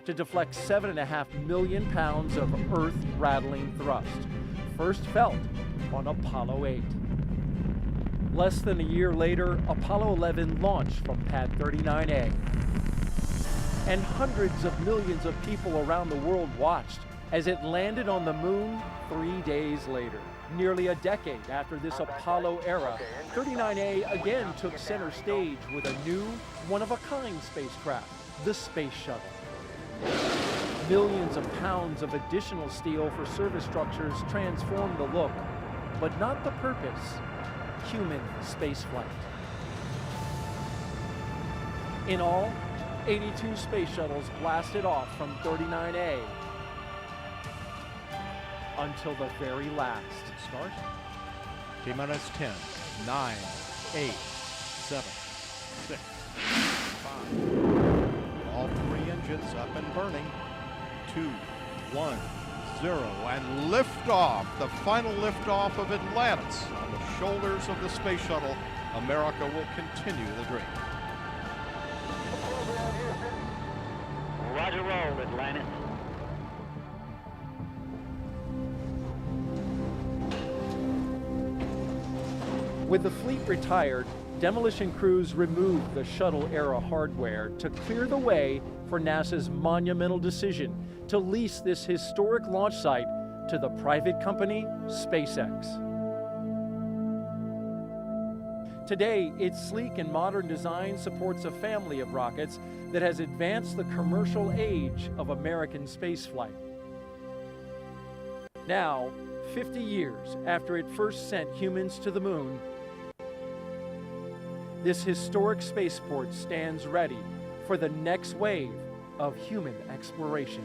to deflect 7.5 million pounds of Earth-rattling thrust, first felt on Apollo 8. Less than a year later, Apollo 11 launched from Pad 39A. And hundreds of millions of people around the world watched as it landed on the moon 3 days later. Nearly a decade after this Apollo era, 39A again took center stage with a new, one-of-a-kind spacecraft, the Space Shuttle. Millions of pounds of additional steel for surface structures transformed the look, but not the purpose: human spaceflight. In all, 82 space shuttles blasted off from 39A until the very last. Start. T-minus 10, 9, 8, 7, 6, 5. All three engines up and burning. 2, 1, 0, and liftoff. The final liftoff of Atlantis on the shoulders of the space shuttle. America will continue the dream. Roger, roll, Atlantis. With the fleet retired, demolition crews removed the shuttle-era hardware to clear the way for NASA's monumental decision to lease this historic launch site to the private company SpaceX. Today, its sleek and modern design supports a family of rockets that has advanced the commercial age of American spaceflight. Now, 50 years after it first sent humans to the moon, this historic spaceport stands ready for the next wave of human exploration.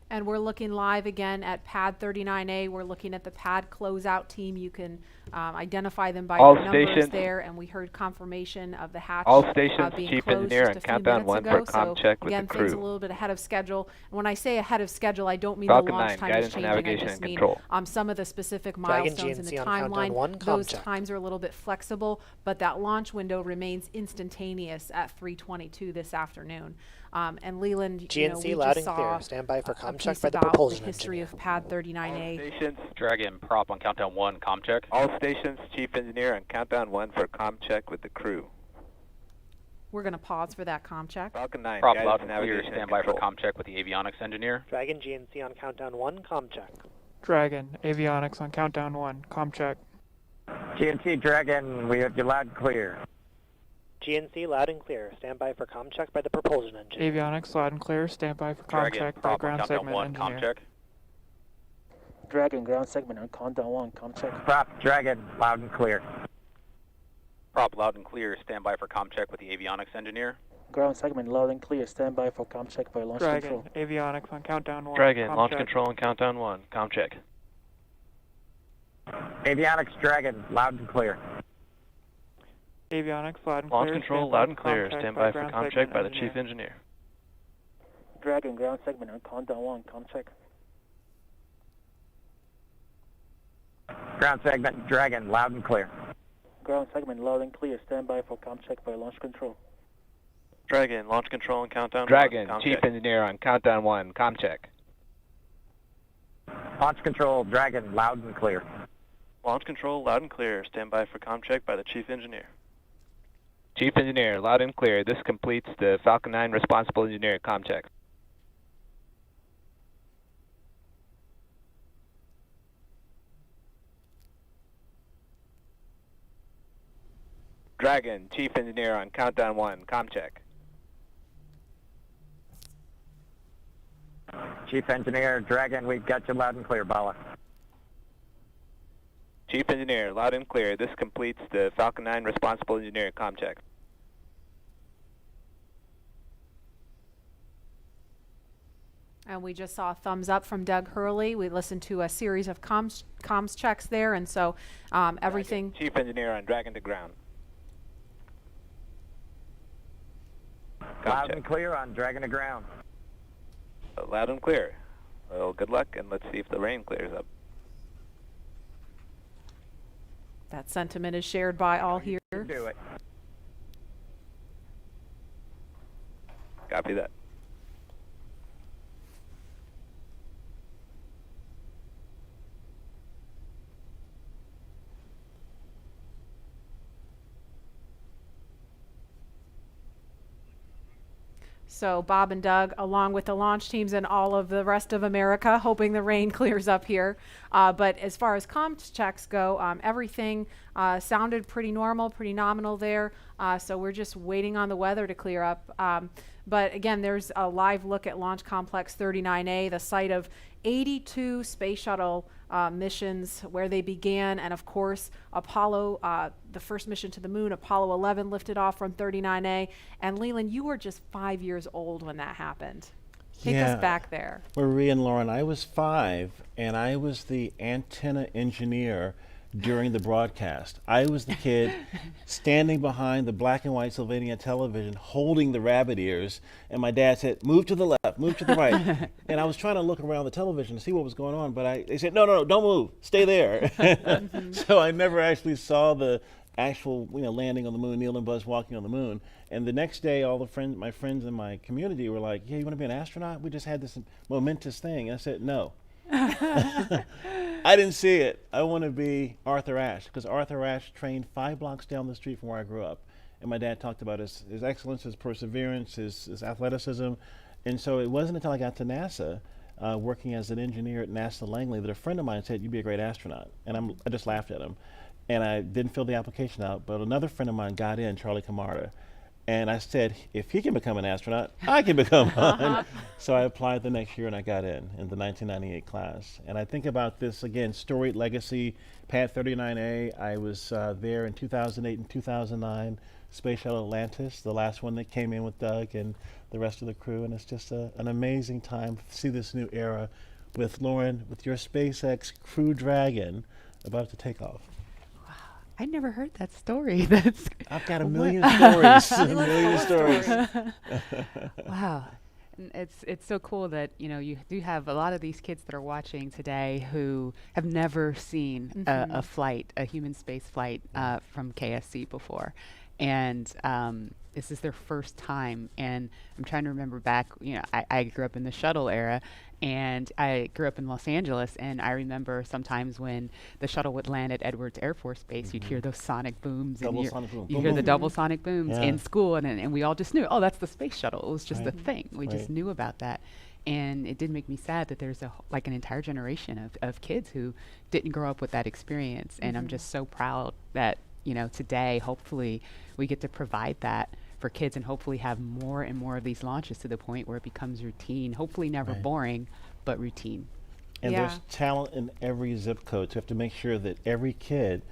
And we're looking live again at Pad 39A. We're looking at the pad closeout team. You can identify them by All their numbers stations. there, and we heard confirmation of the hatch All stations, being Chief closed Engineer, just and a few countdown minutes 1 ago. for comm So check with again, the things a crew. little bit ahead of schedule. And when I say ahead of schedule, I don't mean Falcon the launch 9, time is guidance, changing. navigation, I just and mean control. some of the specific Dragon milestones in the GNC on countdown 1, timeline. comm Those check. times are a little bit flexible, but that launch window remains instantaneous at 3:22 this afternoon. And Leland, you know, GNC we loud just and clear. saw Stand by for a comm check piece by the about propulsion the history engineer. of Pad 39A. Stations, Dragon prop on countdown 1, comm check. all stations, Chief Engineer, and countdown 1 for comm check with the crew. We're going to pause for that comm check. Falcon 9, Prop guidance, loud and clear, navigation, stand and by for control. comm check with the avionics engineer. Dragon GNC on countdown 1, comm check. Dragon, avionics on countdown 1, comm check. GNC Dragon, we have you loud and clear. GNC loud and clear. Stand by for comm check by the propulsion engineer. Avionics loud and clear, stand by for comm Dragon check by prop on ground countdown segment 1, comm engineer. check. Dragon ground segment on countdown 1, comm check. Prop Dragon, loud and clear. Prop loud and clear, stand by for comm check with the avionics engineer. Ground segment loud and clear, stand by for comm check by launch Dragon, control. avionics on countdown 1, Dragon, comm launch check. control and countdown 1, comm check. Avionics Dragon, loud and clear. Avionics loud and Launch clear, control stand by loud for and clear, comm check stand by for ground comm segment check by the engineer. Chief Engineer. Dragon ground segment on countdown 1, comm check. Ground segment Dragon, loud and clear. Ground segment loud and clear, stand by for comm check by launch control. Dragon, launch control and countdown Dragon, 1, comm Chief check. Engineer on countdown 1, comm check. Launch control Dragon, loud and clear. Launch control loud and clear, stand by for comm check by the Chief Engineer. Chief Engineer, loud and clear. This completes the Falcon 9 responsible engineer comm check. Dragon, Chief Engineer on countdown 1, comm check. Chief Engineer Dragon, we've got you loud and clear, Bala. Chief Engineer, loud and clear. This completes the Falcon 9 responsible engineer comm check. And we just saw a thumbs up from Doug Hurley. We listened to a series of comms checks there, and so everything. Dragon, Chief Engineer on Dragon to ground. Loud and clear on Dragon to ground. Loud and clear. Well, good luck, and let's see if the rain clears up. That sentiment is shared by all here. Do it. Copy that. So Bob and Doug, along with the launch teams and all of the rest of America, hoping the rain clears up here. But as far as comms checks go, everything sounded pretty normal, pretty nominal there. So we're just waiting on the weather to clear up. But again, there's a live look at Launch Complex 39A, the site of 82 space shuttle missions where they began. And of course, Apollo, the first mission to the moon, Apollo 11 lifted off from 39A. And Leland, you were just 5 years old when that happened. Take us back there. Marie and Lauren, I was 5, and I was the antenna engineer during the broadcast. I was the kid standing behind the black and white Sylvania television holding the rabbit ears, and my dad said, move to the left, move to the right. And I was trying to look around the television to see what was going on, but they said, no, don't move, stay there. So I never actually saw the actual landing on the moon, Neil and Buzz walking on the moon. And the next day, all the my friends in my community were like, yeah, you want to be an astronaut? We just had this momentous thing. And I said, no. I didn't see it. I want to be Arthur Ashe, because Arthur Ashe trained 5 blocks down the street from where I grew up. And my dad talked about his excellence, his perseverance, his athleticism. And so it wasn't until I got to NASA, working as an engineer at NASA Langley, that a friend of mine said, you'd be a great astronaut. And I just laughed at him. And I didn't fill the application out, but another friend of mine got in, Charlie Camarda. And I said, if he can become an astronaut, I can become one. So I applied the next year and I got in the 1998 class. And I think about this, again, storied legacy, Pad 39A. I was there in 2008 and 2009, Space Shuttle Atlantis, the last one that came in with Doug and the rest of the crew. And it's just an amazing time to see this new era with Lauren, with your SpaceX Crew Dragon about to take off. I never heard that story. I've got a million stories. A million stories. Wow. And it's so cool that you do have a lot of these kids that are watching today who have never seen a flight, a human space flight from KSC before. And this is their first time. And I'm trying to remember back, I grew up in the shuttle era, and I grew up in Los Angeles, and I remember sometimes when the shuttle would land at Edwards Air Force Base, you'd hear those sonic booms, and you hear the double sonic booms in school, and we all just knew, oh, that's the space shuttle. It was just a thing. We just knew about that. And it did make me sad that there's an entire generation of kids who didn't grow up with that experience. And I'm just so proud that, today, hopefully, we get to provide that for kids and hopefully have more and more of these launches to the point where it becomes routine, hopefully never boring, but routine. And there's talent in every zip code, so you have to make sure that every kid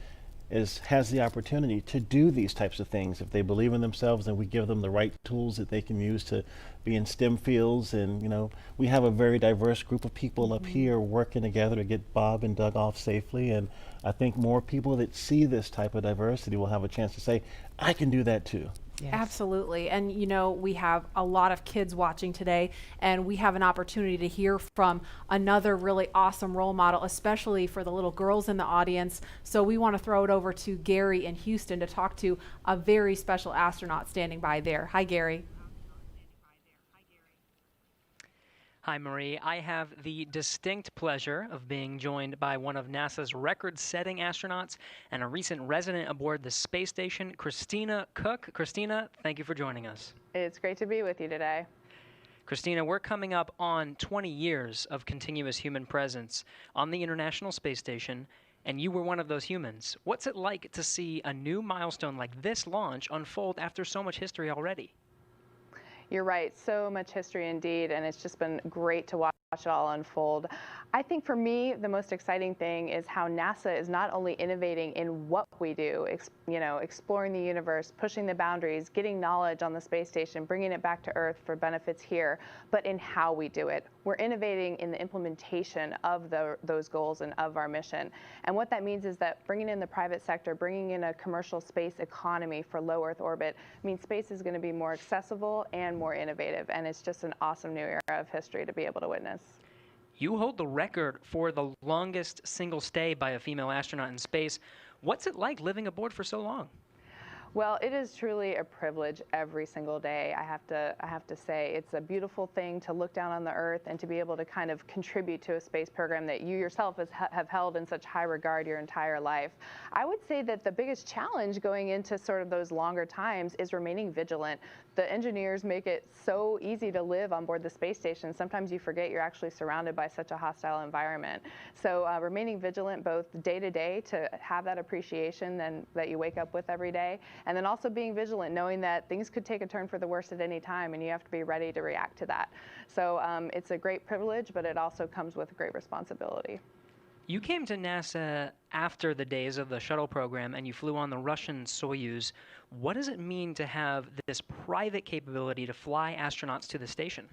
has the opportunity to do these types of things. If they believe in themselves, then we give them the right tools that they can use to be in STEM fields. And we have a very diverse group of people up here working together to get Bob and Doug off safely. And I think more people that see this type of diversity will have a chance to say, I can do that too. Yes. Absolutely. And we have a lot of kids watching today, and we have an opportunity to hear from another really awesome role model, especially for the little girls in the audience. So we want to throw it over to Gary in Houston to talk to a very special astronaut standing by there. Hi, Gary. Hi, Marie. I have the distinct pleasure of being joined by one of NASA's record-setting astronauts and a recent resident aboard the space station, Christina Cook. Christina, thank you for joining us. It's great to be with you today. Christina, we're coming up on 20 years of continuous human presence on the International Space Station, and you were one of those humans. What's it like to see a new milestone like this launch unfold after so much history already? You're right, so much history indeed, and it's just been great to watch it all unfold. I think for me, the most exciting thing is how NASA is not only innovating in what we do, exploring the universe, pushing the boundaries, getting knowledge on the space station, bringing it back to Earth for benefits here, but in how we do it. We're innovating in the implementation of those goals and of our mission. And what that means is that bringing in the private sector, bringing in a commercial space economy for low Earth orbit means space is going to be more accessible and more innovative. And it's just an awesome new era of history to be able to witness. You hold the record for the longest single stay by a female astronaut in space. What's it like living aboard for so long? Well, it is truly a privilege every single day. I have to say it's a beautiful thing to look down on the Earth and to be able to kind of contribute to a space program that you yourself have held in such high regard your entire life. I would say that the biggest challenge going into sort of those longer times is remaining vigilant. The engineers make it so easy to live on board the space station. Sometimes you forget you're actually surrounded by such a hostile environment. So remaining vigilant both day to day to have that appreciation that you wake up with every day, and then also being vigilant, knowing that things could take a turn for the worse at any time, and you have to be ready to react to that. So it's a great privilege, but it also comes with great responsibility. You came to NASA after the days of the shuttle program, and you flew on the Russian Soyuz. What does it mean to have this private capability to fly astronauts to the station?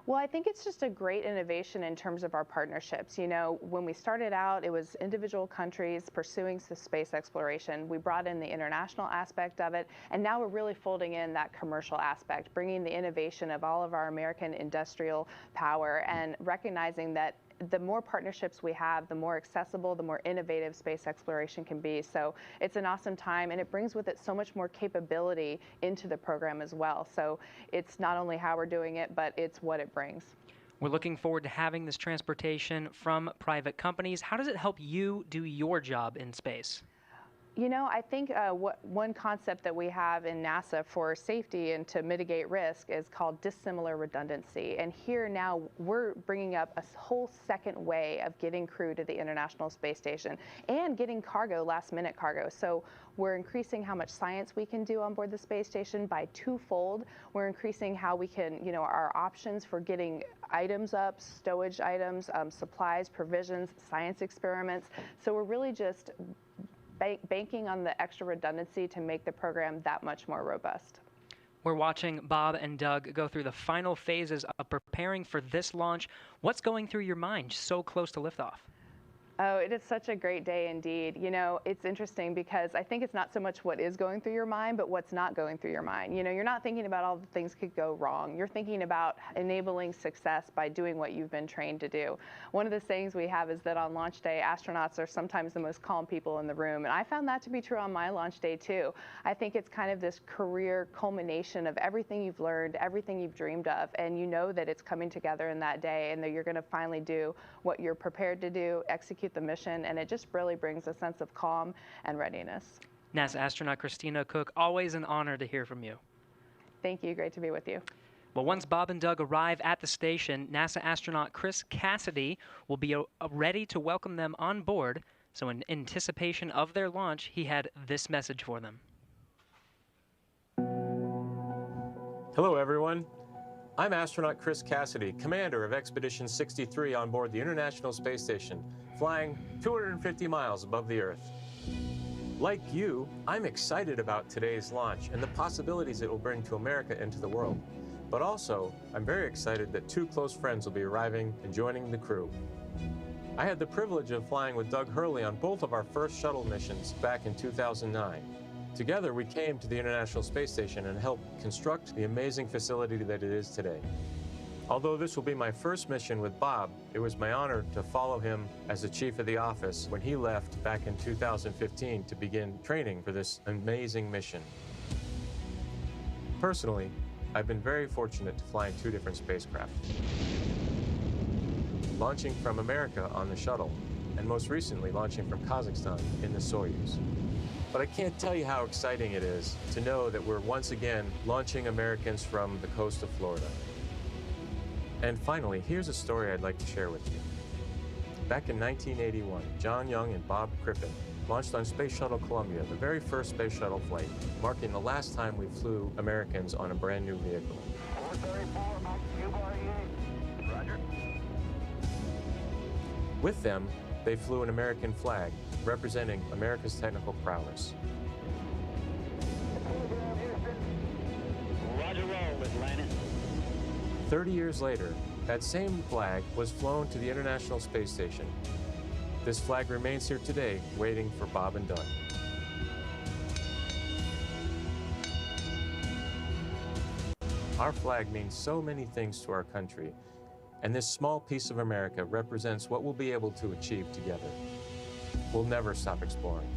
Well, I think it's just a great innovation in terms of our partnerships. You know, when we started out, it was individual countries pursuing the space exploration. We brought in the international aspect of it, and now we're really folding in that commercial aspect, bringing the innovation of all of our American industrial power and recognizing that the more partnerships we have, the more accessible, the more innovative space exploration can be. So it's an awesome time, and it brings with it so much more capability into the program as well. So it's not only how we're doing it, but it's what it brings. We're looking forward to having this transportation from private companies. How does it help you do your job in space? You know, I think one concept that we have in NASA for safety and to mitigate risk is called dissimilar redundancy. And here now we're bringing up a whole second way of getting crew to the International Space Station and getting cargo, last-minute cargo. So we're increasing how much science we can do on board the space station by twofold. We're increasing how we can, you know, our options for getting items up, stowage items, supplies, provisions, science experiments. So we're really just banking on the extra redundancy to make the program that much more robust. We're watching Bob and Doug go through the final phases of preparing for this launch. What's going through your mind so close to liftoff? Oh, it is such a great day indeed. You know, it's interesting because I think it's not so much what is going through your mind, but what's not going through your mind. You know, you're not thinking about all the things could go wrong. You're thinking about enabling success by doing what you've been trained to do. One of the sayings we have is that on launch day, astronauts are sometimes the most calm people in the room. And I found that to be true on my launch day too. I think it's kind of this career culmination of everything you've learned, everything you've dreamed of, and you know that it's coming together in that day and that you're going to finally do what you're prepared to do, execute the mission, and it just really brings a sense of calm and readiness. NASA astronaut Christina Cook, always an honor to hear from you. Thank you. Great to be with you. Well, once Bob and Doug arrive at the station, NASA astronaut Chris Cassidy will be ready to welcome them on board. So in anticipation of their launch, he had this message for them. Hello, everyone. I'm astronaut Chris Cassidy, commander of Expedition 63 on board the International Space Station, flying 250 miles above the Earth. Like you, I'm excited about today's launch and the possibilities it will bring to America and to the world. But also, I'm very excited that two close friends will be arriving and joining the crew. I had the privilege of flying with Doug Hurley on both of our first shuttle missions back in 2009. Together, we came to the International Space Station and helped construct the amazing facility that it is today. Although this will be my first mission with Bob, it was my honor to follow him as the chief of the office when he left back in 2015 to begin training for this amazing mission. Personally, I've been very fortunate to fly in two different spacecraft. Launching from America on the shuttle, and most recently launching from Kazakhstan in the Soyuz. But I can't tell you how exciting it is to know that we're once again launching Americans from the coast of Florida. And finally, here's a story I'd like to share with you. Back in 1981, John Young and Bob Crippen launched on Space Shuttle Columbia, the very first space shuttle flight, marking the last time we flew Americans on a brand new vehicle. 434, Roger. With them, they flew an American flag, representing America's technical prowess. Roger roll, Atlanta. 30 years later, that same flag was flown to the International Space Station. This flag remains here today, waiting for Bob and Doug. Our flag means so many things to our country. And this small piece of America represents what we'll be able to achieve together. We'll never stop exploring.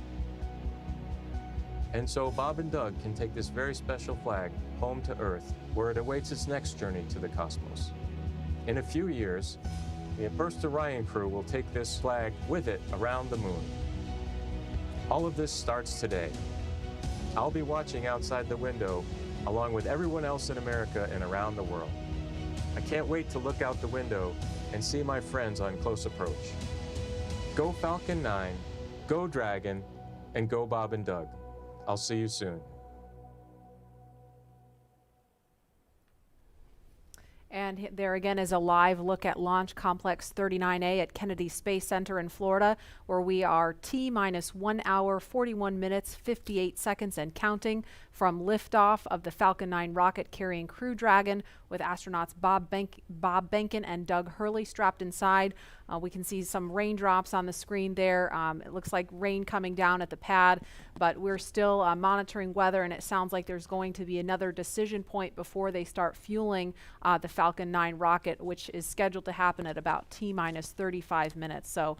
And so Bob and Doug can take this very special flag home to Earth, where it awaits its next journey to the cosmos. In a few years, the first Orion crew will take this flag with it around the moon. All of this starts today. I'll be watching outside the window along with everyone else in America and around the world. I can't wait to look out the window and see my friends on close approach. Go Falcon 9, go Dragon, and go Bob and Doug. I'll see you soon. And there again is a live look at Launch Complex 39A at Kennedy Space Center in Florida, where we are T-minus 1 hour, 41 minutes, 58 seconds and counting from liftoff of the Falcon 9 rocket carrying Crew Dragon with astronauts Bob Behnken and Doug Hurley strapped inside. We can see some raindrops on the screen there. It looks like rain coming down at the pad, but we're still monitoring weather, and it sounds like there's going to be another decision point before they start fueling the Falcon 9 rocket, which is scheduled to happen at about T-minus 35 minutes. So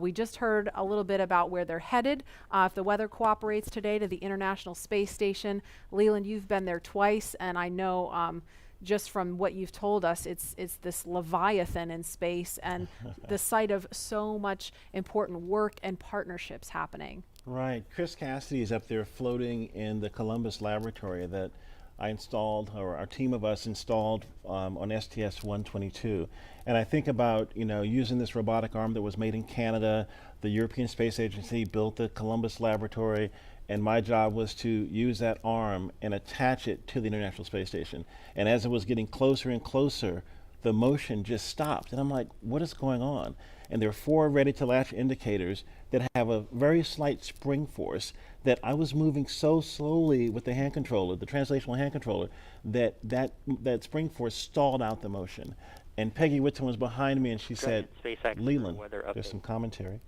we just heard a little bit about where they're headed. If the weather cooperates today, to the International Space Station. Leland, you've been there twice, and I know just from what you've told us, it's this Leviathan in space and the site of so much important work and partnerships happening. Right. Chris Cassidy is up there floating in the Columbus laboratory that I installed, or our team of us installed on STS-122. And I think about, using this robotic arm that was made in Canada. The European Space Agency built the Columbus laboratory, and my job was to use that arm and attach it to the International Space Station. And as it was getting closer and closer, the motion just stopped. And I'm like, what is going on? And there are 4 ready-to-latch indicators that have a very slight spring force that I was moving so slowly with the hand controller, the translational hand controller, that spring force stalled out the motion. And Peggy Whitson was behind me, and she said, SpaceX Leland, weather there's update. some commentary.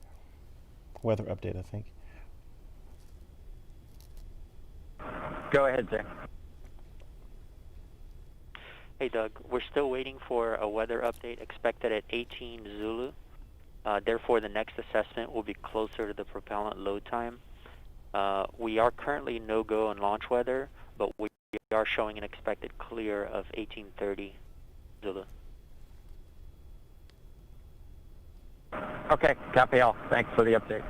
Weather update, I think. Go ahead, sir. Hey, Doug. We're still waiting for a weather update expected at 18 Zulu. Therefore, the next assessment will be closer to the propellant load time. We are currently no-go on launch weather, but we are showing an expected clear of 1830 Zulu. Okay, copy all. Thanks for the update.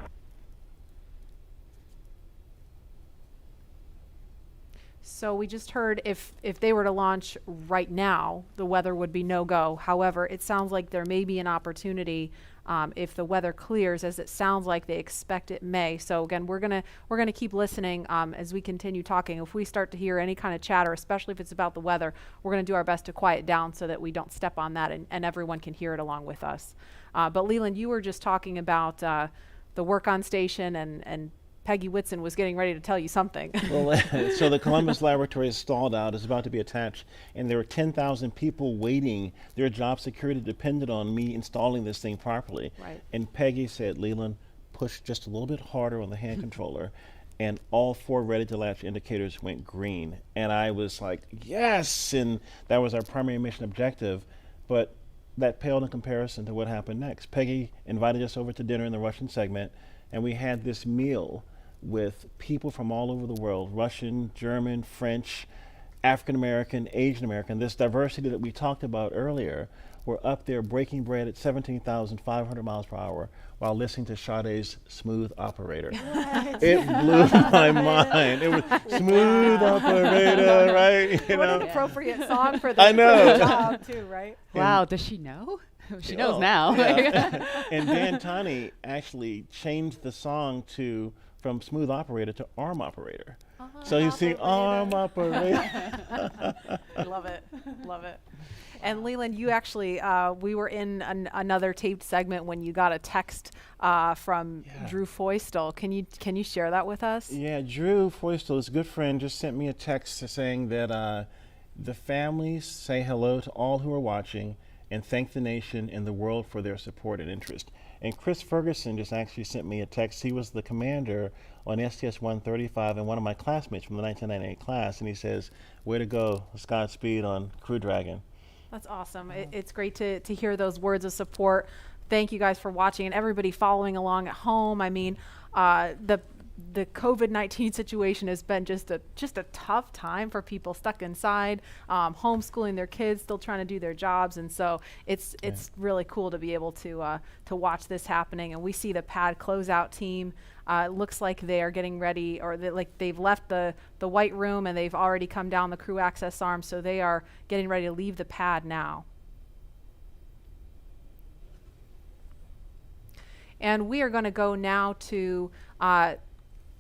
So we just heard if they were to launch right now, the weather would be no-go. However, it sounds like there may be an opportunity if the weather clears, as it sounds like they expect it may. So again, we're gonna keep listening as we continue talking. If we start to hear any kind of chatter, especially if it's about the weather, we're gonna do our best to quiet down so that we don't step on that and everyone can hear it along with us. But Leland, you were just talking about the work on station, and Peggy Whitson was getting ready to tell you something. Well, so the Columbus laboratory is stalled out. It's about to be attached, and there are 10,000 people waiting. Their job security depended on me installing this thing properly. Right. And Peggy said, Leland, push just a little bit harder on the hand controller, and all 4 ready-to-latch indicators went green. And I was like, yes! And that was our primary mission objective. But that paled in comparison to what happened next. Peggy invited us over to dinner in the Russian segment, and we had this meal with people from all over the world, Russian, German, French, African American, Asian American. This diversity that we talked about earlier, were up there breaking bread at 17,500 miles per hour while listening to Sade's Smooth Operator. What? It blew my mind. It was Smooth Operator, right? What an appropriate song for the, I know. for the job too, right? Wow, does she know? She knows Oh, now. yeah. And Dan Tani actually changed the song from Smooth Operator to Arm Operator. So you see Arm Operator. I love it. Love it. And Leland, you actually, we were in another taped segment when you got a text from Drew Feustel. Can you share that with us? Yeah, Drew Feustel, his good friend, just sent me a text saying that the families say hello to all who are watching and thank the nation and the world for their support and interest. And Chris Ferguson just actually sent me a text. He was the commander on STS-135 and one of my classmates from the 1998 class, and he says, way to go, Godspeed on Crew Dragon. That's awesome. It's great to hear those words of support. Thank you guys for watching and everybody following along at home. I mean, the COVID-19 situation has been just a tough time for people stuck inside, homeschooling their kids, still trying to do their jobs, and so it's really cool to be able to watch this happening. And we see the pad closeout team. It looks like they are getting ready, or they've left the white room and they've already come down the crew access arm, so they are getting ready to leave the pad now. And we are going to go now to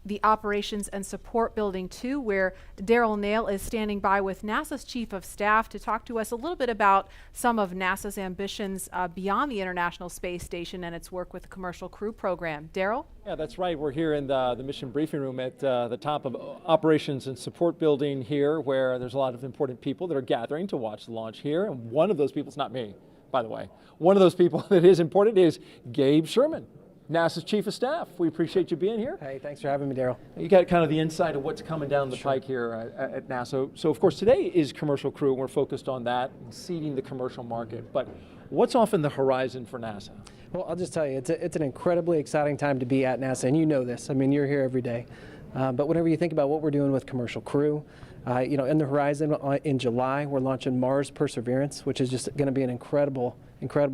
the Operations and Support Building 2, where Daryl Nail is standing by with NASA's Chief of Staff to talk to us a little bit about some of NASA's ambitions beyond the International Space Station and its work with the Commercial Crew Program. Daryl? Yeah, that's right. We're here in the mission briefing room at the top of Operations and Support Building here, where there's a lot of important people that are gathering to watch the launch here. And one of those people is not me, by the way. One of those people that is important is Gabe Sherman, NASA's Chief of Staff. We appreciate you being here. Hey, thanks for having me, Daryl. You got kind of the insight of what's coming down the pike here at NASA. So of course today is Commercial Crew, and we're focused on that and seeding the commercial market. But what's off in the horizon for NASA? Well, I'll just tell you, it's an incredibly exciting time to be at NASA, and you know this. I mean, you're here every day. But whenever you think about what we're doing with Commercial Crew, in the horizon in July, we're launching Mars Perseverance, which is just going to be an incredible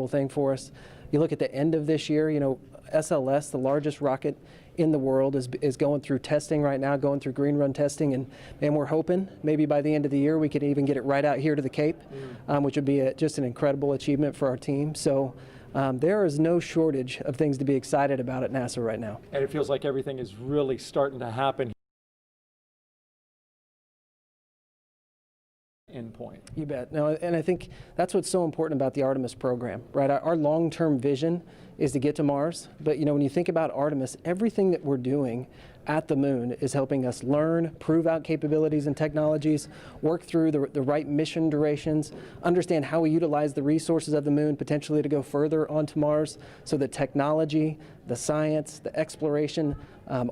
thing for us. You look at the end of this year, SLS, the largest rocket in the world, is going through testing right now, going through green run testing, and we're hoping maybe by the end of the year we could even get it right out here to the Cape, which would be just an incredible achievement for our team. So there is no shortage of things to be excited about at NASA right now. And it feels like everything is really starting to happen. Endpoint. You bet. No, and I think that's what's so important about the Artemis program, right? Our long-term vision is to get to Mars, but when you think about Artemis, everything that we're doing at the moon is helping us learn, prove out capabilities and technologies, work through the right mission durations, understand how we utilize the resources of the moon potentially to go further onto Mars, so the technology, the science, the exploration,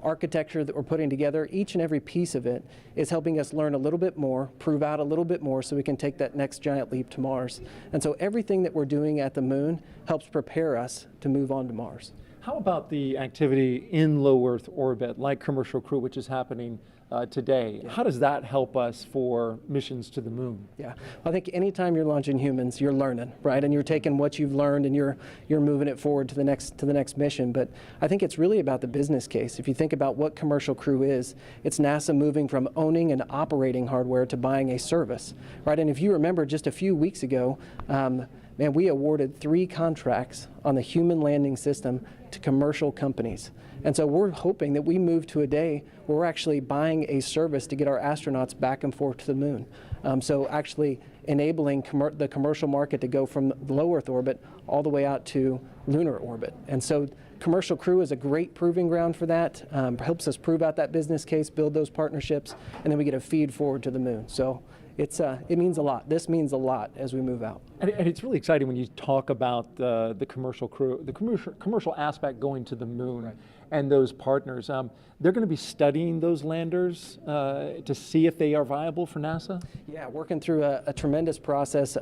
architecture that we're putting together, each and every piece of it is helping us learn a little bit more, prove out a little bit more so we can take that next giant leap to Mars. And so everything that we're doing at the moon helps prepare us to move on to Mars. How about the activity in low Earth orbit, like Commercial Crew, which is happening today? How does that help us for missions to the moon? Yeah, I think anytime you're launching humans, you're learning, right? And you're taking what you've learned and you're moving it forward to the next mission. But I think it's really about the business case. If you think about what Commercial Crew is, it's NASA moving from owning and operating hardware to buying a service, right? And if you remember just a few weeks ago, we awarded 3 contracts on the human landing system to commercial companies. And so we're hoping that we move to a day where we're actually buying a service to get our astronauts back and forth to the moon. So actually enabling the commercial market to go from low Earth orbit all the way out to lunar orbit. And so Commercial Crew is a great proving ground for that, helps us prove out that business case, build those partnerships, and then we get a feed forward to the moon. So it means a lot. This means a lot as we move out. And it's really exciting when you talk about the Commercial Crew, the commercial aspect going to the moon, right, and those partners. They're going to be studying those landers to see if they are viable for NASA? Yeah, working through a tremendous process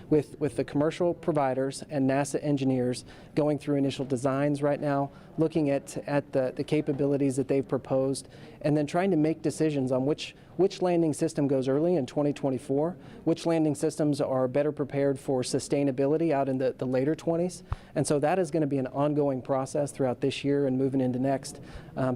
with the commercial providers and NASA engineers, going through initial designs right now, looking at the capabilities that they've proposed, and then trying to make decisions on which landing system goes early in 2024, which landing systems are better prepared for sustainability out in the later 20s. And so that is going to be an ongoing process throughout this year and moving into next.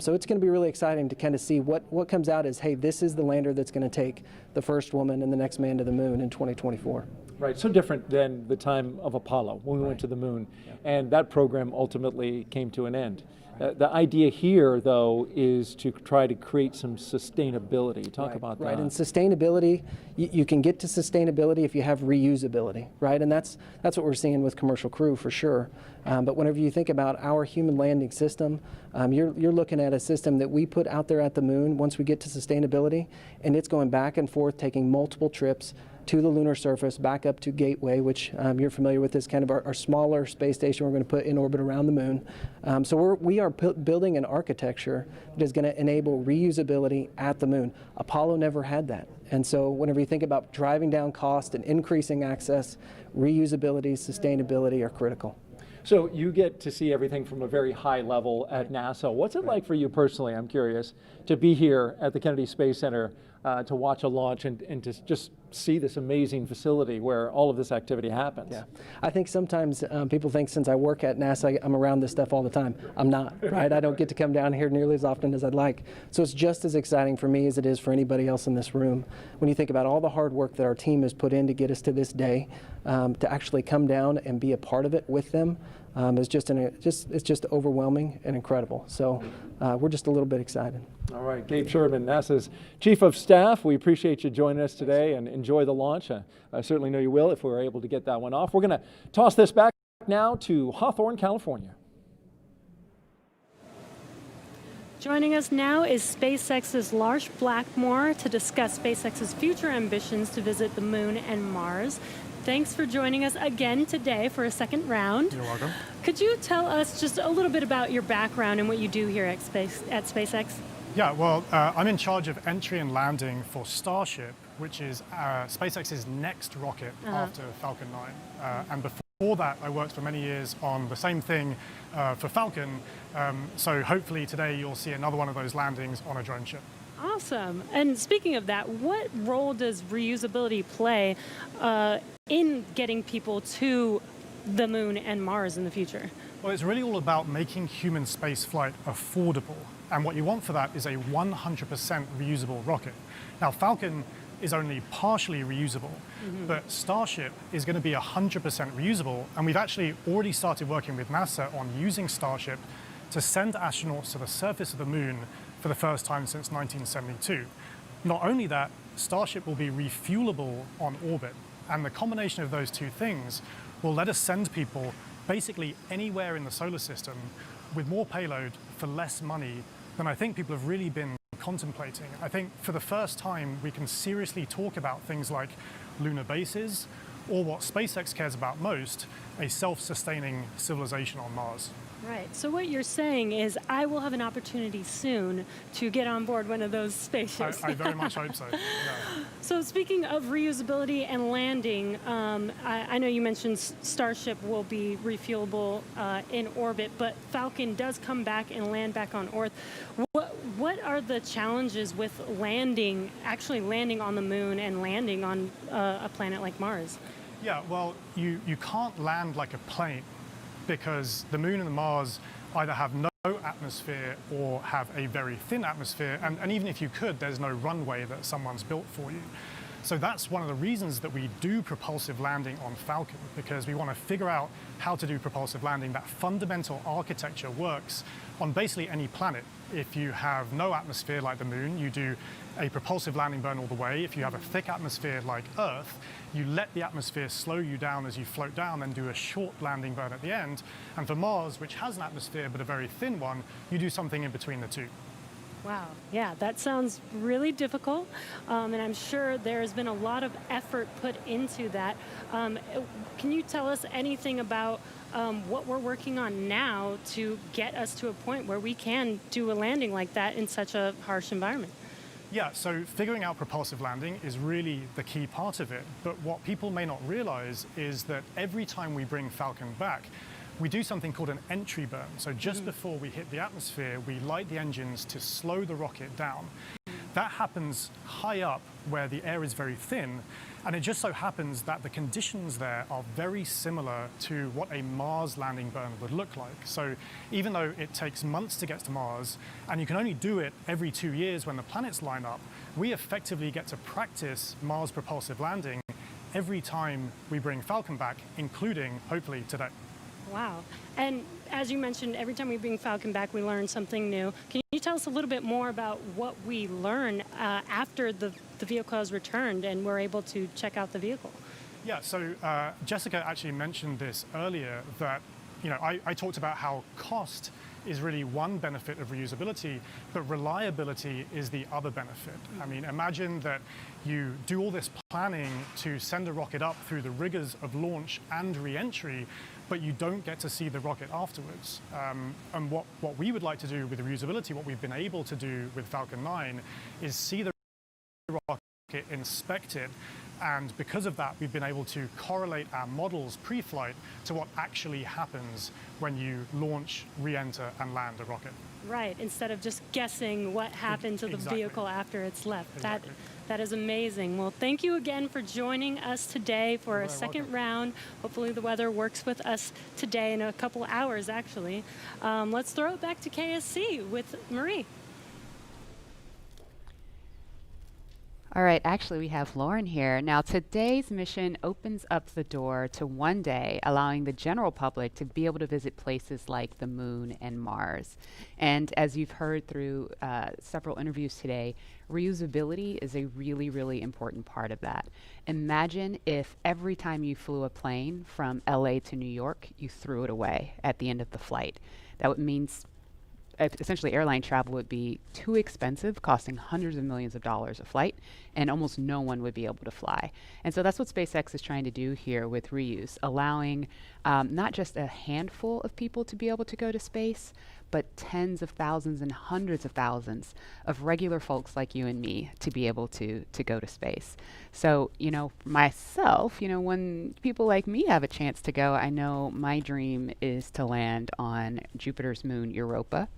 So it's going to be really exciting to kind of see what comes out as, hey, this is the lander that's going to take the first woman and the next man to the moon in 2024. Right, so different than the time of Apollo when we went to the moon, and that program ultimately came to an end. The idea here, though, is to try to create some sustainability. Talk about that. Right, and sustainability, you can get to sustainability if you have reusability, right? And that's what we're seeing with Commercial Crew for sure. But whenever you think about our human landing system, you're looking at a system that we put out there at the moon once we get to sustainability, and it's going back and forth, taking multiple trips, to the lunar surface, back up to Gateway, which you're familiar with, is kind of our smaller space station we're going to put in orbit around the moon. So we are building an architecture that is going to enable reusability at the moon. Apollo never had that. And so whenever you think about driving down cost and increasing access, reusability, sustainability are critical. So you get to see everything from a very high level at NASA. What's it like for you personally, I'm curious, to be here at the Kennedy Space Center to watch a launch and to just see this amazing facility where all of this activity happens? Yeah, I think sometimes people think since I work at NASA, I'm around this stuff all the time. I'm not, right? I don't get to come down here nearly as often as I'd like. So it's just as exciting for me as it is for anybody else in this room. When you think about all the hard work that our team has put in to get us to this day, to actually come down and be a part of it with them, it's just overwhelming and incredible. So we're just a little bit excited. All right, Gabe Sherman, NASA's Chief of Staff. We appreciate you joining us today and enjoy the launch. I certainly know you will if we're able to get that one off. We're going to toss this back now to Hawthorne, California. Joining us now is SpaceX's Lars Blackmore to discuss SpaceX's future ambitions to visit the moon and Mars. Thanks for joining us again today for a second round. You're welcome. Could you tell us just a little bit about your background and what you do here at SpaceX? Yeah, well, I'm in charge of entry and landing for Starship, which is SpaceX's next rocket after Falcon 9. And before that, I worked for many years on the same thing for Falcon. So hopefully today you'll see another one of those landings on a drone ship. Awesome. And speaking of that, what role does reusability play in getting people to the moon and Mars in the future? Well, it's really all about making human spaceflight affordable. And what you want for that is a 100% reusable rocket. Now, Falcon is only partially reusable, but Starship is going to be 100% reusable. And we've actually already started working with NASA on using Starship to send astronauts to the surface of the moon for the first time since 1972. Not only that, Starship will be refuelable on orbit. And the combination of those two things will let us send people basically anywhere in the solar system with more payload for less money than I think people have really been contemplating. I think for the first time we can seriously talk about things like lunar bases, or what SpaceX cares about most, a self-sustaining civilization on Mars. Right. So what you're saying is I will have an opportunity soon to get on board one of those spaceships. I very much hope so. Yeah. So speaking of reusability and landing, I know you mentioned Starship will be refuelable in orbit, but Falcon does come back and land back on Earth. What are the challenges with actually landing on the moon and landing on a planet like Mars? Yeah, well, you can't land like a plane, because the moon and the Mars either have no atmosphere or have a very thin atmosphere, and even if you could, there's no runway that someone's built for you. So that's one of the reasons that we do propulsive landing on Falcon, because we want to figure out how to do propulsive landing. That fundamental architecture works on basically any planet. If you have no atmosphere like the moon, you do a propulsive landing burn all the way. If you have a thick atmosphere like Earth, you let the atmosphere slow you down as you float down, then do a short landing burn at the end. And for Mars, which has an atmosphere but a very thin one, you do something in between the two. Wow, yeah, that sounds really difficult, and I'm sure there's been a lot of effort put into that. Can you tell us anything about what we're working on now to get us to a point where we can do a landing like that in such a harsh environment? Yeah, so figuring out propulsive landing is really the key part of it. But what people may not realize is that every time we bring Falcon back, we do something called an entry burn. So just before we hit the atmosphere, we light the engines to slow the rocket down. That happens high up where the air is very thin, and it just so happens that the conditions there are very similar to what a Mars landing burn would look like. So even though it takes months to get to Mars, and you can only do it every 2 years when the planets line up, we effectively get to practice Mars propulsive landing every time we bring Falcon back, including, hopefully, today. Wow. And as you mentioned, every time we bring Falcon back, we learn something new. Can you tell us a little bit more about what we learn after the vehicle has returned and we're able to check out the vehicle? Yeah, so Jessica actually mentioned this earlier, that I talked about how cost is really one benefit of reusability, but reliability is the other benefit. I mean, imagine that you do all this planning to send a rocket up through the rigors of launch and re-entry, but you don't get to see the rocket afterwards. And what we would like to do with reusability, what we've been able to do with Falcon 9, is see the rocket, inspect it, and because of that, we've been able to correlate our models pre-flight to what actually happens when you launch, re-enter, and land a rocket. Right, instead of just guessing what happened to the vehicle after it's left. Exactly. That is amazing. Well, thank you again for joining us today for a second round. Hopefully the weather works with us today in a couple hours, actually. Let's throw it back to KSC with Marie. All right, actually we have Lauren here. Now today's mission opens up the door to one day allowing the general public to be able to visit places like the moon and Mars. And as you've heard through several interviews today, reusability is a really, really important part of that. Imagine if every time you flew a plane from LA to New York, you threw it away at the end of the flight. That would mean essentially airline travel would be too expensive, costing hundreds of millions of dollars a flight, and almost no one would be able to fly. And so that's what SpaceX is trying to do here with reuse, allowing not just a handful of people to be able to go to space, but tens of thousands and hundreds of thousands of regular folks like you and me to be able to go to space. So, myself, when people like me have a chance to go, I know my dream is to land on Jupiter's moon, Europa.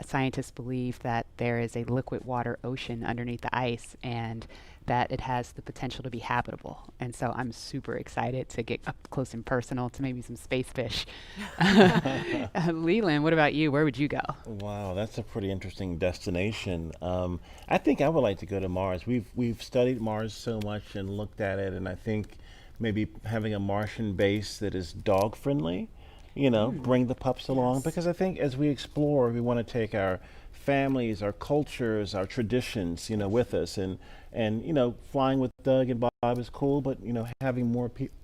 Scientists believe that there is a liquid water ocean underneath the ice and that it has the potential to be habitable. And so I'm super excited to get up close and personal to maybe some space fish. Leland, what about you? Where would you go? Wow, that's a pretty interesting destination. I think I would like to go to Mars. We've studied Mars so much and looked at it, and I think maybe having a Martian base that is dog friendly, bring the pups along, because I think as we explore, we want to take our families, our cultures, our traditions, with us, and flying with Doug and Bob is cool, but having more people,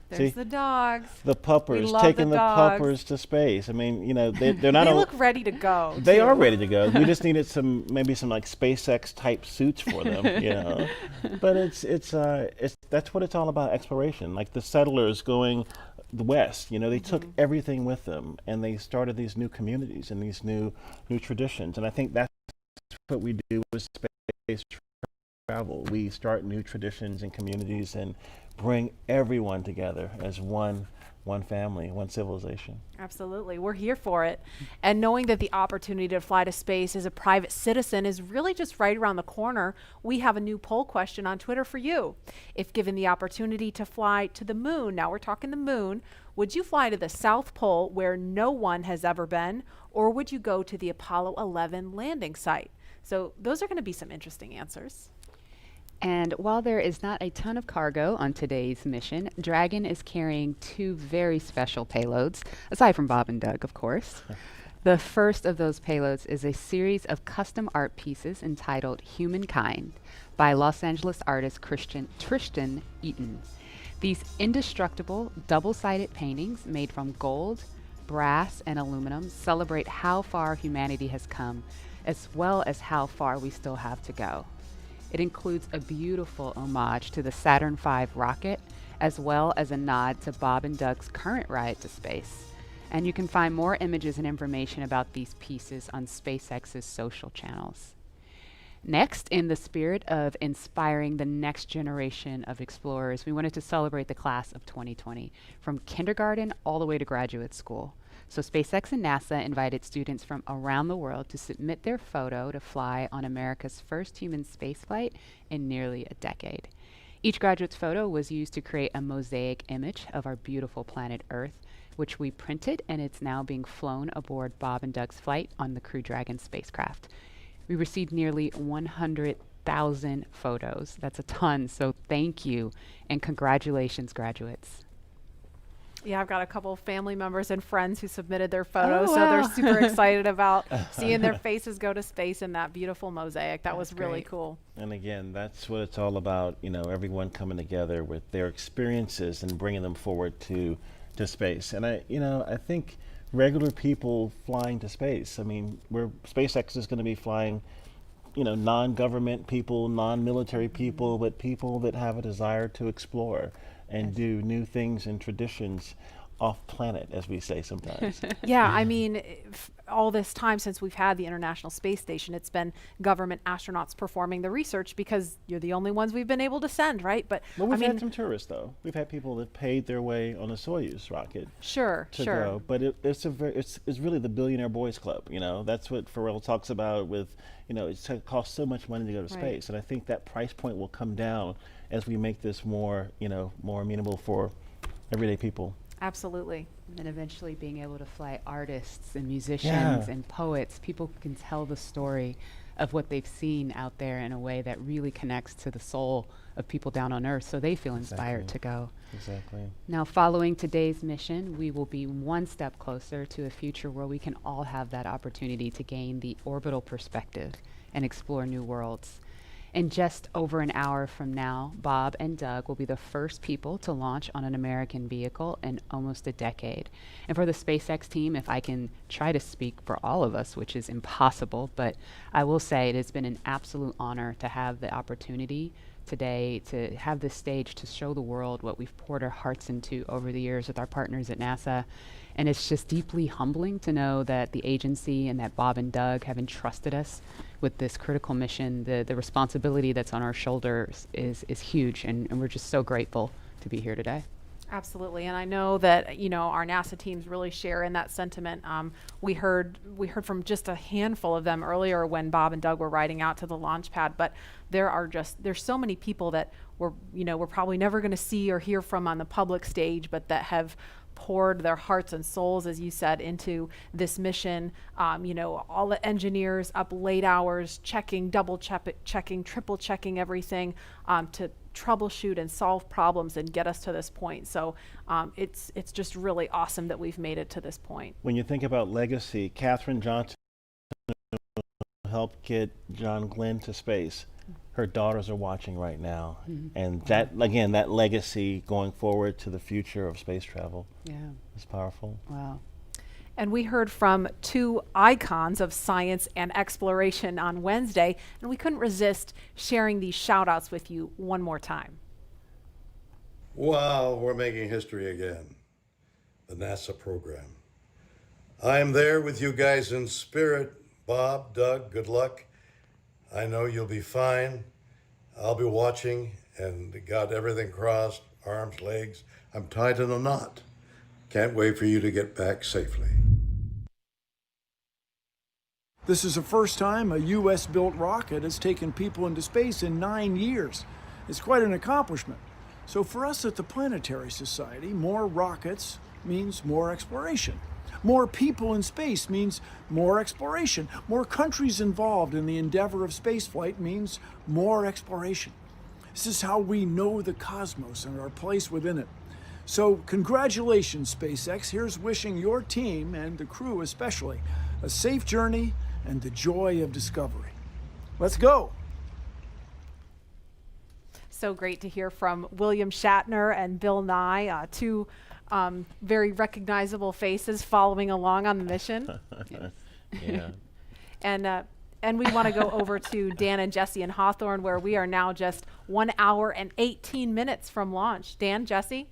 There's the dogs. The puppers, taking the puppers to space. I mean, they're not. They look ready to go. They are ready to go. We just needed maybe some like SpaceX type suits for them, But it's that's what it's all about, exploration. Like the settlers going west, they took everything with them, and they started these new communities and these new traditions. And I think that's what we do with space travel. We start new traditions and communities and bring everyone together as one family, one civilization. Absolutely. We're here for it. And knowing that the opportunity to fly to space as a private citizen is really just right around the corner, we have a new poll question on Twitter for you. If given the opportunity to fly to the moon, now we're talking the moon, would you fly to the South Pole where no one has ever been, or would you go to the Apollo 11 landing site? So those are going to be some interesting answers. And while there is not a ton of cargo on today's mission, Dragon is carrying two very special payloads, aside from Bob and Doug, of course. The first of those payloads is a series of custom art pieces entitled Humankind by Los Angeles artist Tristan Eaton. These indestructible, double-sided paintings made from gold, brass, and aluminum celebrate how far humanity has come, as well as how far we still have to go. It includes a beautiful homage to the Saturn V rocket, as well as a nod to Bob and Doug's current ride to space. And you can find more images and information about these pieces on SpaceX's social channels. Next, in the spirit of inspiring the next generation of explorers, we wanted to celebrate the class of 2020, from kindergarten all the way to graduate school. So SpaceX and NASA invited students from around the world to submit their photo to fly on America's first human spaceflight in nearly a decade. Each graduate's photo was used to create a mosaic image of our beautiful planet Earth, which we printed, and it's now being flown aboard Bob and Doug's flight on the Crew Dragon spacecraft. We received nearly 100,000 photos. That's a ton, so thank you, and congratulations, graduates. Yeah, I've got a couple of family members and friends who submitted their photos, so they're super excited about seeing their faces go to space in that beautiful mosaic. That was really cool. And again, that's what it's all about, everyone coming together with their experiences and bringing them forward to to space. And I think regular people flying to space. I mean, SpaceX is going to be flying, non-government people, non-military people, but people that have a desire to explore and do new things and traditions off planet, as we say sometimes. Yeah, I mean, all this time since we've had the International Space Station, it's been government astronauts performing the research because you're the only ones we've been able to send, right? But well, we've had some tourists, though. We've had people that paid their way on a Soyuz rocket. Sure. Go. But it's really the billionaire boys club. That's what Pharrell talks about with, it costs so much money to go to space, and I think that price point will come down as we make this more amenable for everyday people. Absolutely. And then eventually being able to fly artists and musicians and poets, people can tell the story of what they've seen out there in a way that really connects to the soul of people down on Earth, so they feel inspired to go. Exactly. Now, following today's mission, we will be one step closer to a future where we can all have that opportunity to gain the orbital perspective and explore new worlds. In just over an hour from now, Bob and Doug will be the first people to launch on an American vehicle in almost a decade. And for the SpaceX team, if I can try to speak for all of us, which is impossible, but I will say it has been an absolute honor to have the opportunity today to have this stage to show the world what we've poured our hearts into over the years with our partners at NASA. And it's just deeply humbling to know that the agency and that Bob and Doug have entrusted us with this critical mission. The responsibility that's on our shoulders is huge, and we're just so grateful to be here today. Absolutely, and I know that our NASA teams really share in that sentiment. We heard from just a handful of them earlier when Bob and Doug were riding out to the launch pad, but there's so many people that we're probably never going to see or hear from on the public stage, but that have poured their hearts and souls, as you said, into this mission. All the engineers up late hours checking, double checking, triple checking everything to troubleshoot and solve problems and get us to this point. So it's just really awesome that we've made it to this point. When you think about legacy, Katherine Johnson helped get John Glenn to space. Her daughters are watching right now, and that legacy going forward to the future of space travel is powerful. Wow. And we heard from two icons of science and exploration on Wednesday, and we couldn't resist sharing these shout outs with you one more time. Wow, we're making history again. The NASA program. I am there with you guys in spirit. Bob, Doug, good luck. I know you'll be fine. I'll be watching and got everything crossed, arms, legs. I'm tied in a knot. Can't wait for you to get back safely. This is the first time a U.S.-built rocket has taken people into space in 9 years. It's quite an accomplishment. So for us at the Planetary Society, more rockets means more exploration. More people in space means more exploration. More countries involved in the endeavor of spaceflight means more exploration. This is how we know the cosmos and our place within it. So congratulations, SpaceX. Here's wishing your team, and the crew especially, a safe journey and the joy of discovery. Let's go. So great to hear from William Shatner and Bill Nye, two very recognizable faces following along on the mission. Yeah. And we want to go over to Dan and Jesse in Hawthorne, where we are now just 1 hour and 18 minutes from launch. Dan, Jesse?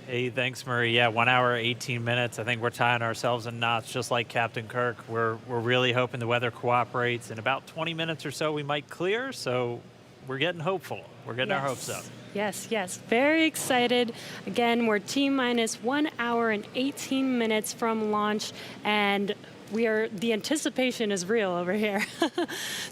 Hey, thanks, Marie. Yeah, 1 hour, 18 minutes. I think we're tying ourselves in knots, just like Captain Kirk. We're really hoping the weather cooperates. In about 20 minutes or so, we might clear. So we're getting hopeful. We're getting our hopes up. Yes. Very excited. Again, we're T-minus 1 hour and 18 minutes from launch, and the anticipation is real over here.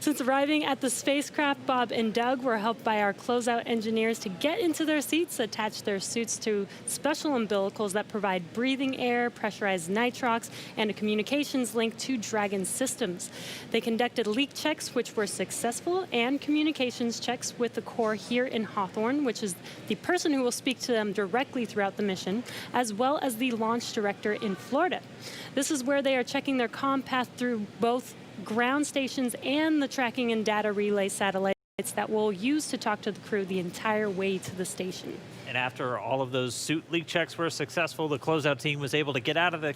Since arriving at the spacecraft, Bob and Doug were helped by our closeout engineers to get into their seats, attach their suits to special umbilicals that provide breathing air, pressurized nitrox, and a communications link to Dragon systems. They conducted leak checks, which were successful, and communications checks with the Corps here in Hawthorne, which is the person who will speak to them directly throughout the mission, as well as the launch director in Florida. This is where they are checking their comm path through both ground stations and the tracking and data relay satellites that we'll use to talk to the crew the entire way to the station. And after all of those suit leak checks were successful, the closeout team was able to get out of the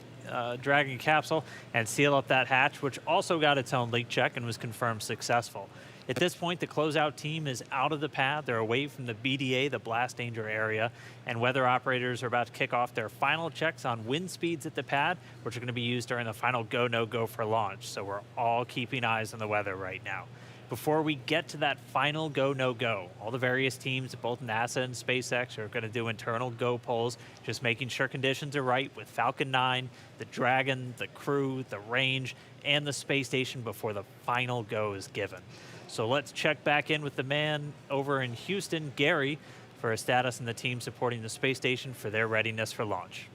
Dragon capsule and seal up that hatch, which also got its own leak check and was confirmed successful. At this point, the closeout team is out of the pad. They're away from the BDA, the blast danger area, and weather operators are about to kick off their final checks on wind speeds at the pad, which are going to be used during the final go, no go for launch. So we're all keeping eyes on the weather right now. Before we get to that final go, no go, all the various teams at both NASA and SpaceX are going to do internal go polls, just making sure conditions are right with Falcon 9, the Dragon, the crew, the range, and the space station before the final go is given. So let's check back in with the man over in Houston, Gary, for a status and the team supporting the space station for their readiness for launch.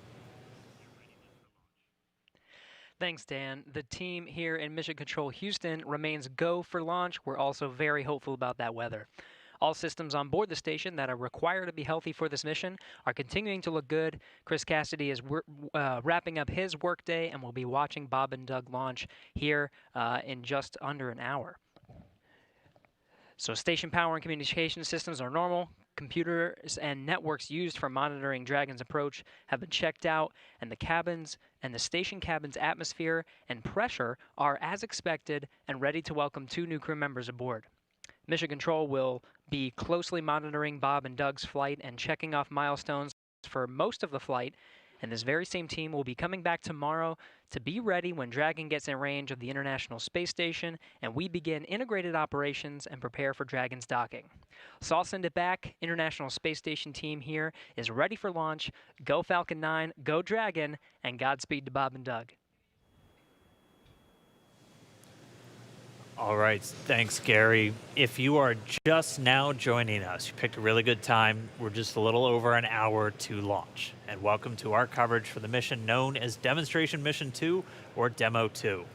Thanks, Dan. The team here in Mission Control Houston remains go for launch. We're also very hopeful about that weather. All systems on board the station that are required to be healthy for this mission are continuing to look good. Chris Cassidy is wrapping up his workday, and we'll be watching Bob and Doug launch here in just under an hour. So station power and communication systems are normal. Computers and networks used for monitoring Dragon's approach have been checked out, and the cabins and the station cabin's atmosphere and pressure are as expected and ready to welcome 2 new crew members aboard. Mission Control will be closely monitoring Bob and Doug's flight and checking off milestones for most of the flight, and this very same team will be coming back tomorrow to be ready when Dragon gets in range of the International Space Station and we begin integrated operations and prepare for Dragon's docking. So I'll send it back. International Space Station team here is ready for launch. Go Falcon 9, go Dragon, and Godspeed to Bob and Doug. All right, thanks, Gary. If you are just now joining us, you picked a really good time. We're just a little over an hour to launch. And welcome to our coverage for the mission known as Demonstration Mission 2, or Demo 2.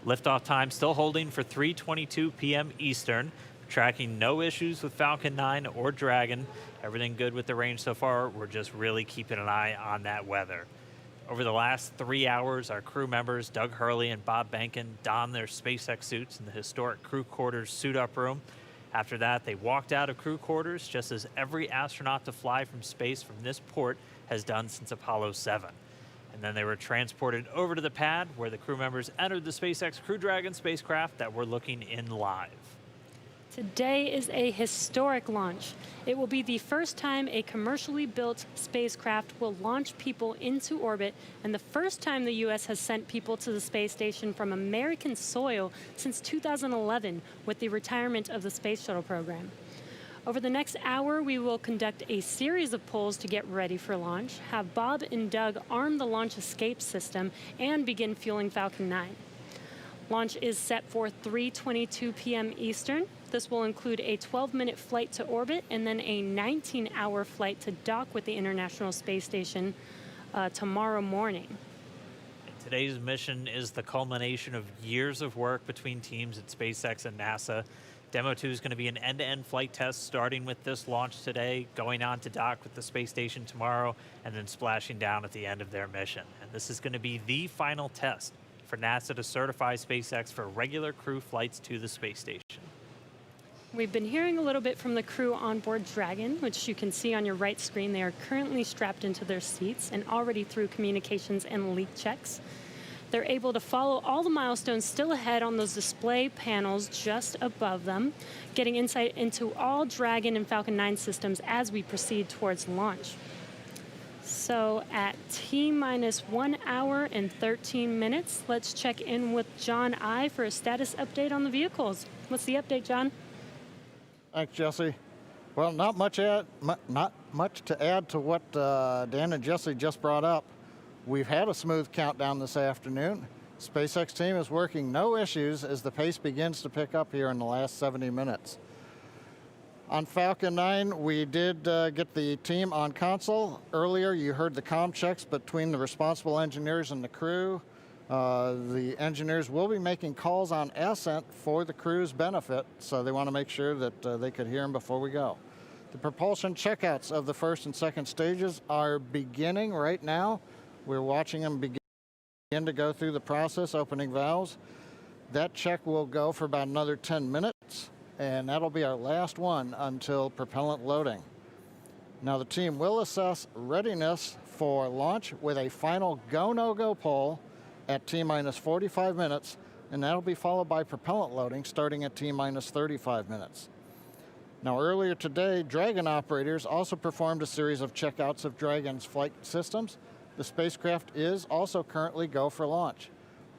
Liftoff time still holding for 3:22 p.m. Eastern. Tracking no issues with Falcon 9 or Dragon. Everything good with the range so far. We're just really keeping an eye on that weather. Over the last 3 hours, our crew members, Doug Hurley and Bob Bankin, donned their SpaceX suits in the historic crew quarters suit-up room. After that, they walked out of crew quarters, just as every astronaut to fly from space from this port has done since Apollo 7. And then they were transported over to the pad, where the crew members entered the SpaceX Crew Dragon spacecraft that we're looking in live. Today is a historic launch. It will be the first time a commercially built spacecraft will launch people into orbit, and the first time the U.S. has sent people to the space station from American soil since 2011 with the retirement of the Space Shuttle program. Over the next hour, we will conduct a series of polls to get ready for launch, have Bob and Doug arm the launch escape system, and begin fueling Falcon 9. Launch is set for 3:22 p.m. Eastern. This will include a 12-minute flight to orbit and then a 19-hour flight to dock with the International Space Station tomorrow morning. Today's mission is the culmination of years of work between teams at SpaceX and NASA. Demo 2 is going to be an end-to-end flight test starting with this launch today, going on to dock with the space station tomorrow, and then splashing down at the end of their mission. And this is going to be the final test for NASA to certify SpaceX for regular crew flights to the space station. We've been hearing a little bit from the crew on board Dragon, which you can see on your right screen. They are currently strapped into their seats and already through communications and leak checks. They're able to follow all the milestones still ahead on those display panels just above them, getting insight into all Dragon and Falcon 9 systems as we proceed towards launch. So at T-minus 1 hour and 13 minutes, let's check in with John I for a status update on the vehicles. What's the update, John? Thanks, Jesse. Well, not much to add to what Dan and Jesse just brought up. We've had a smooth countdown this afternoon. SpaceX team is working no issues as the pace begins to pick up here in the last 70 minutes. On Falcon 9, we did get the team on console. Earlier, you heard the comm checks between the responsible engineers and the crew. The engineers will be making calls on Ascent for the crew's benefit, so they want to make sure that they could hear them before we go. The propulsion checkouts of the first and second stages are beginning right now. We're watching them begin to go through the process, opening valves. That check will go for about another 10 minutes, and that'll be our last one until propellant loading. Now the team will assess readiness for launch with a final go-no-go poll at T-minus 45 minutes, and that'll be followed by propellant loading starting at T-minus 35 minutes. Now earlier today, Dragon operators also performed a series of checkouts of Dragon's flight systems. The spacecraft is also currently go for launch.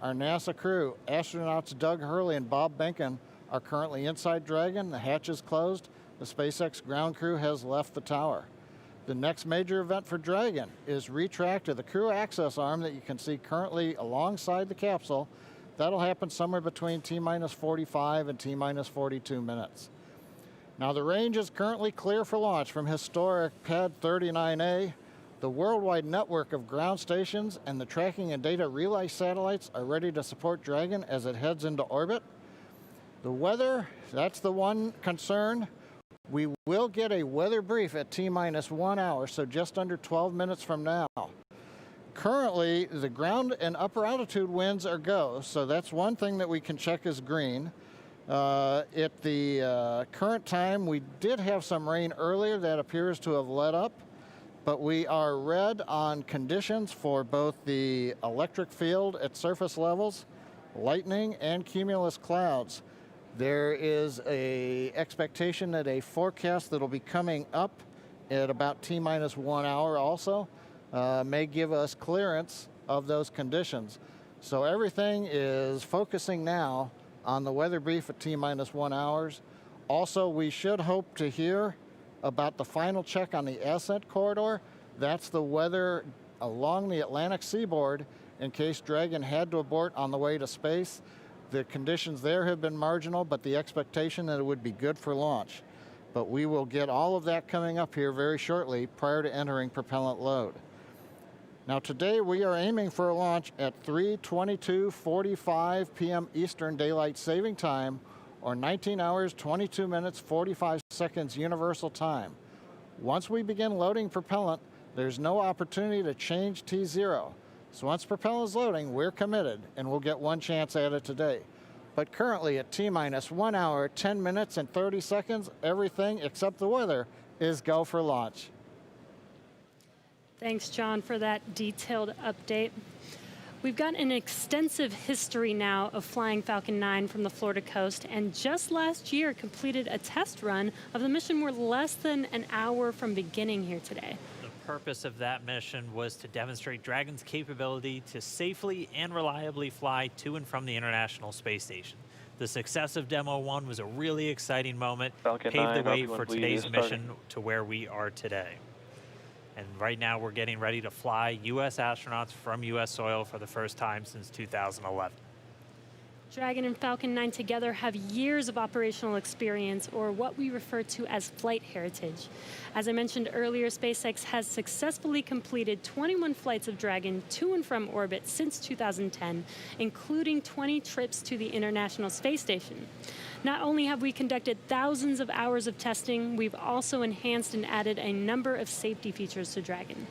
Our NASA crew, astronauts Doug Hurley and Bob Behnken, are currently inside Dragon. The hatch is closed. The SpaceX ground crew has left the tower. The next major event for Dragon is retract to the crew access arm that you can see currently alongside the capsule. That'll happen somewhere between T-minus 45 and T-minus 42 minutes. Now the range is currently clear for launch from historic Pad 39A. The worldwide network of ground stations and the tracking and data relay satellites are ready to support Dragon as it heads into orbit. The weather, that's the one concern. We will get a weather brief at T-minus 1 hour, so just under 12 minutes from now. Currently, the ground and upper altitude winds are go, so that's one thing that we can check as green. At the current time, we did have some rain earlier that appears to have let up, but we are red on conditions for both the electric field at surface levels, lightning, and cumulus clouds. There is a expectation that a forecast that'll be coming up at about T-minus 1 hour also may give us clearance of those conditions. So everything is focusing now on the weather brief at T-minus 1 hours. Also, we should hope to hear about the final check on the ascent corridor. That's the weather along the Atlantic seaboard in case Dragon had to abort on the way to space. The conditions there have been marginal, but the expectation that it would be good for launch. But we will get all of that coming up here very shortly prior to entering propellant load. Now today we are aiming for a launch at 3:22:45 p.m. Eastern Daylight Saving Time, or 19 hours, 22 minutes, 45 seconds Universal Time. Once we begin loading propellant, there's no opportunity to change T0. So once propellant is loading, we're committed, and we'll get one chance at it today. But currently at T-minus 1 hour, 10 minutes, and 30 seconds, everything except the weather is go for launch. Thanks, John, for that detailed update. We've got an extensive history now of flying Falcon 9 from the Florida coast, and just last year completed a test run of the mission. We're less than an hour from beginning here today. The purpose of that mission was to demonstrate Dragon's capability to safely and reliably fly to and from the International Space Station. The success of Demo 1 was a really exciting moment, Falcon paved 9, the way Falcon for 1 today's starting. mission to where we are today. And right now we're getting ready to fly U.S. astronauts from U.S. soil for the first time since 2011. Dragon and Falcon 9 together have years of operational experience, or what we refer to as flight heritage. As I mentioned earlier, SpaceX has successfully completed 21 flights of Dragon to and from orbit since 2010, including 20 trips to the International Space Station. Not only have we conducted thousands of hours of testing, we've also enhanced and added a number of safety features to Dragon.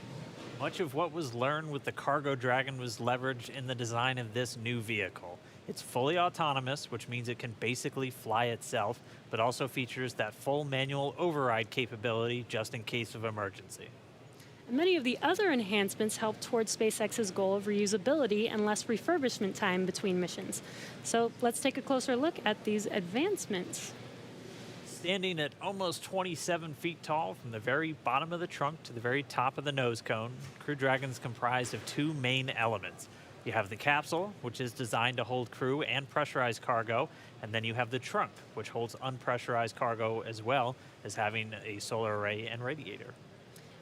Much of what was learned with the Cargo Dragon was leveraged in the design of this new vehicle. It's fully autonomous, which means it can basically fly itself, but also features that full manual override capability just in case of emergency. And many of the other enhancements help towards SpaceX's goal of reusability and less refurbishment time between missions. So let's take a closer look at these advancements. Standing at almost 27 feet tall from the very bottom of the trunk to the very top of the nose cone, Crew Dragon's comprised of two main elements. You have the capsule, which is designed to hold crew and pressurized cargo, and then you have the trunk, which holds unpressurized cargo as well as having a solar array and radiator.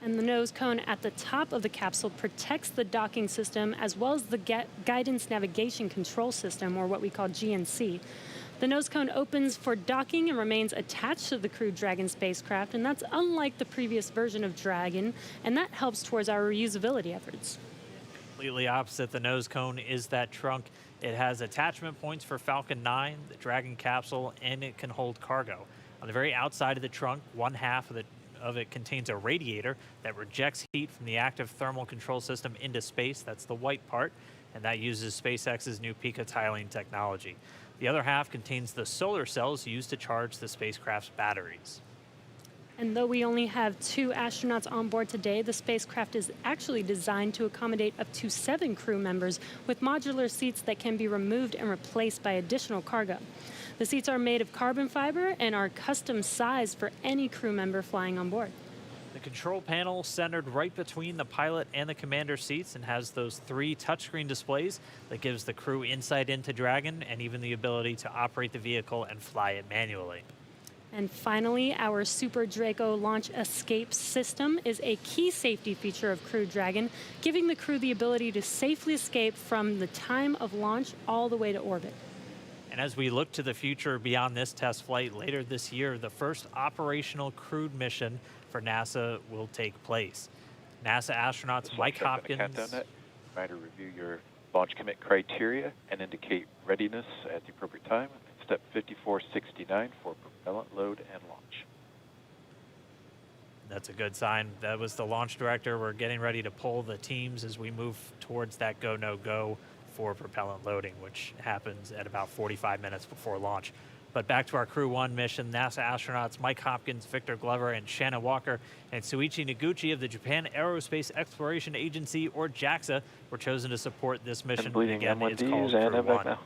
And the nose cone at the top of the capsule protects the docking system as well as the guidance navigation control system, or what we call GNC. The nose cone opens for docking and remains attached to the Crew Dragon spacecraft, and that's unlike the previous version of Dragon, and that helps towards our reusability efforts. Completely opposite the nose cone is that trunk. It has attachment points for Falcon 9, the Dragon capsule, and it can hold cargo. On the very outside of the trunk, one half of it contains a radiator that rejects heat from the active thermal control system into space. That's the white part, and that uses SpaceX's new picotiling technology. The other half contains the solar cells used to charge the spacecraft's batteries. And though we only have 2 astronauts on board today, the spacecraft is actually designed to accommodate up to 7 crew members with modular seats that can be removed and replaced by additional cargo. The seats are made of carbon fiber and are custom sized for any crew member flying on board. The control panel centered right between the pilot and the commander seats and has those 3 touchscreen displays that gives the crew insight into Dragon and even the ability to operate the vehicle and fly it manually. And finally, our Super Draco launch escape system is a key safety feature of Crew Dragon, giving the crew the ability to safely escape from the time of launch all the way to orbit. And as we look to the future beyond this test flight later this year, the first operational crewed mission for NASA will take place. NASA astronauts Mike Hopkins. Try to review your launch commit criteria and indicate readiness at the appropriate time. Step 5469 for propellant load and launch. That's a good sign. That was the launch director. We're getting ready to pull the teams as we move towards that go, no go for propellant loading, which happens at about 45 minutes before launch. But back to our Crew 1 mission, NASA astronauts Mike Hopkins, Victor Glover, and Shannon Walker, and Suichi Noguchi of the Japan Aerospace Exploration Agency, or JAXA, were chosen to support this mission. Again, it's called Crew 1.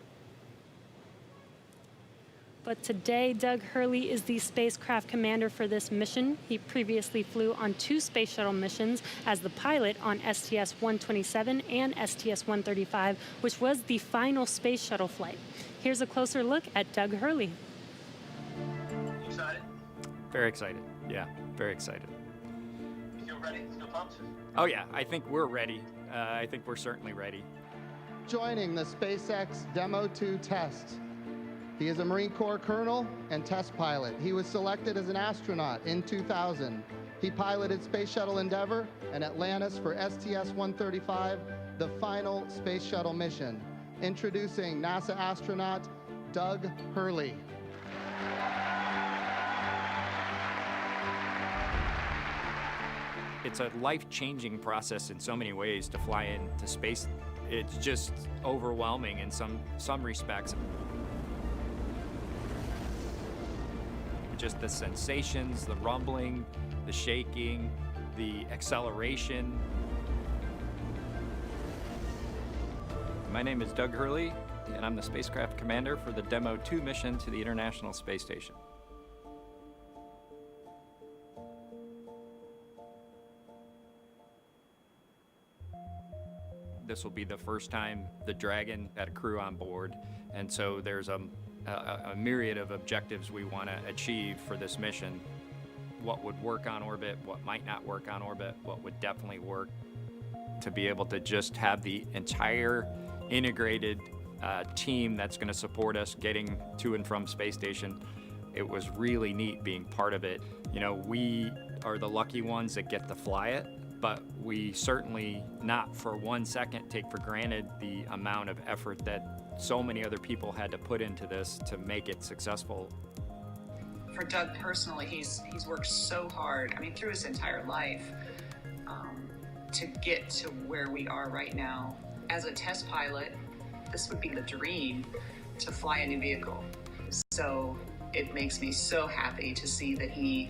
But today, Doug Hurley is the spacecraft commander for this mission. He previously flew on 2 space shuttle missions as the pilot on STS-127 and STS-135, which was the final space shuttle flight. Here's a closer look at Doug Hurley. Excited? Very excited. Yeah, very excited. You feel ready? Feel pumped? Oh yeah, I think we're ready. I think we're certainly ready. Joining the SpaceX Demo 2 test. He is a Marine Corps colonel and test pilot. He was selected as an astronaut in 2000. He piloted Space Shuttle Endeavour and Atlantis for STS-135, the final space shuttle mission. Introducing NASA astronaut Doug Hurley. It's a life-changing process in so many ways to fly into space. It's just overwhelming in some respects. Just the sensations, the rumbling, the shaking, the acceleration. My name is Doug Hurley, and I'm the spacecraft commander for the Demo 2 mission to the International Space Station. This will be the first time the Dragon had a crew on board, and so there's a myriad of objectives we want to achieve for this mission. What would work on orbit, what might not work on orbit, what would definitely work. To be able to just have the entire integrated team that's going to support us getting to and from space station, it was really neat being part of it. You know, we are the lucky ones that get to fly it, but we certainly not for 1 second take for granted the amount of effort that so many other people had to put into this to make it successful. For Doug personally, he's worked so hard, I mean, through his entire life, to get to where we are right now. As a test pilot, this would be the dream to fly a new vehicle. So it makes me so happy to see that he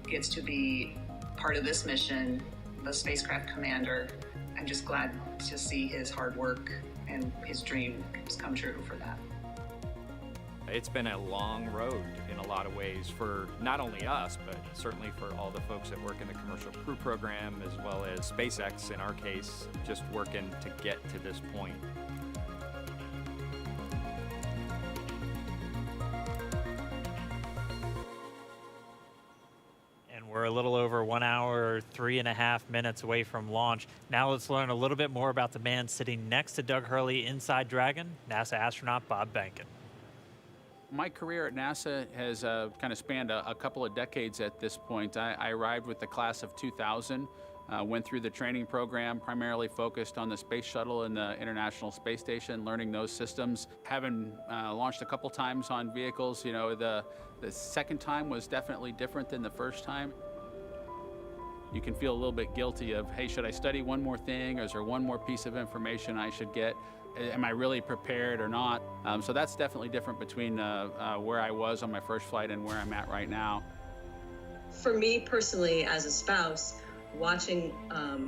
gets to be part of this mission, the spacecraft commander. I'm just glad to see his hard work and his dream has come true for that. It's been a long road in a lot of ways for not only us, but certainly for all the folks that work in the commercial crew program, as well as SpaceX in our case, just working to get to this point. We're a little over 1 hour, 3.5 minutes away from launch. Now let's learn a little bit more about the man sitting next to Doug Hurley inside Dragon, NASA astronaut Bob Behnken. My career at NASA has kind of spanned a couple of decades at this point. I arrived with the class of 2000, went through the training program, primarily focused on the space shuttle and the International Space Station, learning those systems. Having launched a couple times on vehicles, you know, the second time was definitely different than the first time. You can feel a little bit guilty of, hey, should I study one more thing, or is there one more piece of information I should get? Am I really prepared or not? So that's definitely different between where I was on my first flight and where I'm at right now. For me personally, as a spouse, watching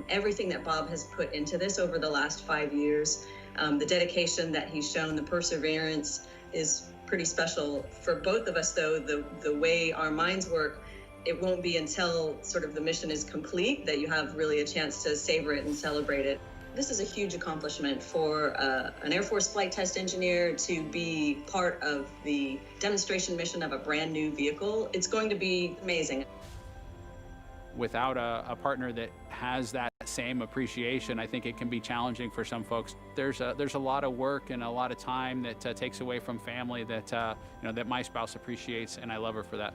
everything that Bob has put into this over the last 5 years, the dedication that he's shown, the perseverance is pretty special. For both of us, though, the way our minds work, it won't be until sort of the mission is complete that you have really a chance to savor it and celebrate it. This is a huge accomplishment for an Air Force flight test engineer to be part of the demonstration mission of a brand new vehicle. It's going to be amazing. Without a partner that has that same appreciation, I think it can be challenging for some folks. There's a lot of work and a lot of time that takes away from family that that my spouse appreciates, and I love her for that.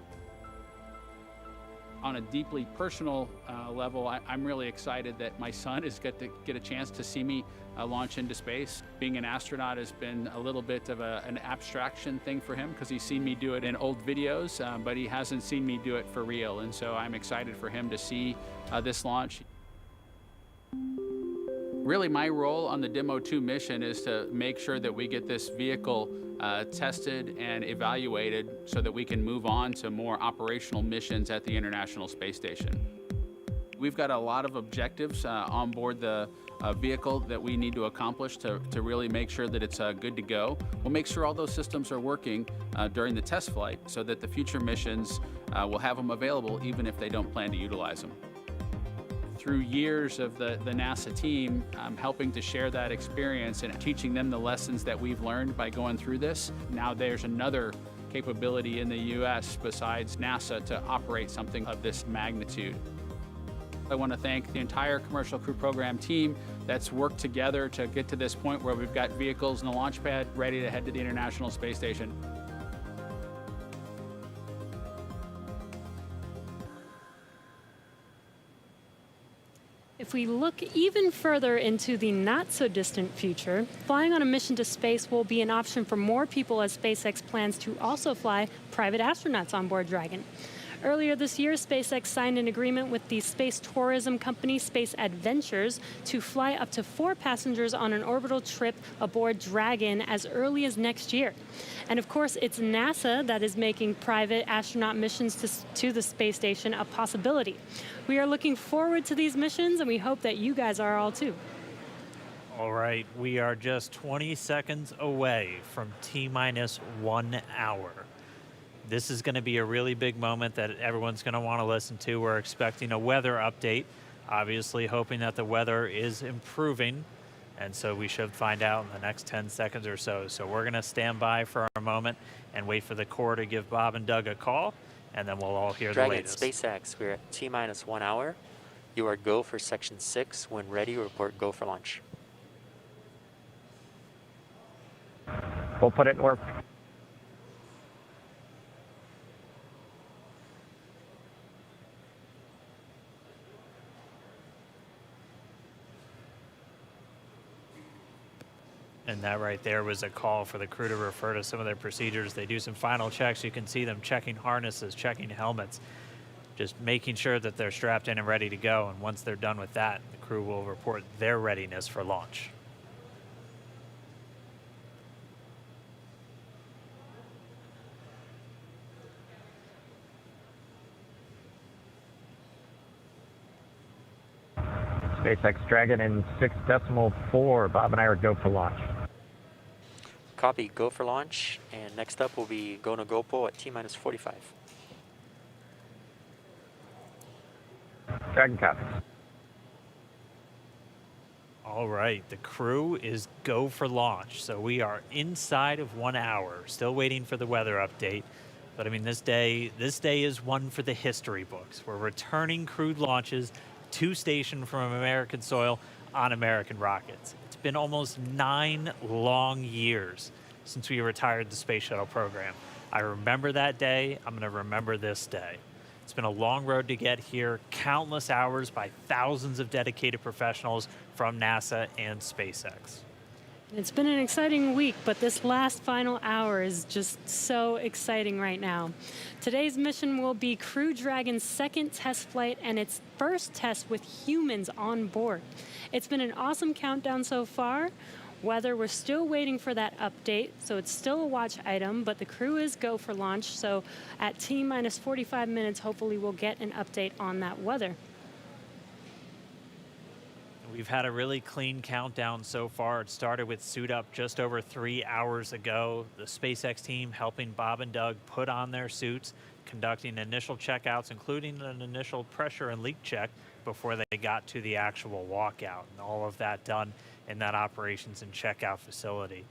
On a deeply personal level, I'm really excited that my son is going to get a chance to see me launch into space. Being an astronaut has been a little bit of an abstraction thing for him because he's seen me do it in old videos, but he hasn't seen me do it for real. And so I'm excited for him to see this launch. Really, my role on the Demo 2 mission is to make sure that we get this vehicle tested and evaluated so that we can move on to more operational missions at the International Space Station. We've got a lot of objectives on board the vehicle that we need to accomplish to really make sure that it's good to go. We'll make sure all those systems are working during the test flight so that the future missions will have them available even if they don't plan to utilize them. Through years of the NASA team, helping to share that experience and teaching them the lessons that we've learned by going through this. Now there's another capability in the U.S. besides NASA to operate something of this magnitude. I want to thank the entire Commercial Crew Program team that's worked together to get to this point where we've got vehicles and a launch pad ready to head to the International Space Station. If we look even further into the not-so-distant future, flying on a mission to space will be an option for more people as SpaceX plans to also fly private astronauts on board Dragon. Earlier this year, SpaceX signed an agreement with the space tourism company Space Adventures to fly up to 4 passengers on an orbital trip aboard Dragon as early as next year. And of course, it's NASA that is making private astronaut missions to the space station a possibility. We are looking forward to these missions, and we hope that you guys are all too. All right, we are just 20 seconds away from T-minus 1 hour. This is going to be a really big moment that everyone's going to want to listen to. We're expecting a weather update, obviously hoping that the weather is improving, and so we should find out in the next 10 seconds or so. So we're going to stand by for a moment and wait for the Corps to give Bob and Doug a call, and then we'll all hear Dragon, the latest. SpaceX, we're at T-minus 1 hour. You are go for section 6. When ready, report go for launch. We'll put it in work. And that right there was a call for the crew to refer to some of their procedures. They do some final checks. You can see them checking harnesses, checking helmets, just making sure that they're strapped in and ready to go. And once they're done with that, the crew will report their readiness for launch. SpaceX Dragon in 6.4. Bob and I are go for launch. Copy, go for launch. And next up will be go no GoPro at T-minus 45. Dragon copies. All right, the crew is go for launch. So we are inside of 1 hour, still waiting for the weather update. But I mean, this day is one for the history books. We're returning crewed launches to station from American soil on American rockets. It's been almost 9 long years since we retired the space shuttle program. I remember that day. I'm going to remember this day. It's been a long road to get here, countless hours by thousands of dedicated professionals from NASA and SpaceX. It's been an exciting week, but this last final hour is just so exciting right now. Today's mission will be Crew Dragon's second test flight and its first test with humans on board. It's been an awesome countdown so far. Weather, we're still waiting for that update, so it's still a watch item, but the crew is go for launch. So at T-minus 45 minutes, hopefully we'll get an update on that weather. We've had a really clean countdown so far. It started with suit up just over 3 hours ago. The SpaceX team helping Bob and Doug put on their suits, conducting initial checkouts, including an initial pressure and leak check before they got to the actual walkout. And all of that done in that operations and checkout facility.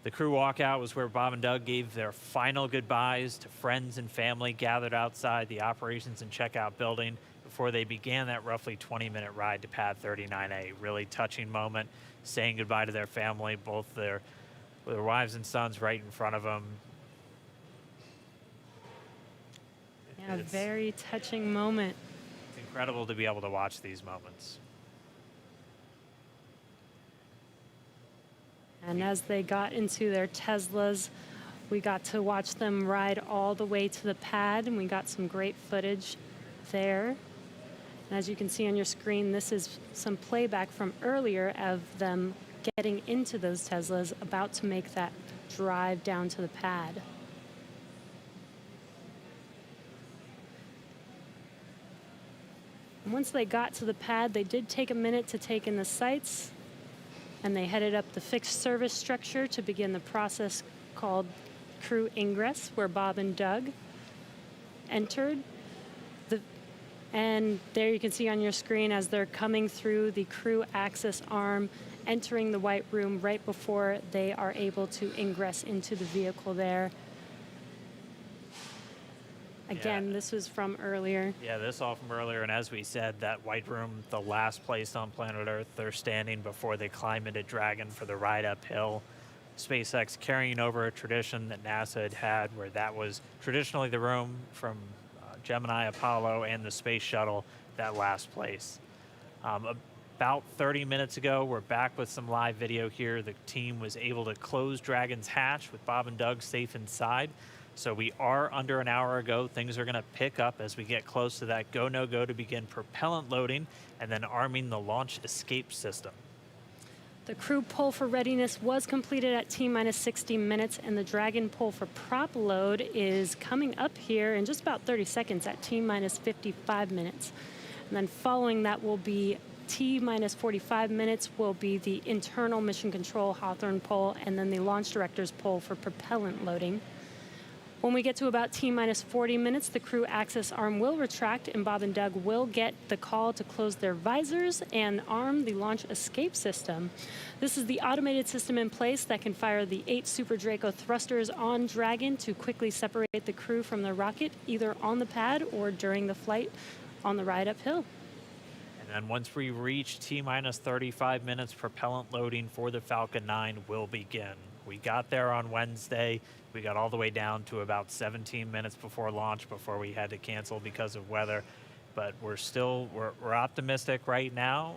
The crew walkout was where Bob and Doug gave their final goodbyes to friends and family gathered outside the operations and checkout building before they began that roughly 20-minute ride to pad 39A. Really touching moment, saying goodbye to their family, both their wives and sons right in front of them. Yeah, very touching moment. It's incredible to be able to watch these moments. And as they got into their Teslas, we got to watch them ride all the way to the pad, and we got some great footage there. And as you can see on your screen, this is some playback from earlier of them getting into those Teslas, about to make that drive down to the pad. And once they got to the pad, they did take a minute to take in the sights, and they headed up the fixed service structure to begin the process called crew ingress, where Bob and Doug entered. And there you can see on your screen as they're coming through the crew access arm, entering the white room right before they are able to ingress into the vehicle there. Again, this was from earlier. Yeah, this all from earlier, and as we said, that white room, the last place on planet Earth they're standing before they climb into Dragon for the ride uphill. SpaceX carrying over a tradition that NASA had where that was traditionally the room from Gemini, Apollo, and the space shuttle, that last place. About 30 minutes ago, we're back with some live video here. The team was able to close Dragon's hatch with Bob and Doug safe inside. So we are under an hour ago. Things are going to pick up as we get close to that go, no go to begin propellant loading and then arming the launch escape system. The crew pull for readiness was completed at T-minus 60 minutes, and the Dragon pull for prop load is coming up here in just about 30 seconds at T-minus 55 minutes. And then following that will be T-minus 45 minutes will be the internal mission control Hawthorne pull, and then the launch director's pull for propellant loading. When we get to about T-minus 40 minutes, the crew access arm will retract, and Bob and Doug will get the call to close their visors and arm the launch escape system. This is the automated system in place that can fire the 8 Super Draco thrusters on Dragon to quickly separate the crew from the rocket, either on the pad or during the flight on the ride uphill. And then once we reach T-minus 35 minutes, propellant loading for the Falcon 9 will begin. We got there on Wednesday. We got all the way down to about 17 minutes before launch before we had to cancel because of weather. But we're optimistic right now.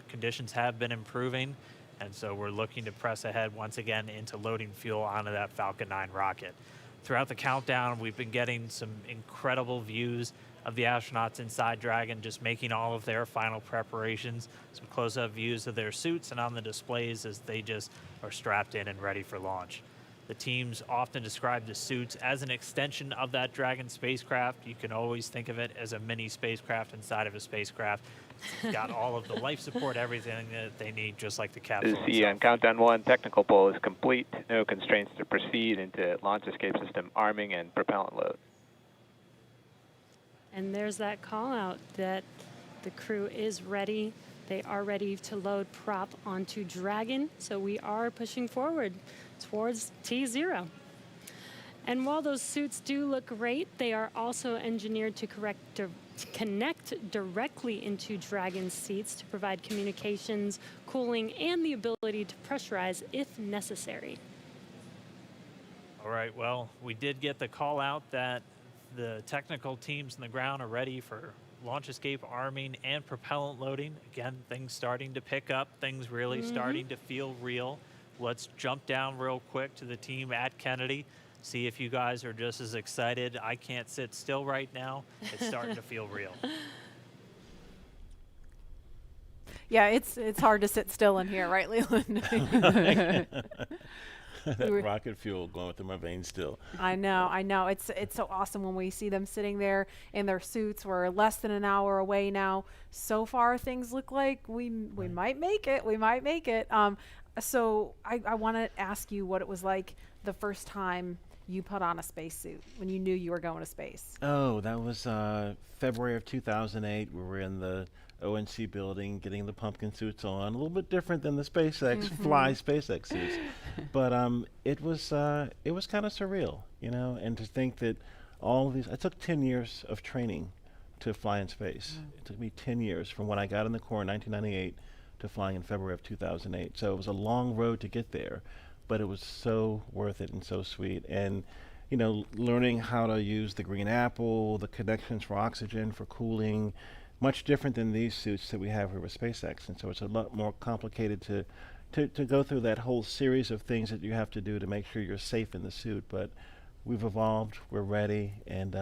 Conditions have been improving, and so we're looking to press ahead once again into loading fuel onto that Falcon 9 rocket. Throughout the countdown, we've been getting some incredible views of the astronauts inside Dragon, just making all of their final preparations, some close-up views of their suits and on the displays as they just are strapped in and ready for launch. The teams often describe the suits as an extension of that Dragon spacecraft. You can always think of it as a mini spacecraft inside of a spacecraft. It's got all of the life support, everything that they need, just like the capsule itself. On countdown 1, technical pull is complete. No constraints to proceed into launch escape system arming and propellant load. And there's that call out that the crew is ready. They are ready to load prop onto Dragon. So we are pushing forward towards T0. And while those suits do look great, they are also engineered to connect directly into Dragon seats to provide communications, cooling, and the ability to pressurize if necessary. All right, well, we did get the call out that the technical teams on the ground are ready for launch escape arming and propellant loading. Again, things starting to pick up, things really starting to feel real. Let's jump down real quick to the team at Kennedy, see if you guys are just as excited. I can't sit still right now. It's starting to feel real. Yeah, it's hard to sit still in here, right, Leland? That rocket fuel going through my veins still. I know. It's so awesome when we see them sitting there in their suits. We're less than an hour away now. So far, things look like we might make it. We might make it. So I want to ask you what it was like the first time you put on a spacesuit when you knew you were going to space. Oh, that was February of 2008. We were in the ONC building getting the pumpkin suits on. A little bit different than the SpaceX fly SpaceX suits, but it was kind of surreal, you know. And to think that all of these, it took 10 years of training to fly in space. It took me 10 years from when I got in the Corps in 1998 to flying in February of 2008. So it was a long road to get there, but it was so worth it and so sweet. And you know, learning how to use the green apple, the connections for oxygen, for cooling, much different than these suits that we have here with SpaceX. And so it's a lot more complicated to go through that whole series of things that you have to do to make sure you're safe in the suit. But we've evolved, we're ready, and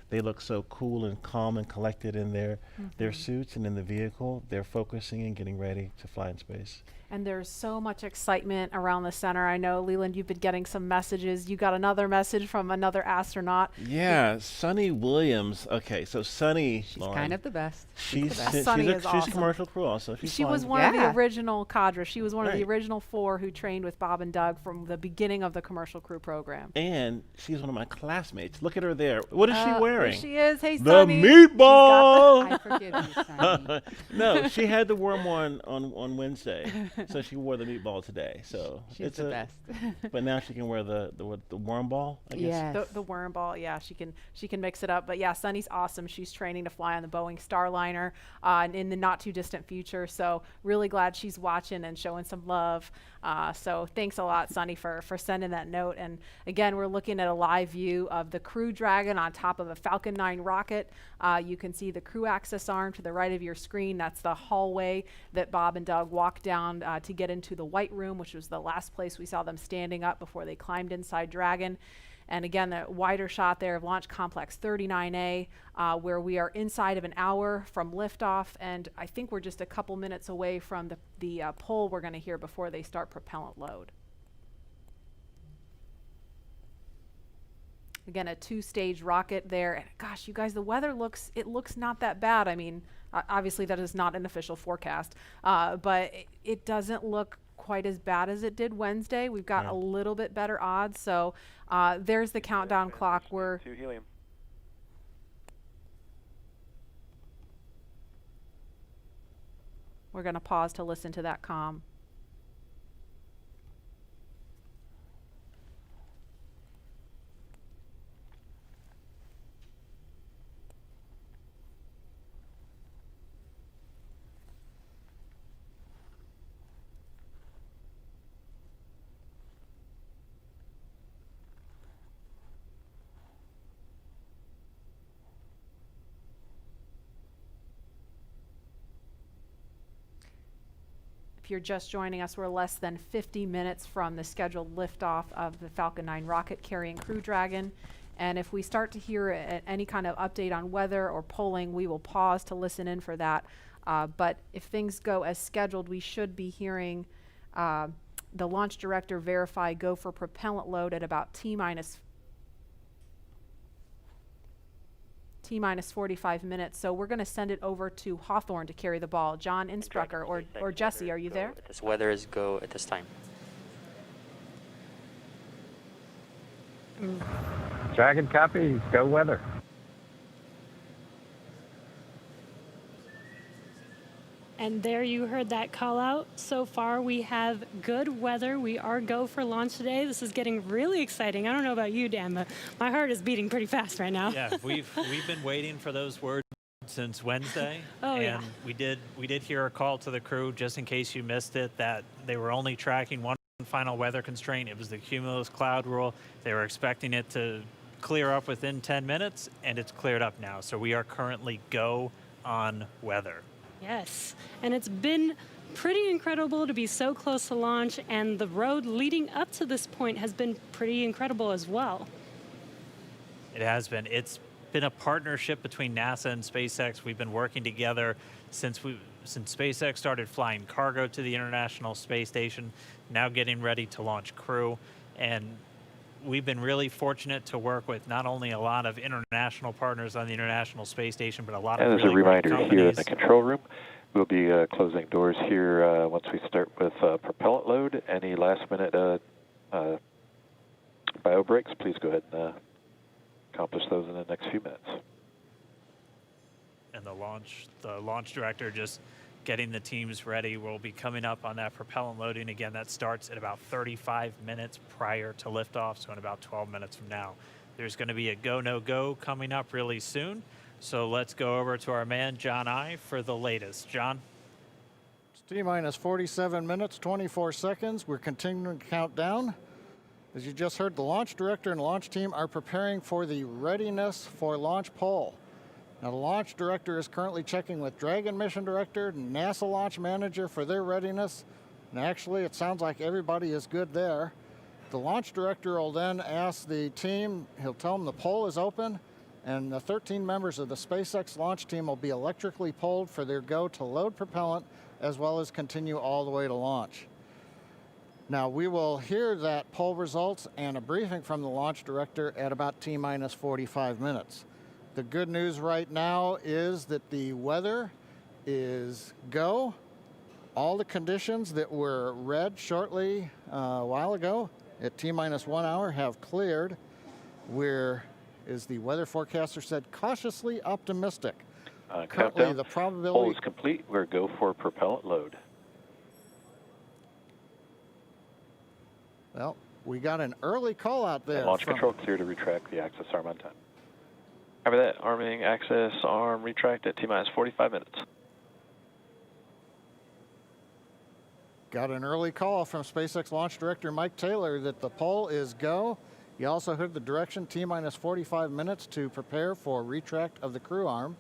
they look so cool and calm and collected in their suits and in the vehicle. They're focusing and getting ready to fly in space. And there's so much excitement around the center. I know, Leland, you've been getting some messages. You got another message from another astronaut. Yeah, Sunny Williams. Okay, so Sunny, She's Lauren, kind of the best. She's Sunny is awesome. She's a commercial crew also. She was one of the original cadre. She was one of the original 4 who trained with Bob and Doug from the beginning of the commercial crew program. And she's one of my classmates. Look at her there. What is she wearing? There she is. Hey, the Sunny. meatball. I forgive you, Sunny. No, she had the worm one on Wednesday, so she wore the meatball today. So she's the best. But now she can wear the worm ball, I guess. Yes. The worm ball. Yeah, she can mix it up. But yeah, Sunny's awesome. She's training to fly on the Boeing Starliner in the not too distant future. So really glad she's watching and showing some love. So thanks a lot, Sunny, for sending that note. And again, we're looking at a live view of the Crew Dragon on top of a Falcon 9 rocket. You can see the crew access arm to the right of your screen. That's the hallway that Bob and Doug walked down to get into the White Room, which was the last place we saw them standing up before they climbed inside Dragon. And again, the wider shot there of Launch Complex 39A, where we are inside of an hour from liftoff, and I think we're just a couple minutes away from the pull we're going to hear before they start propellant load. Again, a 2-stage rocket there. And gosh, you guys, the weather looks not that bad. I mean, obviously that is not an official forecast, but it doesn't look quite as bad as it did Wednesday. We've got a little bit better odds. So there's the countdown clock. We're to helium. going to pause to listen to that comm. If you're just joining us, we're less than 50 minutes from the scheduled liftoff of the Falcon 9 rocket carrying Crew Dragon. And if we start to hear any kind of update on weather or polling, we will pause to listen in for that. But if things go as scheduled, we should be hearing the launch director verify go for propellant load at about T-minus 45 minutes. So we're going to send it over to Hawthorne to carry the ball. John Insprucker or Jesse, are you there? This weather is go at this time. Dragon copy, go weather. And there you heard that call out. So far, we have good weather. We are go for launch today. This is getting really exciting. I don't know about you, Dan, but my heart is beating pretty fast right now. Yeah, we've been waiting for those words since Wednesday. And we did hear a call to the crew, just in case you missed it, that they were only tracking one final weather constraint. It was the cumulus cloud rule. They were expecting it to clear up within 10 minutes, and it's cleared up now. So we are currently go on weather. Yes, and it's been pretty incredible to be so close to launch, and the road leading up to this point has been pretty incredible as well. It has been. It's been a partnership between NASA and SpaceX. We've been working together since since SpaceX started flying cargo to the International Space Station, now getting ready to launch crew. And we've been really fortunate to work with not only a lot of international partners on the International Space Station, but a lot of And as really a reminder, great here in companies. the control room, we'll be closing doors here once we start with propellant load. Any last-minute bio breaks, please go ahead and accomplish those in the next few minutes. And the launch director just getting the teams ready. We'll be coming up on that propellant loading again. That starts at about 35 minutes prior to liftoff, so in about 12 minutes from now. There's going to be a go, no go coming up really soon. So let's go over to our man, John I, for the latest. John? It's T-minus 47 minutes, 24 seconds. We're continuing to count down. As you just heard, the launch director and launch team are preparing for the readiness for launch poll. Now, the launch director is currently checking with Dragon mission director and NASA launch manager for their readiness. And actually, it sounds like everybody is good there. The launch director will then ask the team, he'll tell them the poll is open, and the 13 members of the SpaceX launch team will be electrically polled for their go to load propellant, as well as continue all the way to launch. Now, we will hear that poll results and a briefing from the launch director at about T-minus 45 minutes. The good news right now is that the weather is go. All the conditions that were read shortly a while ago at T-minus 1 hour have cleared. We're, as the weather forecaster said, cautiously optimistic. Currently, Countdown. the probability... Poll is complete. We're go for propellant load. Well, we got an early call out there. And launch control clear to retract the access arm on time. After that, arming access arm retract at T-minus 45 minutes. Got an early call from SpaceX launch director Mike Taylor that the poll is go. You also heard the direction T-minus 45 minutes to prepare for retract of the crew arm.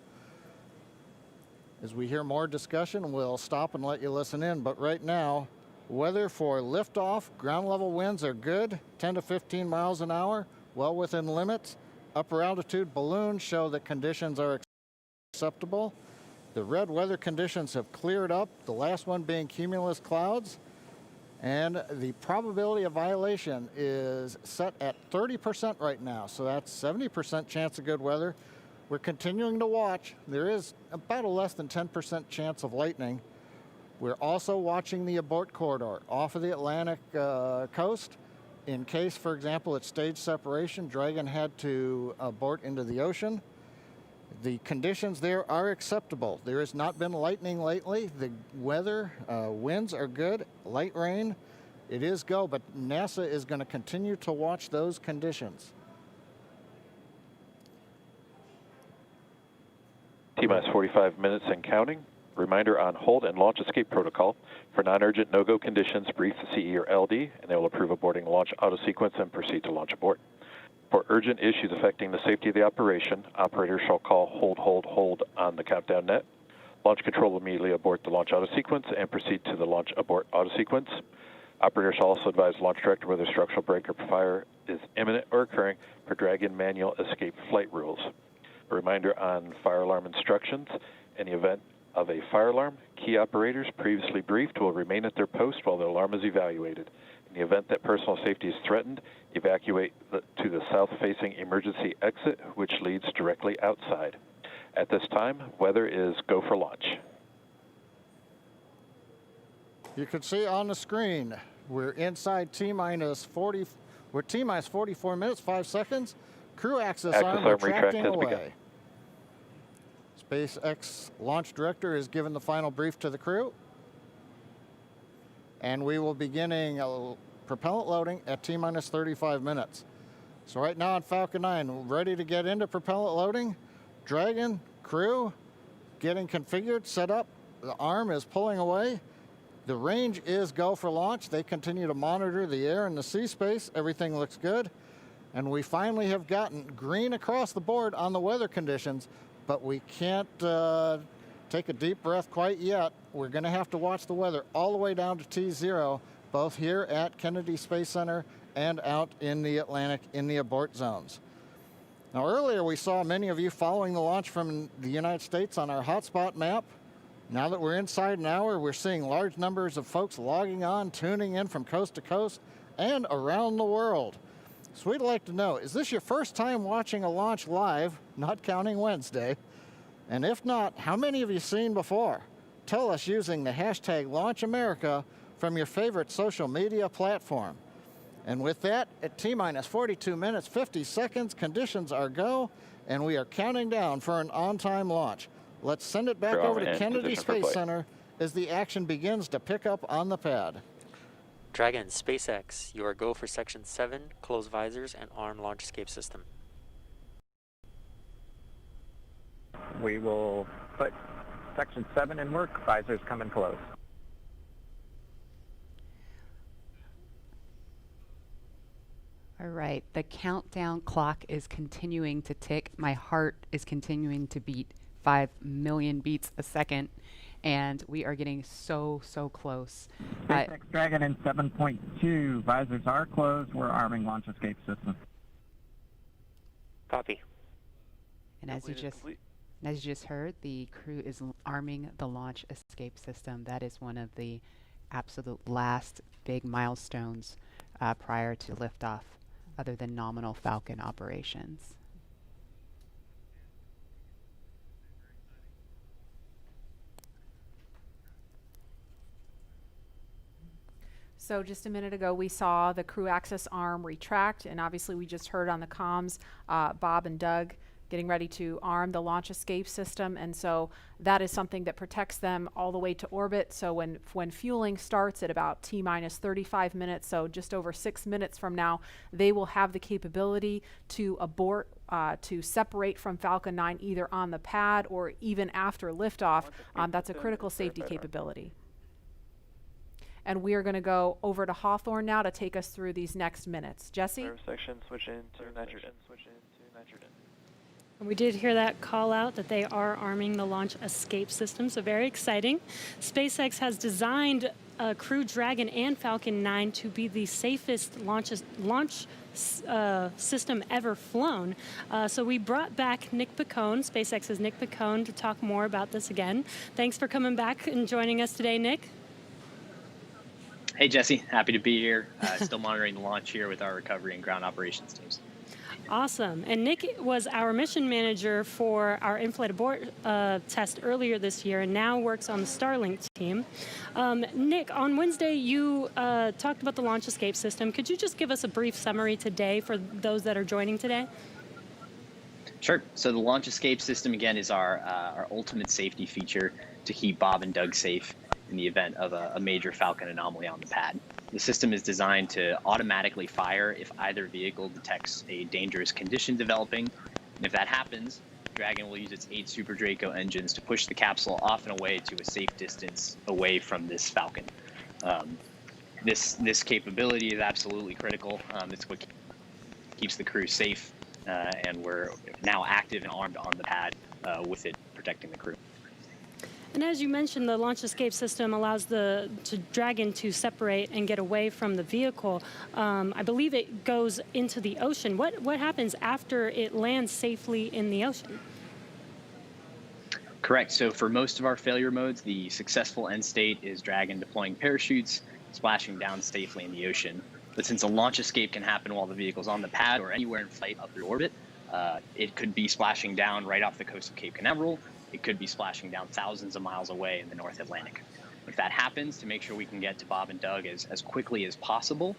As we hear more discussion, we'll stop and let you listen in. But right now, weather for liftoff, ground level winds are good, 10 to 15 miles an hour, well within limits. Upper altitude balloons show that conditions are acceptable. The red weather conditions have cleared up, the last one being cumulus clouds. And the probability of violation is set at 30% right now, so that's 70% chance of good weather. We're continuing to watch. There is about a less than 10% chance of lightning. We're also watching the abort corridor off of the Atlantic coast. In case, for example, at stage separation, Dragon had to abort into the ocean. The conditions there are acceptable. There has not been lightning lately. The weather, winds are good, light rain. It is go, but NASA is going to continue to watch those conditions. T-minus 45 minutes and counting. Reminder on hold and launch escape protocol. For non-urgent no-go conditions, brief the CE or LD, and they will approve aborting launch auto sequence and proceed to launch abort. For urgent issues affecting the safety of the operation, operators shall call hold on the countdown net. Launch control will immediately abort the launch auto sequence and proceed to the launch abort auto sequence. Operators shall also advise launch director whether structural break or fire is imminent or occurring per Dragon manual escape flight rules. A reminder on fire alarm instructions. In the event of a fire alarm, key operators previously briefed will remain at their post while the alarm is evaluated. In the event that personal safety is threatened, evacuate to the south-facing emergency exit, which leads directly outside. At this time, weather is go for launch. You can see on the screen, we're inside T-minus 40, we're T-minus 44 minutes, 5 seconds. Crew access arm retracting away. SpaceX launch director is giving the final brief to the crew. And we will be beginning propellant loading at T-minus 35 minutes. So right now on Falcon 9, ready to get into propellant loading. Dragon, crew, getting configured, set up. The arm is pulling away. The range is go for launch. They continue to monitor the air and the sea space. Everything looks good. And we finally have gotten green across the board on the weather conditions, but we can't take a deep breath quite yet. We're going to have to watch the weather all the way down to T0, both here at Kennedy Space Center and out in the Atlantic in the abort zones. Now, earlier we saw many of you following the launch from the United States on our hotspot map. Now that we're inside an hour, we're seeing large numbers of folks logging on, tuning in from coast to coast and around the world. So we'd like to know, is this your first time watching a launch live, not counting Wednesday? And if not, how many have you seen before? Tell us using the hashtag LaunchAmerica from your favorite social media platform. And with that, at T-minus 42 minutes, 50 seconds, conditions are go, and we are counting down for an on-time launch. Let's send it back over to Kennedy Space Center as the action begins to pick up on the pad. Dragon, SpaceX, you are go for Section 7, close visors, and arm launch escape system. We will put Section 7 in work. Visors come in close. All right, the countdown clock is continuing to tick. My heart is continuing to beat 5 million beats a second, and we are getting so close. SpaceX Dragon in 7.2. Visors are closed. We're arming launch escape system. Copy. And as you just heard, the crew is arming the launch escape system. That is one of the absolute last big milestones prior to liftoff, other than nominal Falcon operations. So just a minute ago, we saw the crew access arm retract, and obviously we just heard on the comms Bob and Doug getting ready to arm the launch escape system, and so that is something that protects them all the way to orbit. So when fueling starts at about T-minus 35 minutes, so just over 6 minutes from now, they will have the capability to abort, to separate from Falcon 9 either on the pad or even after liftoff. That's a critical safety capability. And we are going to go over to Hawthorne now to take us through these next minutes. Jesse? Section switch in to nitrogen. And we did hear that call out that they are arming the launch escape system, so very exciting. SpaceX has designed Crew Dragon and Falcon 9 to be the safest launch system ever flown. So we brought back Nick Picone, SpaceX's Nick Picone, to talk more about this again. Thanks for coming back and joining us today, Nick. Hey, Jesse. Happy to be here. Still monitoring the launch here with our recovery and ground operations teams. Awesome. And Nick was our mission manager for our in-flight abort test earlier this year and now works on the Starlink team. Nick, on Wednesday, you talked about the launch escape system. Could you just give us a brief summary today for those that are joining today? Sure. So the launch escape system, again, is our ultimate safety feature to keep Bob and Doug safe in the event of a major Falcon anomaly on the pad. The system is designed to automatically fire if either vehicle detects a dangerous condition developing. And if that happens, Dragon will use its 8 Super Draco engines to push the capsule off and away to a safe distance away from this Falcon. This capability is absolutely critical. It's what keeps the crew safe, and we're now active and armed on the pad with it protecting the crew. And as you mentioned, the launch escape system allows the Dragon to separate and get away from the vehicle. I believe it goes into the ocean. What happens after it lands safely in the ocean? Correct. So for most of our failure modes, the successful end state is Dragon deploying parachutes, splashing down safely in the ocean. But since a launch escape can happen while the vehicle's on the pad or anywhere in flight up through orbit, it could be splashing down right off the coast of Cape Canaveral. It could be splashing down thousands of miles away in the North Atlantic. If that happens, to make sure we can get to Bob and Doug as quickly as possible,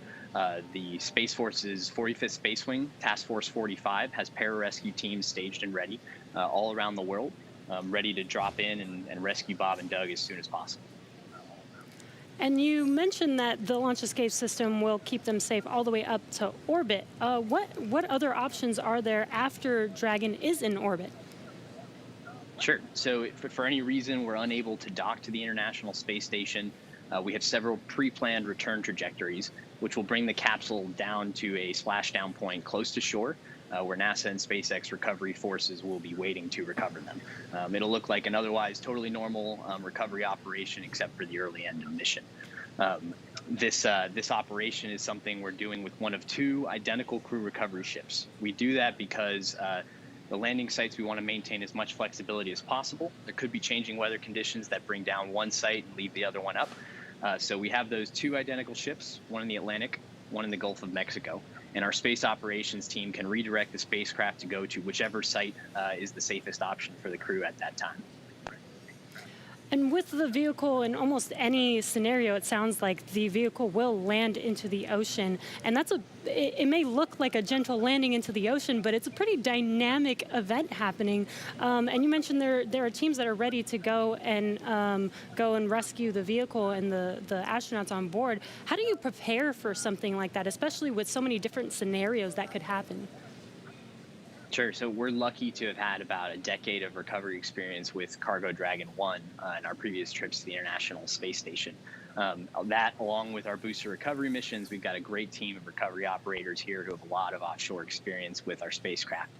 the Space Force's 45th Space Wing, Task Force 45, has pararescue teams staged and ready all around the world, ready to drop in and rescue Bob and Doug as soon as possible. And you mentioned that the launch escape system will keep them safe all the way up to orbit. What other options are there after Dragon is in orbit? Sure. So if for any reason we're unable to dock to the International Space Station, we have several pre-planned return trajectories, which will bring the capsule down to a splashdown point close to shore, where NASA and SpaceX recovery forces will be waiting to recover them. It'll look like an otherwise totally normal recovery operation, except for the early end of mission. This operation is something we're doing with one of 2 identical crew recovery ships. We do that because The landing sites, we want to maintain as much flexibility as possible. There could be changing weather conditions that bring down one site and leave the other one up. So we have those two identical ships, one in the Atlantic, one in the Gulf of Mexico. And our space operations team can redirect the spacecraft to go to whichever site is the safest option for the crew at that time. And with the vehicle, in almost any scenario, it sounds like the vehicle will land into the ocean. And it may look like a gentle landing into the ocean, but it's a pretty dynamic event happening. And you mentioned there are teams that are ready to go and rescue the vehicle and the astronauts on board. How do you prepare for something like that, especially with so many different scenarios that could happen? Sure. So we're lucky to have had about a decade of recovery experience with Cargo Dragon 1 in our previous trips to the International Space Station. That, along with our booster recovery missions, we've got a great team of recovery operators here who have a lot of offshore experience with our spacecraft.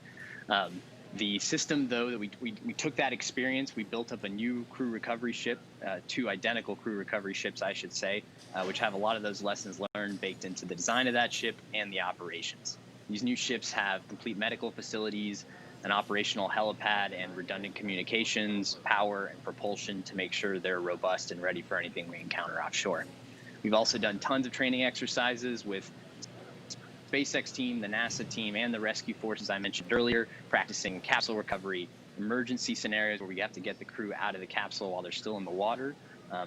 The system, though, that we took that experience, we built up a new crew recovery ship, two identical crew recovery ships, I should say, which have a lot of those lessons learned baked into the design of that ship and the operations. These new ships have complete medical facilities, an operational helipad, and redundant communications, power, and propulsion to make sure they're robust and ready for anything we encounter offshore. We've also done tons of training exercises with the SpaceX team, the NASA team, and the rescue forces I mentioned earlier, practicing capsule recovery, emergency scenarios where we have to get the crew out of the capsule while they're still in the water,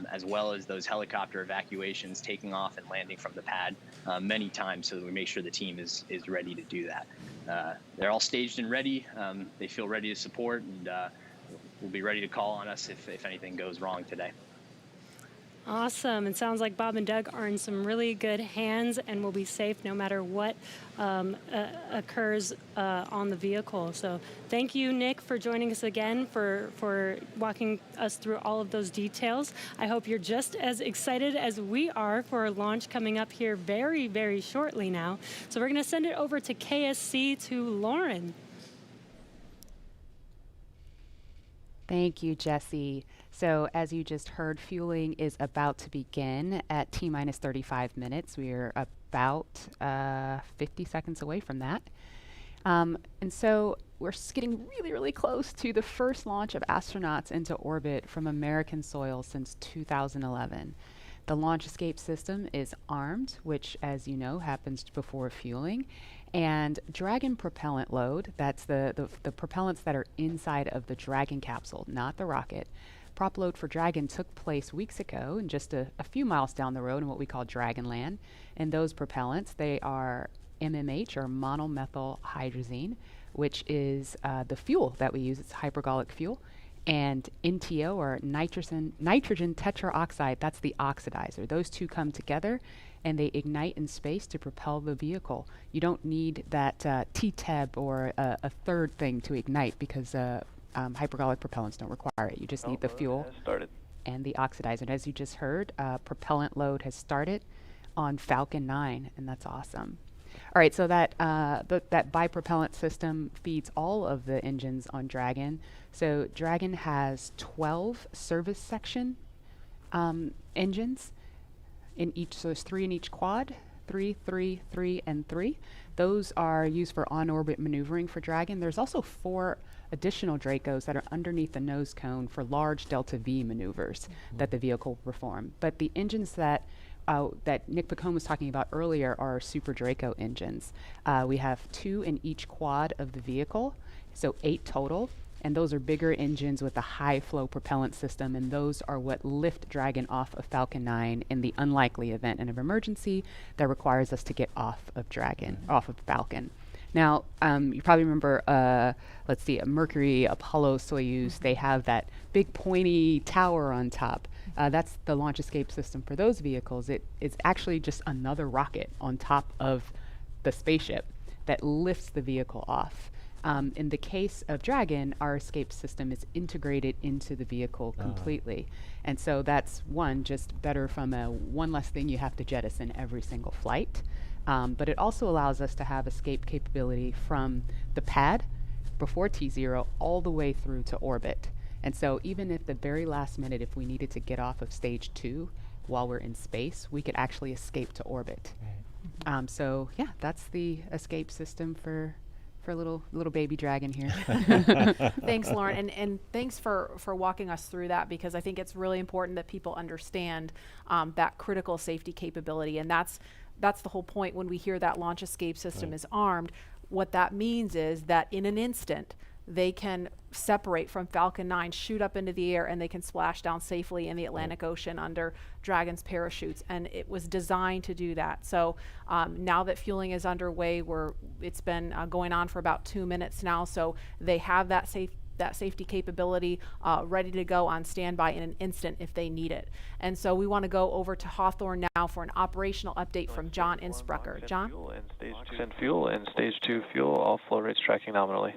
as well as those helicopter evacuations, taking off and landing from the pad many times so that we make sure the team is ready to do that. They're all staged and ready. They feel ready to support, and will be ready to call on us if anything goes wrong today. Awesome. It sounds like Bob and Doug are in some really good hands and will be safe no matter what occurs on the vehicle. So thank you, Nick, for joining us again, for walking us through all of those details. I hope you're just as excited as we are for a launch coming up here very, very shortly now. So we're going to send it over to KSC to Lauren. Thank you, Jesse. So as you just heard, fueling is about to begin at T-minus 35 minutes. We are about 50 seconds away from that. And so we're getting really, really close to the first launch of astronauts into orbit from American soil since 2011. The launch escape system is armed, which, as you know, happens before fueling. And Dragon propellant load, that's the propellants that are inside of the Dragon capsule, not the rocket. Prop load for Dragon took place weeks ago and just a few miles down the road in what we call Dragonland. And those propellants, they are MMH, or monomethyl hydrazine, which is the fuel that we use. It's hypergolic fuel. And NTO, or nitrogen tetraoxide, that's the oxidizer. Those two come together and they ignite in space to propel the vehicle. You don't need that TTEB or a third thing to ignite because hypergolic propellants don't require it. You just need the fuel and the oxidizer. And as you just heard, propellant load has started on Falcon 9, and that's awesome. All right, so that bipropellant system feeds all of the engines on Dragon. So Dragon has 12 service section engines in each, so there's 3 in each quad, 3, 3, 3, and 3. Those are used for on-orbit maneuvering for Dragon. There's also 4 additional Dracos that are underneath the nose cone for large delta V maneuvers that the vehicle will perform. But the engines that Nick Pacone was talking about earlier are Super Draco engines. We have 2 in each quad of the vehicle, so 8 total. And those are bigger engines with a high flow propellant system, and those are what lift Dragon off of Falcon 9 in the unlikely event of emergency that requires us to get off of Dragon, off of Falcon. Now, you probably remember, let's see, Mercury, Apollo, Soyuz, they have that big pointy tower on top. That's the launch escape system for those vehicles. It's actually just another rocket on top of the spaceship that lifts the vehicle off. In the case of Dragon, our escape system is integrated into the vehicle completely. And so that's just better from one less thing you have to jettison every single flight. But it also allows us to have escape capability from the pad before T0 all the way through to orbit. And so even if the very last minute, if we needed to get off of stage 2 while we're in space, we could actually escape to orbit. So yeah, that's the escape system for for a little baby dragon here. Thanks, Lauren, and thanks for walking us through that, because I think it's really important that people understand that critical safety capability, and that's the whole point when we hear that launch escape system is armed. What that means is that in an instant, they can separate from Falcon 9, shoot up into the air, and they can splash down safely in the Atlantic Ocean under Dragon's parachutes. And it was designed to do that. So now that fueling is underway, it's been going on for about 2 minutes now. So they have that safety capability ready to go on standby in an instant if they need it. And so we want to go over to Hawthorne now for an operational update from John Insprucker. John? Fuel and stage 2 fuel, all flow rates tracking nominally.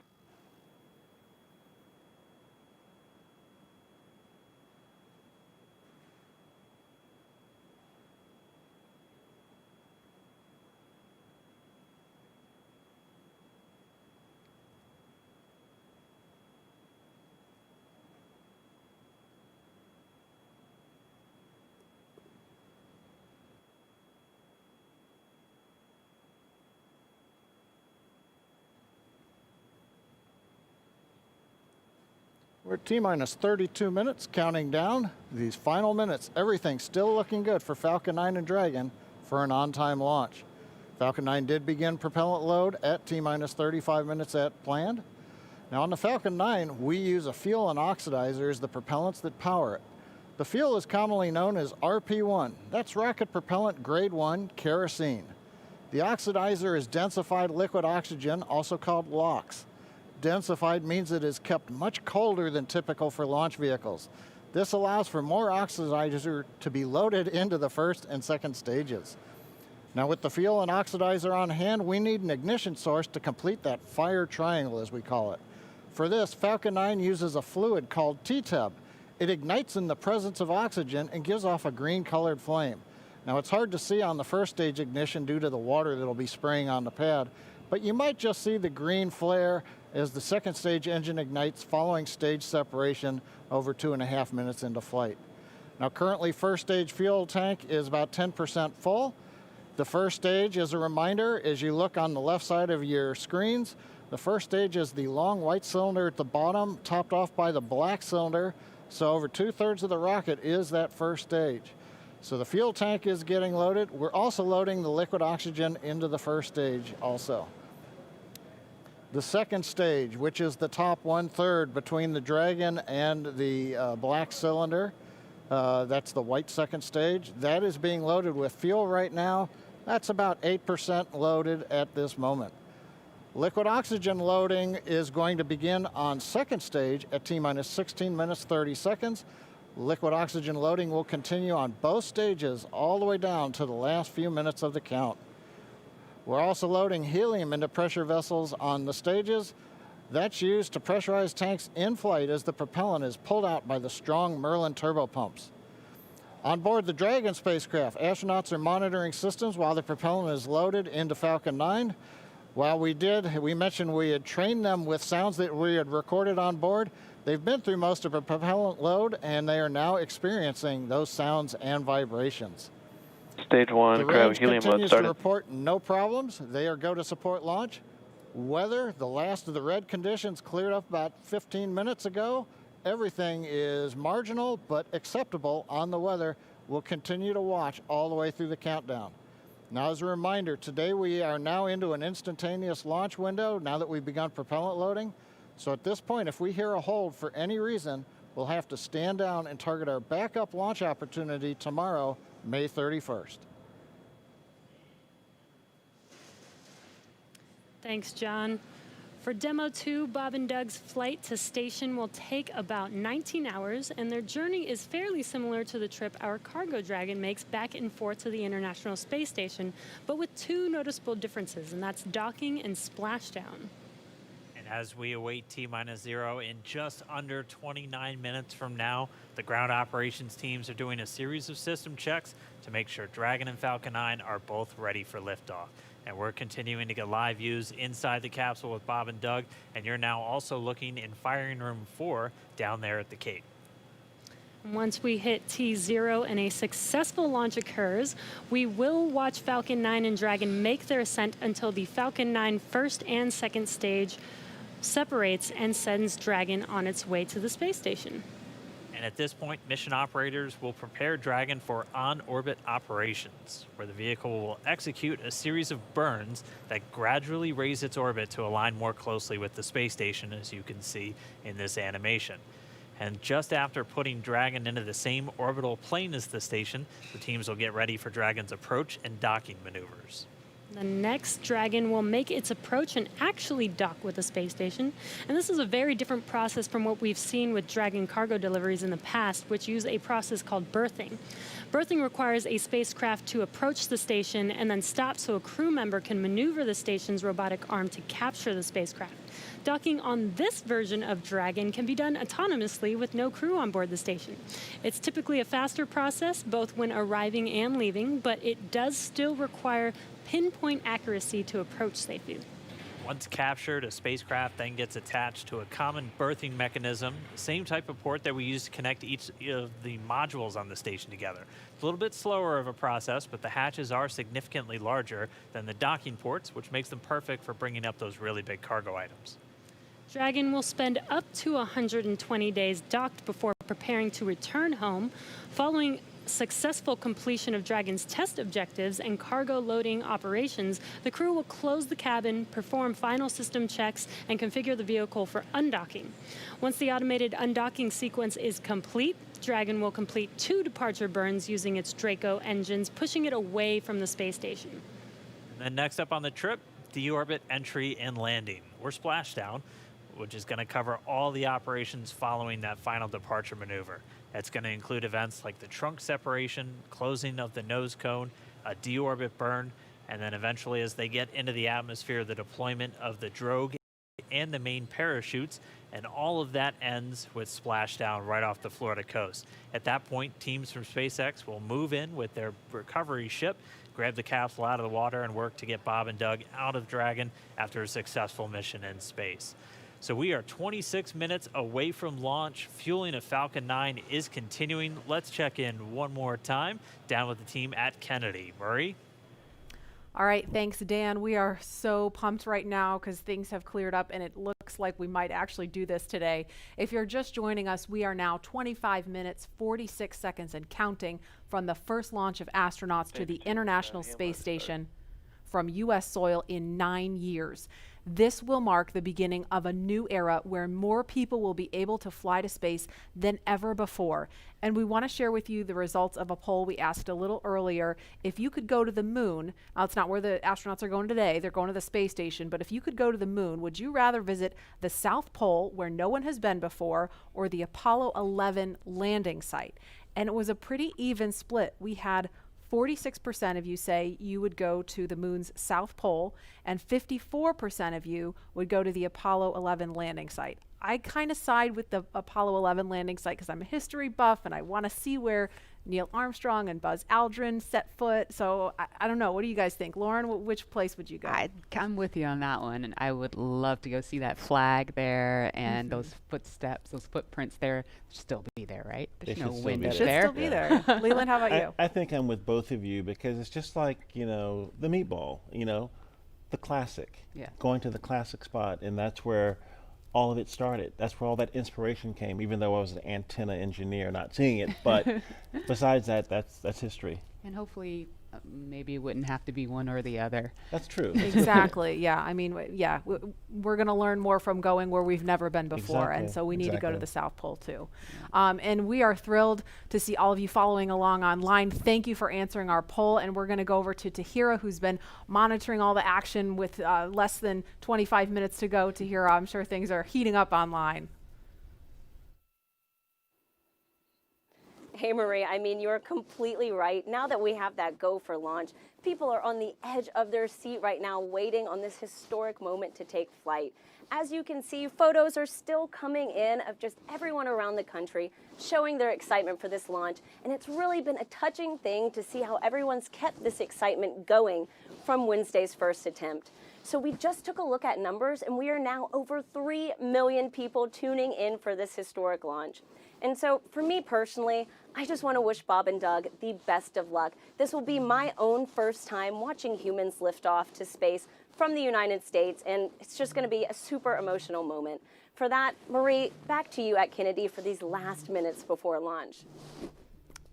We're at T-minus 32 minutes, counting down. These final minutes, everything's still looking good for Falcon 9 and Dragon for an on-time launch. Falcon 9 did begin propellant load at T-minus 35 minutes at planned. Now on the Falcon 9, we use a fuel and oxidizer as the propellants that power it. The fuel is commonly known as RP1. That's rocket propellant grade 1 kerosene. The oxidizer is densified liquid oxygen, also called LOX. Densified means it is kept much colder than typical for launch vehicles. This allows for more oxidizer to be loaded into the first and second stages. Now with the fuel and oxidizer on hand, we need an ignition source to complete that fire triangle, as we call it. For this, Falcon 9 uses a fluid called T-Tub. It ignites in the presence of oxygen and gives off a green-colored flame. Now it's hard to see on the first stage ignition due to the water that'll be spraying on the pad, but you might just see the green flare as the second stage engine ignites following stage separation over 2.5 minutes into flight. Now currently first stage fuel tank is about 10% full. The first stage, as a reminder, as you look on the left side of your screens, the first stage is the long white cylinder at the bottom, topped off by the black cylinder. So over 2/3 of the rocket is that first stage. So the fuel tank is getting loaded. We're also loading the liquid oxygen into the first stage also. The second stage, which is the top 1/3 between the Dragon and the black cylinder, that's the white second stage, that is being loaded with fuel right now. That's about 8% loaded at this moment. Liquid oxygen loading is going to begin on second stage at T-minus 16 minutes 30 seconds. Liquid oxygen loading will continue on both stages all the way down to the last few minutes of the count. We're also loading helium into pressure vessels on the stages. That's used to pressurize tanks in flight as the propellant is pulled out by the strong Merlin turbopumps. On board the Dragon spacecraft, astronauts are monitoring systems while the propellant is loaded into Falcon 9. While we mentioned we had trained them with sounds that we had recorded on board. They've been through most of a propellant load, and they are now experiencing those sounds and vibrations. Stage 1, cryo helium load continues started. to report no problems. They are go to support launch. Weather, the last of the red conditions cleared up about 15 minutes ago. Everything is marginal but acceptable on the weather. We'll continue to watch all the way through the countdown. Now, as a reminder, today we are now into an instantaneous launch window now that we've begun propellant loading. So at this point, if we hear a hold for any reason, we'll have to stand down and target our backup launch opportunity tomorrow, May 31st. Thanks, John. For Demo 2, Bob and Doug's flight to station will take about 19 hours, and their journey is fairly similar to the trip our Cargo Dragon makes back and forth to the International Space Station, but with two noticeable differences, and that's docking and splashdown. And as we await T-minus 0 in just under 29 minutes from now, the ground operations teams are doing a series of system checks to make sure Dragon and Falcon 9 are both ready for liftoff. And we're continuing to get live views inside the capsule with Bob and Doug, and you're now also looking in firing room 4 down there at the Cape. Once we hit T0 and a successful launch occurs, we will watch Falcon 9 and Dragon make their ascent until the Falcon 9 first and second stage separates and sends Dragon on its way to the space station. And at this point, mission operators will prepare Dragon for on-orbit operations, where the vehicle will execute a series of burns that gradually raise its orbit to align more closely with the space station, as you can see in this animation. And just after putting Dragon into the same orbital plane as the station, the teams will get ready for Dragon's approach and docking maneuvers. The next Dragon will make its approach and actually dock with the space station. And this is a very different process from what we've seen with Dragon cargo deliveries in the past, which use a process called berthing. Berthing requires a spacecraft to approach the station and then stop so a crew member can maneuver the station's robotic arm to capture the spacecraft. Docking on this version of Dragon can be done autonomously with no crew on board the station. It's typically a faster process, both when arriving and leaving, but it does still require pinpoint accuracy to approach safely. Once captured, a spacecraft then gets attached to a common berthing mechanism, the same type of port that we use to connect each of the modules on the station together. It's a little bit slower of a process, but the hatches are significantly larger than the docking ports, which makes them perfect for bringing up those really big cargo items. Dragon will spend up to 120 days docked before preparing to return home. Following successful completion of Dragon's test objectives and cargo loading operations, the crew will close the cabin, perform final system checks, and configure the vehicle for undocking. Once the automated undocking sequence is complete, Dragon will complete 2 departure burns using its Draco engines, pushing it away from the space station. And then next up on the trip, deorbit entry and landing, or splashdown, which is going to cover all the operations following that final departure maneuver. It's going to include events like the trunk separation, closing of the nose cone, a deorbit burn, and then eventually as they get into the atmosphere, the deployment of the drogue and the main parachutes, and all of that ends with splashdown right off the Florida coast. At that point, teams from SpaceX will move in with their recovery ship, grab the capsule out of the water, and work to get Bob and Doug out of Dragon after a successful mission in space. So we are 26 minutes away from launch. Fueling of Falcon 9 is continuing. Let's check in one more time down with the team at Kennedy. Murray? All right, thanks, Dan. We are so pumped right now because things have cleared up and it looks like we might actually do this today. If you're just joining us, we are now 25 minutes, 46 seconds and counting from the first launch of astronauts to the International Space Station from U.S. soil in 9 years. This will mark the beginning of a new era where more people will be able to fly to space than ever before. And we want to share with you the results of a poll we asked a little earlier. If you could go to the moon, now it's not where the astronauts are going today, they're going to the space station, but if you could go to the moon, would you rather visit the South Pole where no one has been before or the Apollo 11 landing site? And it was a pretty even split. We had 46% of you say you would go to the moon's south pole, and 54% of you would go to the Apollo 11 landing site. I kind of side with the Apollo 11 landing site because I'm a history buff and I want to see where Neil Armstrong and Buzz Aldrin set foot. So I don't know. What do you guys think? Lauren, which place would you go? I'm with you on that one. And I would love to go see that flag there and those footsteps, those footprints there. Still be there, right? There's no wind up there. Should still be there. Leland, how about you? I think I'm with both of you because it's just like, the meatball, the classic. Yeah. Going to the classic spot. And that's where all of it started. That's where all that inspiration came, even though I was an antenna engineer not seeing it. But besides that, that's history. And hopefully maybe it wouldn't have to be one or the other. That's true. Exactly. Yeah. I mean, we're going to learn more from going where we've never been before. Exactly. And so we need to go to the South Pole too. And we are thrilled to see all of you following along online. Thank you for answering our poll. And we're going to go over to Tahira, who's been monitoring all the action with less than 25 minutes to go. Tahira, I'm sure things are heating up online. Hey, Marie, I mean, you're completely right. Now that we have that go for launch, people are on the edge of their seat right now waiting on this historic moment to take flight. As you can see, photos are still coming in of just everyone around the country showing their excitement for this launch. And it's really been a touching thing to see how everyone's kept this excitement going from Wednesday's first attempt. So we just took a look at numbers, and we are now over 3 million people tuning in for this historic launch. And so for me personally, I just want to wish Bob and Doug the best of luck. This will be my own first time watching humans lift off to space from the United States, and it's just going to be a super emotional moment. For that, Marie, back to you at Kennedy for these last minutes before launch.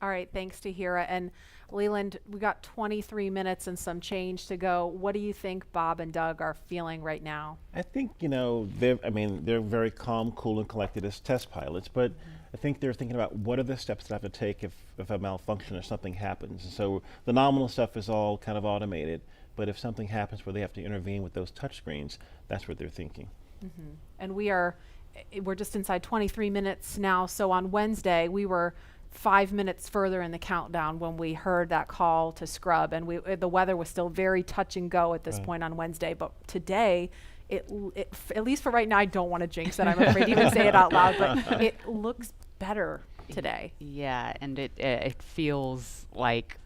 All right, thanks, Tahira. And Leland, we got 23 minutes and some change to go. What do you think Bob and Doug are feeling right now? I think, they're very calm, cool, and collected as test pilots, but I think they're thinking about what are the steps that I have to take if a malfunction or something happens. And so the nominal stuff is all kind of automated, but if something happens where they have to intervene with those touch screens, that's what they're thinking. And we're just inside 23 minutes now. So on Wednesday, we were 5 minutes further in the countdown when we heard that call to scrub, and the weather was still very touch and go at this point on Wednesday. But today, it at least for right now, I don't want to jinx it. I'm afraid to even say it out loud, but it looks better today. Yeah, and it feels like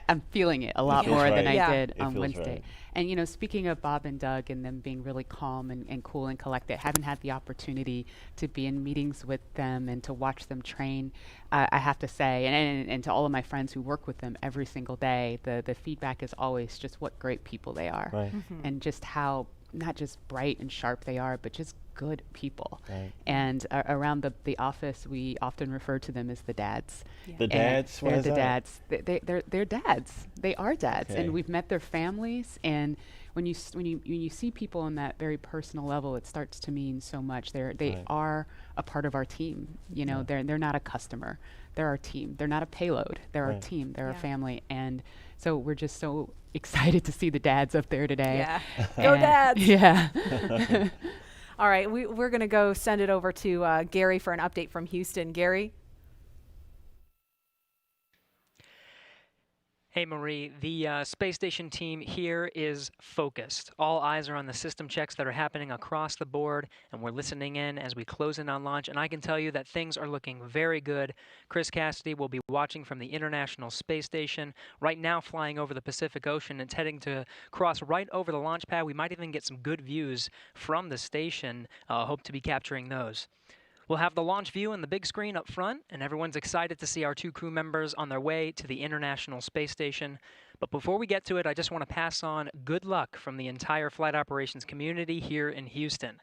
I'm feeling it a lot more than I did on Wednesday. Right. And speaking of Bob and Doug and them being really calm and cool and collected, having had the opportunity to be in meetings with them and to watch them train, I have to say, and to all of my friends who work with them every single day, the feedback is always just what great people they are, and just how not just bright and sharp they are, but just good people. And around the office, we often refer to them as the dads. The dads? They're the dads. They're dads. They are dads, and we've met their families. And when you see people on that very personal level, it starts to mean so much. They are a part of our team. They're not a customer. They're our team. They're not a payload. They're our team. They're a family. And so we're just so excited to see the dads up there today. Yeah. Go dads. Yeah. All right, we're going to go send it over to Gary for an update from Houston. Gary? Hey, Marie. The space station team here is focused. All eyes are on the system checks that are happening across the board, and we're listening in as we close in on launch. And I can tell you that things are looking very good. Chris Cassidy will be watching from the International Space Station, right now flying over the Pacific Ocean. It's heading to cross right over the launch pad. We might even get some good views from the station. Hope to be capturing those. We'll have the launch view on the big screen up front, and everyone's excited to see our 2 crew members on their way to the International Space Station. But before we get to it, I just want to pass on good luck from the entire flight operations community here in Houston.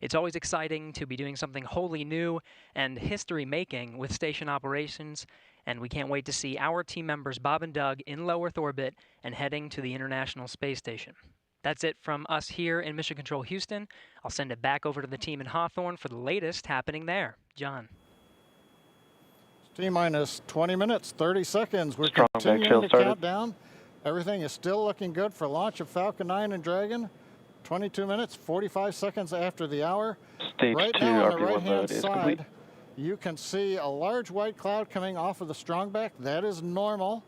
It's always exciting to be doing something wholly new and history-making with station operations, and we can't wait to see our team members Bob and Doug in low Earth orbit and heading to the International Space Station. That's it from us here in Mission Control Houston. I'll send it back over to the team in Hawthorne for the latest happening there. John. T-minus 20 minutes, 30 seconds. We're Strong continuing to count down. Everything is still looking good for launch of Falcon 9 and Dragon. 22 minutes, 45 seconds after the hour. Stage right 2 now on the RP1 right-hand mode is side, complete. you can see a large white cloud coming off of the strongback. That is normal.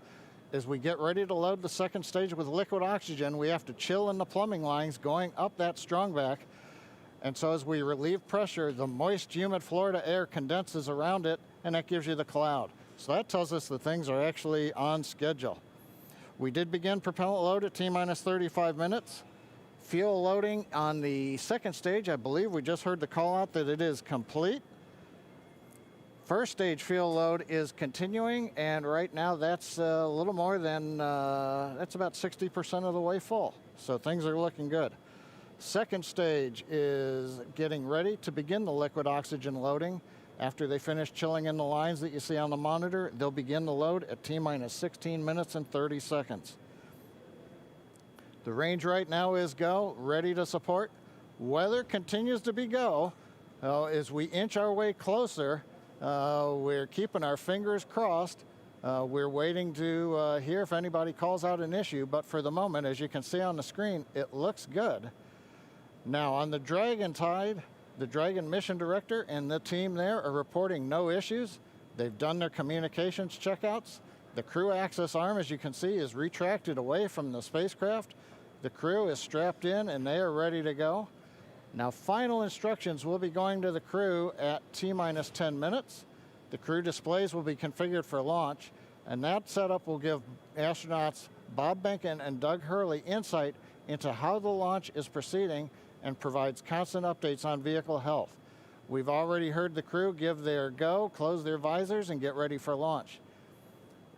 As we get ready to load the second stage with liquid oxygen, we have to chill in the plumbing lines going up that strongback. And so as we relieve pressure, the moist, humid Florida air condenses around it, and that gives you the cloud. So that tells us that things are actually on schedule. We did begin propellant load at T-minus 35 minutes. Fuel loading on the second stage, I believe we just heard the call out that it is complete. First stage fuel load is continuing, and right now that's a little more than, that's about 60% of the way full. So things are looking good. Second stage is getting ready to begin the liquid oxygen loading. After they finish chilling in the lines that you see on the monitor, they'll begin the load at T-minus 16 minutes and 30 seconds. The range right now is go, ready to support. Weather continues to be go. As we inch our way closer, we're keeping our fingers crossed. We're waiting to hear if anybody calls out an issue, but for the moment, as you can see on the screen, it looks good. Now on the Dragon side, the Dragon mission director and the team there are reporting no issues. They've done their communications checkouts. The crew access arm, as you can see, is retracted away from the spacecraft. The crew is strapped in and they are ready to go. Now, final instructions will be going to the crew at T-minus 10 minutes. The crew displays will be configured for launch, and that setup will give astronauts Bob Behnken and Doug Hurley insight into how the launch is proceeding and provides constant updates on vehicle health. We've already heard the crew give their go, close their visors, and get ready for launch.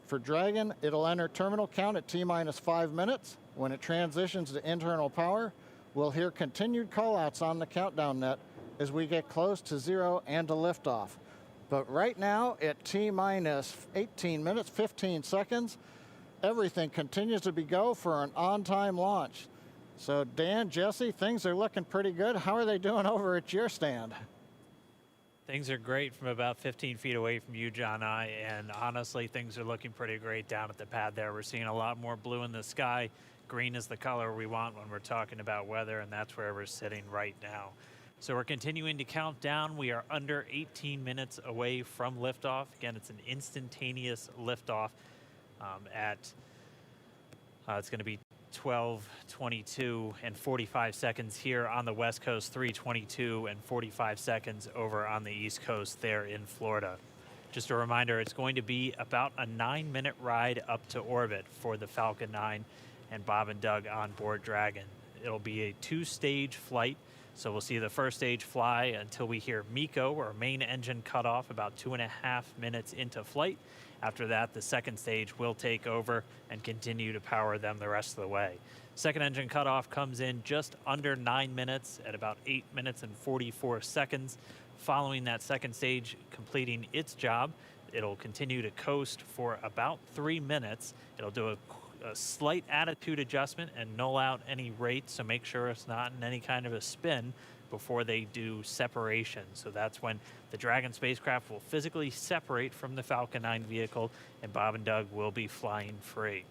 For Dragon, it'll enter terminal count at T-minus 5 minutes. When it transitions to internal power, we'll hear continued callouts on the countdown net as we get close to 0 and to liftoff. But right now, at T-minus 18 minutes, 15 seconds, everything continues to be go for an on-time launch. So Dan, Jesse, things are looking pretty good. How are they doing over at your stand? Things are great from about 15 feet away from you, John I, and honestly, things are looking pretty great down at the pad there. We're seeing a lot more blue in the sky. Green is the color we want when we're talking about weather, and that's where we're sitting right now. So we're continuing to count down. We are under 18 minutes away from liftoff. Again, it's an instantaneous liftoff it's going to be 12:22 and 45 seconds here on the West Coast, 3:22 and 45 seconds over on the East Coast there in Florida. Just a reminder, it's going to be about a 9-minute ride up to orbit for the Falcon 9 and Bob and Doug on board Dragon. It'll be a 2-stage flight, so we'll see the first stage fly until we hear MECO, or main engine cutoff, about 2.5 minutes into flight. After that, the second stage will take over and continue to power them the rest of the way. Second engine cutoff comes in just under 9 minutes at about 8 minutes and 44 seconds. Following that second stage completing its job, it'll continue to coast for about 3 minutes. It'll do a slight attitude adjustment and null out any rate, so make sure it's not in any kind of a spin before they do separation. So that's when the Dragon spacecraft will physically separate from the Falcon 9 vehicle, and Bob and Doug will be flying free.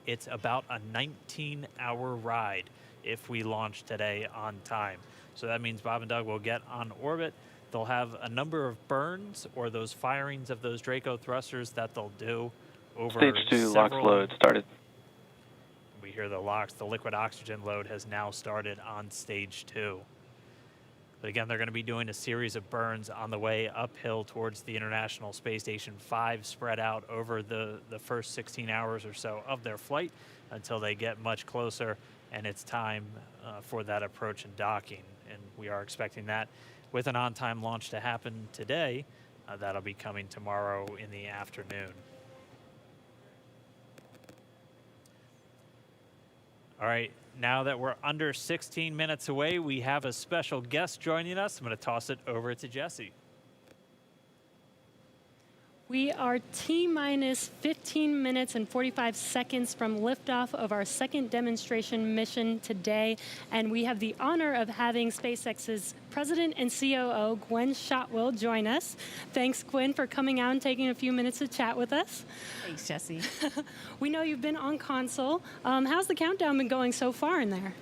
It's about a 19-hour ride if we launch today on time. So that means Bob and Doug will get on orbit. They'll have a number of burns, or those firings of those Draco thrusters that they'll do over Stage 2 LOX load started. We hear the LOX, the liquid oxygen load, has now started on stage 2. But again, they're going to be doing a series of burns on the way uphill towards the International Space Station 5, spread out over the first 16 hours or so of their flight until they get much closer and it's time for that approach and docking. And we are expecting that with an on-time launch to happen today. That'll be coming tomorrow in the afternoon. All right, now that we're under 16 minutes away, we have a special guest joining us. I'm going to toss it over to Jesse. We are T-minus 15 minutes and 45 seconds from liftoff of our second demonstration mission today, and we have the honor of having SpaceX's President and COO, Gwen Shotwell, join us. Thanks, Gwen, for coming out and taking a few minutes to chat with us. Thanks, Jesse. We know you've been on console. How's the countdown been going so far in there?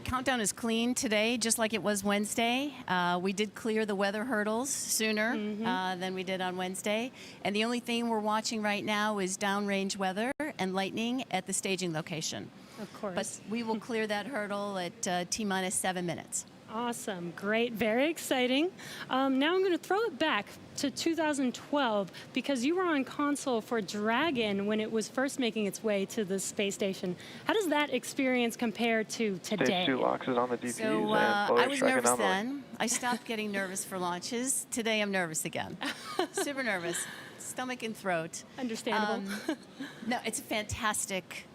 Countdown is clean today, just like it was Wednesday. We did clear the weather hurdles sooner than we did on Wednesday. And the only thing we're watching right now is downrange weather and lightning at the staging location. Of course. But we will clear that hurdle at T-minus 7 minutes. Awesome, great, very exciting. Now I'm going to throw it back to 2012 because you were on console for Dragon when it was first making its way to the space station. How does that experience compare to today? Stage 2 LOX is on the DPUs So and I was nervous then. I stopped getting nervous for launches. Today I'm nervous again. Super nervous, stomach and throat. Understandable. No, it's a fantastic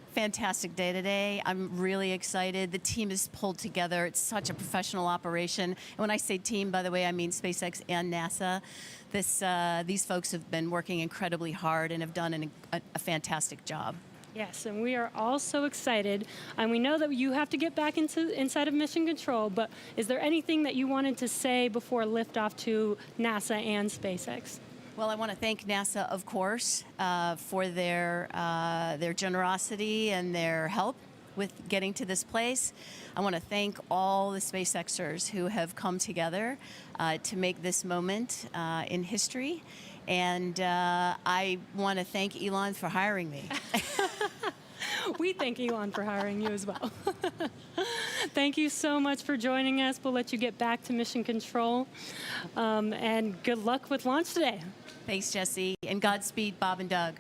day today. I'm really excited. The team is pulled together. It's such a professional operation. And when I say team, by the way, I mean SpaceX and NASA. These folks have been working incredibly hard and have done a fantastic job. Yes, and we are all so excited. And we know that you have to get back inside of mission control, but is there anything that you wanted to say before liftoff to NASA and SpaceX? Well, I want to thank NASA, of course, for their generosity and their help with getting to this place. I want to thank all the SpaceXers who have come together to make this moment in history. And I want to thank Elon for hiring me. We thank Elon for hiring you as well. Thank you so much for joining us. We'll let you get back to mission control. And good luck with launch today. Thanks, Jesse. And Godspeed, Bob and Doug.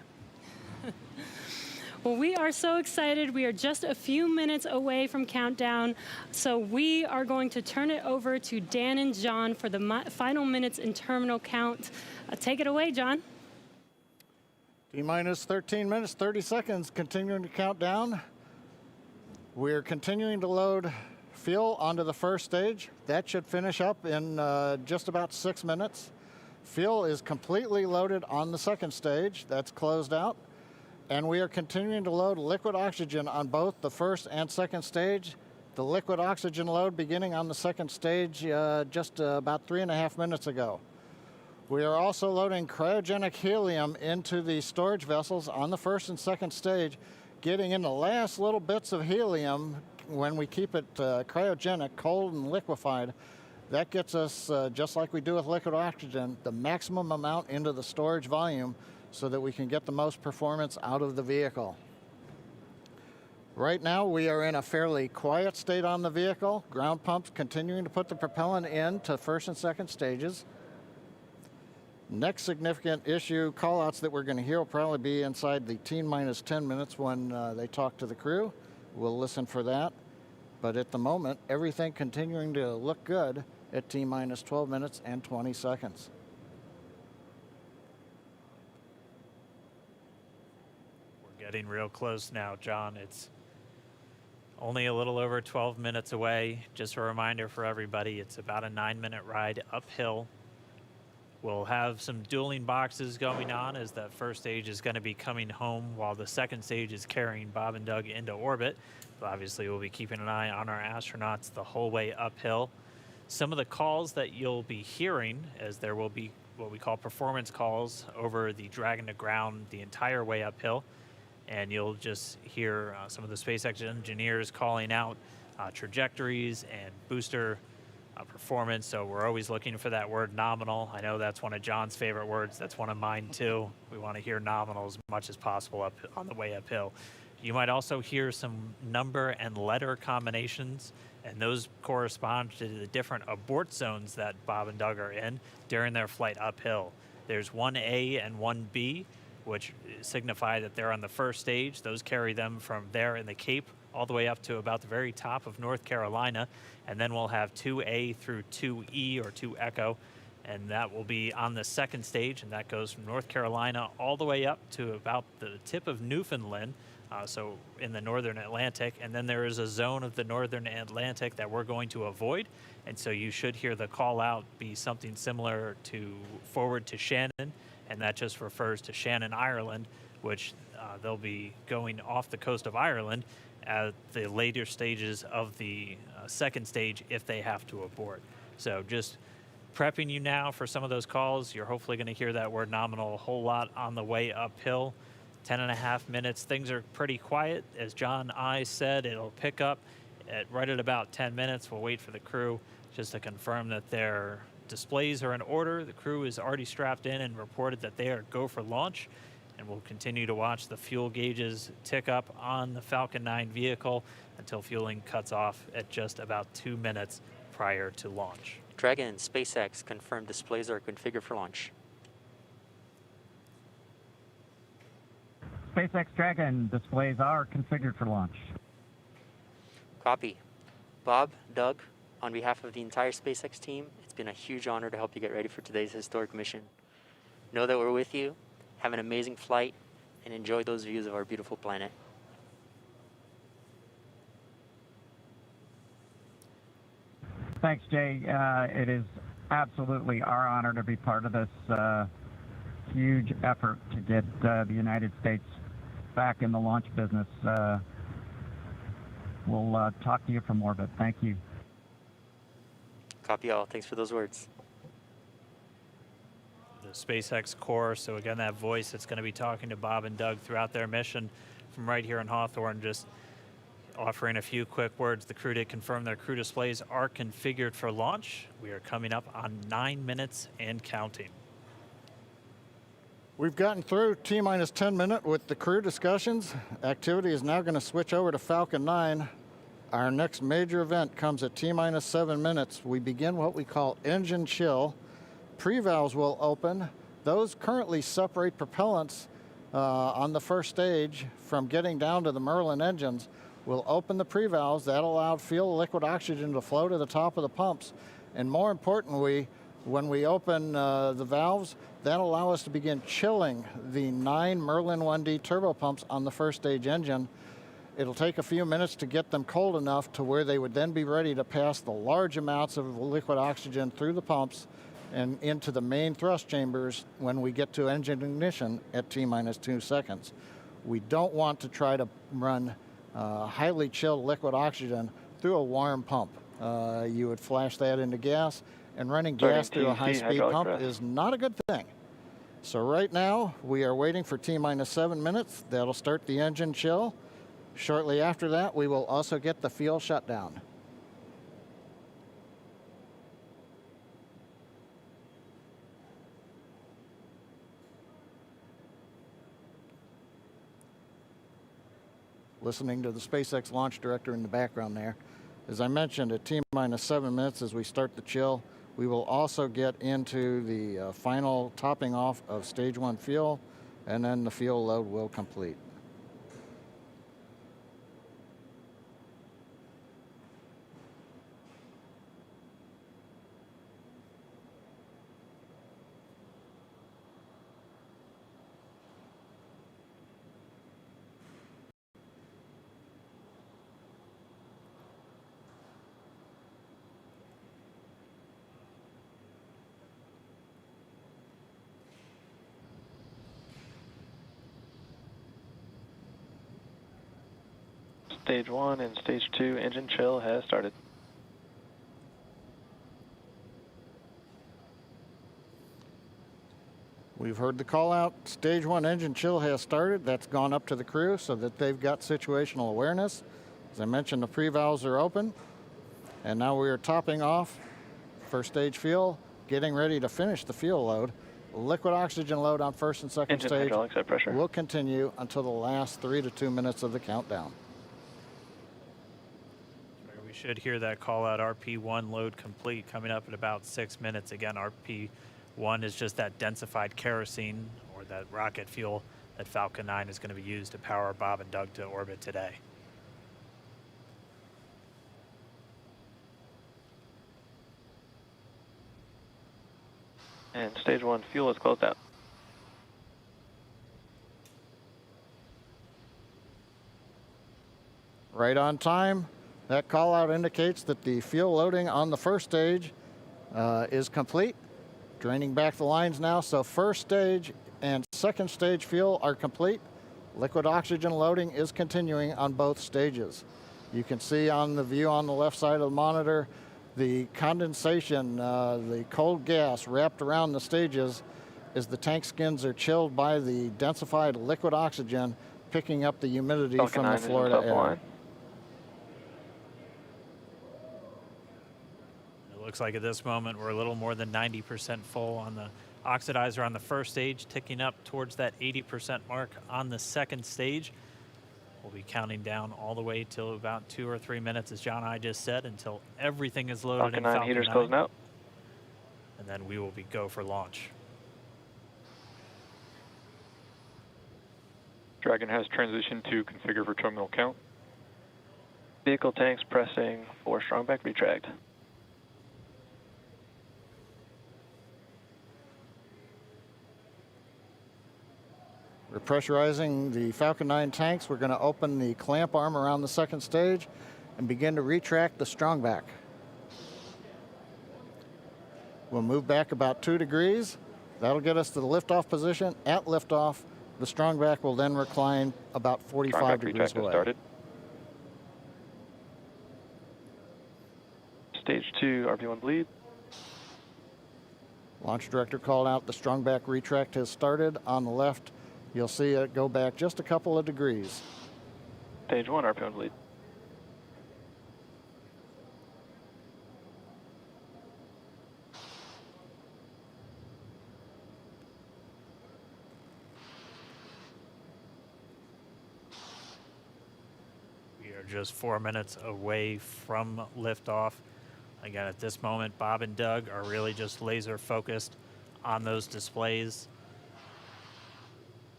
Well, we are so excited. We are just a few minutes away from countdown. So we are going to turn it over to Dan and John for the final minutes in terminal count. Take it away, John. T-minus 13 minutes, 30 seconds, continuing to count down. We're continuing to load fuel onto the first stage. That should finish up in just about 6 minutes. Fuel is completely loaded on the second stage. That's closed out. And we are continuing to load liquid oxygen on both the first and second stage. The liquid oxygen load beginning on the second stage just about 3.5 minutes ago. We are also loading cryogenic helium into the storage vessels on the first and second stage, getting in the last little bits of helium when we keep it cryogenic, cold and liquefied. That gets us, just like we do with liquid oxygen, the maximum amount into the storage volume so that we can get the most performance out of the vehicle. Right now, we are in a fairly quiet state on the vehicle. Ground pumps continuing to put the propellant in to first and second stages. Next significant issue, callouts that we're going to hear will probably be inside the T-minus 10 minutes when they talk to the crew. We'll listen for that. But at the moment, everything continuing to look good at T-minus 12 minutes and 20 seconds. Getting real close now, John. It's only a little over 12 minutes away. Just a reminder for everybody, it's about a 9-minute ride uphill. We'll have some dueling boxes going on as that first stage is going to be coming home while the second stage is carrying Bob and Doug into orbit. But obviously, we'll be keeping an eye on our astronauts the whole way uphill. Some of the calls that you'll be hearing, as there will be what we call performance calls over the Dragon to ground the entire way uphill. And you'll just hear some of the SpaceX engineers calling out trajectories and booster performance. So we're always looking for that word nominal. I know that's one of John's favorite words. That's one of mine too. We want to hear nominal as much as possible up on the way uphill. You might also hear some number and letter combinations, and those correspond to the different abort zones that Bob and Doug are in during their flight uphill. There's 1A and 1B, which signify that they're on the first stage. Those carry them from there in the Cape all the way up to about the very top of North Carolina. And then we'll have 2A through 2E or 2 Echo, and that will be on the second stage, and that goes from North Carolina all the way up to about the tip of Newfoundland, so in the northern Atlantic. And then there is a zone of the northern Atlantic that we're going to avoid, and so you should hear the call out be something similar to forward to Shannon, and that just refers to Shannon, Ireland, which they'll be going off the coast of Ireland at the later stages of the second stage if they have to abort. So just prepping you now for some of those calls. You're hopefully going to hear that word nominal a whole lot on the way uphill. 10.5 minutes. Things are pretty quiet. As John I said, it'll pick up right at about 10 minutes. We'll wait for the crew just to confirm that their displays are in order. The crew is already strapped in and reported that they are go for launch. And we'll continue to watch the fuel gauges tick up on the Falcon 9 vehicle until fueling cuts off at just about 2 minutes prior to launch. Dragon and SpaceX confirmed displays are configured for launch. SpaceX Dragon displays are configured for launch. Copy. Bob, Doug, on behalf of the entire SpaceX team, it's been a huge honor to help you get ready for today's historic mission. Know that we're with you. Have an amazing flight and enjoy those views of our beautiful planet. Thanks, Jay. It is absolutely our honor to be part of this huge effort to get the United States back in the launch business. We'll talk to you from orbit. Thank you. Copy all. Thanks for those words. The SpaceX core, so again, that voice that's going to be talking to Bob and Doug throughout their mission from right here in Hawthorne, just offering a few quick words. The crew did confirm their crew displays are configured for launch. We are coming up on 9 minutes and counting. We've gotten through T-minus 10 minute with the crew discussions. Activity is now going to switch over to Falcon 9. Our next major event comes at T-minus 7 minutes. We begin what we call engine chill. Pre-valves will open. Those currently separate propellants on the first stage from getting down to the Merlin engines. We'll open the pre-valves. That allowed fuel liquid oxygen to flow to the top of the pumps. And more importantly, when we open the valves, that'll allow us to begin chilling the 9 Merlin 1D turbo pumps on the first stage engine. It'll take a few minutes to get them cold enough to where they would then be ready to pass the large amounts of liquid oxygen through the pumps and into the main thrust chambers when we get to engine ignition at T-minus 2 seconds. We don't want to try to run highly chilled liquid oxygen through a warm pump. You would flash that into gas, and running gas through a high-speed pump is not a good thing. So right now, we are waiting for T-minus 7 minutes. That'll start the engine chill. Shortly after that, we will also get the fuel shutdown. Listening to the SpaceX launch director in the background there. As I mentioned, at T-minus 7 minutes as we start the chill, we will also get into the final topping off of stage 1 fuel, and then the fuel load will complete. Stage 1 and Stage 2 engine chill has started. We've heard the call out. Stage 1 engine chill has started. That's gone up to the crew so that they've got situational awareness. As I mentioned, the pre-valves are open. And now we are topping off first stage fuel, getting ready to finish the fuel load. Liquid oxygen load on first and second stage will continue until the last 3 to 2 minutes of the countdown. We should hear that call out RP1 load complete coming up in about 6 minutes. Again, RP1 is just that densified kerosene or that rocket fuel that Falcon 9 is going to be used to power Bob and Doug to orbit today. And Stage 1 fuel is closed out. Right on time. That call out indicates that the fuel loading on the first stage is complete. Draining back the lines now, so first stage and second stage fuel are complete. Liquid oxygen loading is continuing on both stages. You can see on the view on the left side of the monitor the condensation, the cold gas wrapped around the stages as the tank skins are chilled by the densified liquid oxygen, picking up the humidity from the Florida air. It looks like at this moment we're a little more than 90% full on the oxidizer on the first stage, ticking up towards that 80% mark on the second stage. We'll be counting down all the way till about 2 or 3 minutes, as John and I just said, until everything is loaded in Falcon 9. Heaters closing out. And then we will be go for launch. Dragon has transitioned to configure for terminal count. Vehicle tanks pressing for strong back retract. We're pressurizing the Falcon 9 tanks. We're going to open the clamp arm around the second stage and begin to retract the strong back. We'll move back about 2 degrees. That'll get us to the liftoff position. At liftoff, the strong back will then recline about 45 degrees away. Started. Stage 2, RP1 bleed. Launch director called out the strong back retract has started. On the left, you'll see it go back just a couple of degrees. Stage 1, RP1 bleed. We are just 4 minutes away from liftoff. Again, at this moment, Bob and Doug are really just laser focused on those displays.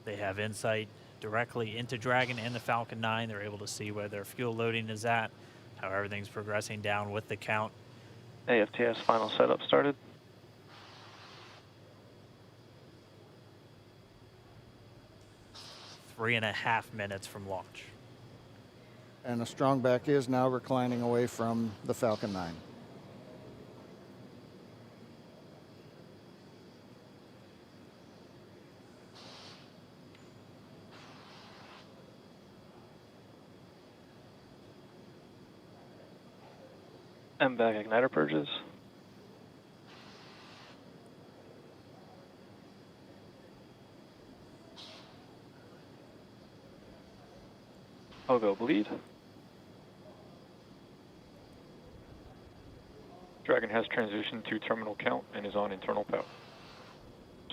They have insight directly into Dragon and the Falcon 9. They're able to see where their fuel loading is at, how everything's progressing down with the count. AFTS final setup started. Three and a half minutes from launch. And the Strongback is now reclining away from the Falcon 9. MVAC igniter purges. Pogo bleed. Dragon has transitioned to terminal count and is on internal power.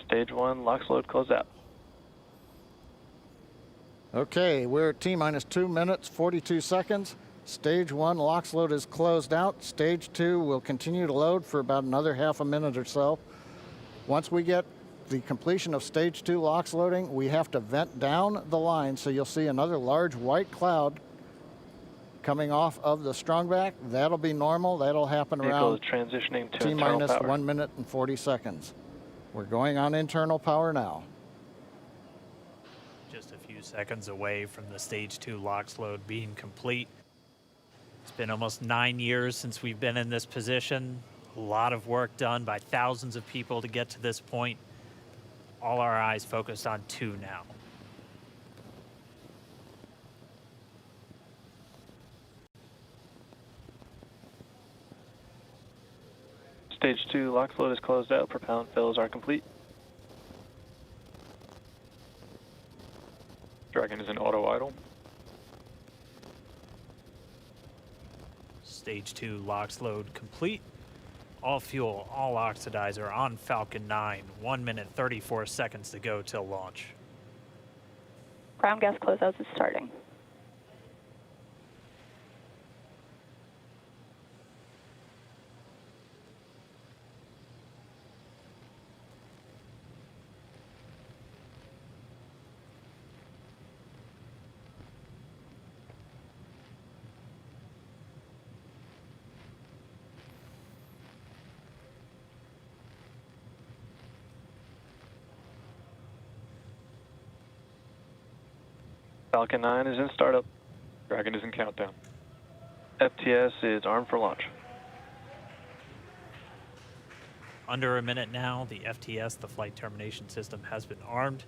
Stage 1, LOX load closed out. Okay, we're at T-minus 2 minutes, 42 seconds. Stage 1 LOX load is closed out. Stage 2 will continue to load for about another half a minute or so. Once we get the completion of Stage 2 LOX loading, we have to vent down the line, so you'll see another large white cloud coming off of the Strongback. That'll be normal. That'll happen Vehicle around is transitioning to T-minus internal power. 1 minute and 40 seconds. We're going on internal power now. Just a few seconds away from the Stage 2 LOX load being complete. It's been almost 9 years since we've been in this position. A lot of work done by thousands of people to get to this point. All our eyes focused on 2 now. Stage 2 LOX load is closed out. Propellant fills are complete. Dragon is in auto idle. Stage 2 LOX load complete. All fuel, all oxidizer on Falcon 9. 1 minute, 34 seconds to go till launch. Ground gas closeouts is starting. Falcon 9 is in startup. Dragon is in countdown. FTS is armed for launch. Under a minute now, the FTS, the flight termination system, has been armed.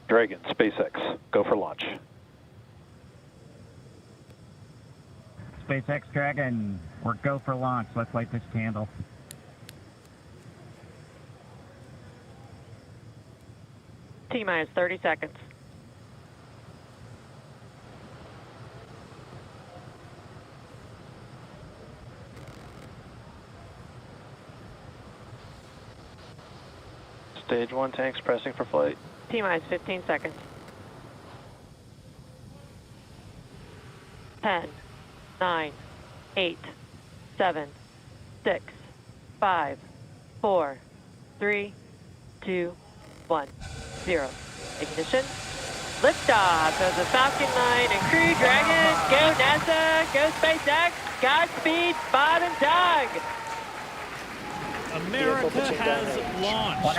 Dragon, SpaceX, go for launch. SpaceX Dragon, we're go for launch. Let's light this candle. T-minus 30 seconds. Stage 1 tanks pressing for flight. T-minus 15 seconds. 10, 9, 8, 7, 6, 5, 4, 3, 2, 1, 0. Ignition. Liftoff of the Falcon 9 and Crew Dragon. Go NASA, go SpaceX. Godspeed, Bob and Doug. America has launched.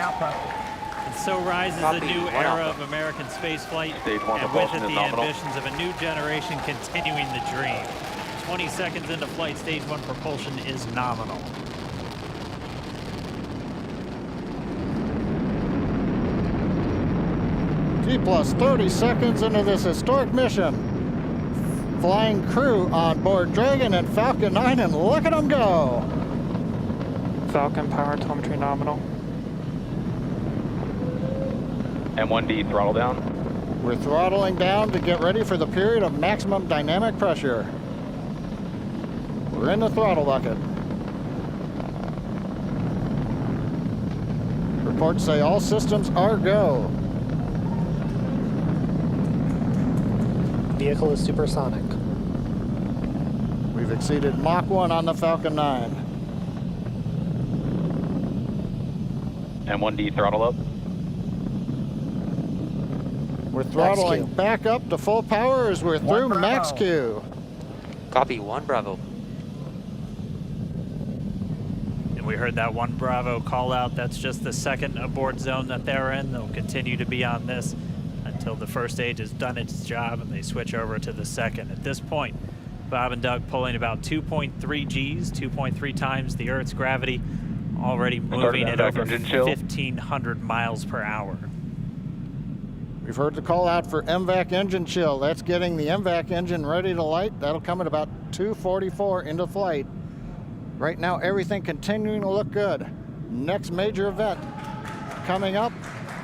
And so rises a new era of American spaceflight, and with it the ambitions of a new generation continuing the dream. 20 seconds into flight, Stage 1 propulsion is nominal. T plus 30 seconds into this historic mission. Flying crew on board Dragon and Falcon 9, and look at them go. Falcon power telemetry nominal. M1D throttle down. We're throttling down to get ready for the period of maximum dynamic pressure. We're in the throttle bucket. Reports say all systems are go. Vehicle is supersonic. We've exceeded Mach 1 on the Falcon 9. M1D throttle up. We're throttling back up to full power as we're through max Q. Copy, 1 Bravo. And we heard that 1 Bravo call out. That's just the second abort zone that they're in. They'll continue to be on this until the first stage has done its job and they switch over to the second. At this point, Bob and Doug pulling about 2.3 Gs, 2.3 times the Earth's gravity, already moving at over 1,500 miles per hour. We've heard the call out for MVAC engine chill. That's getting the MVAC engine ready to light. That'll come at about 2:44 into flight. Right now, everything continuing to look good. Next major event coming up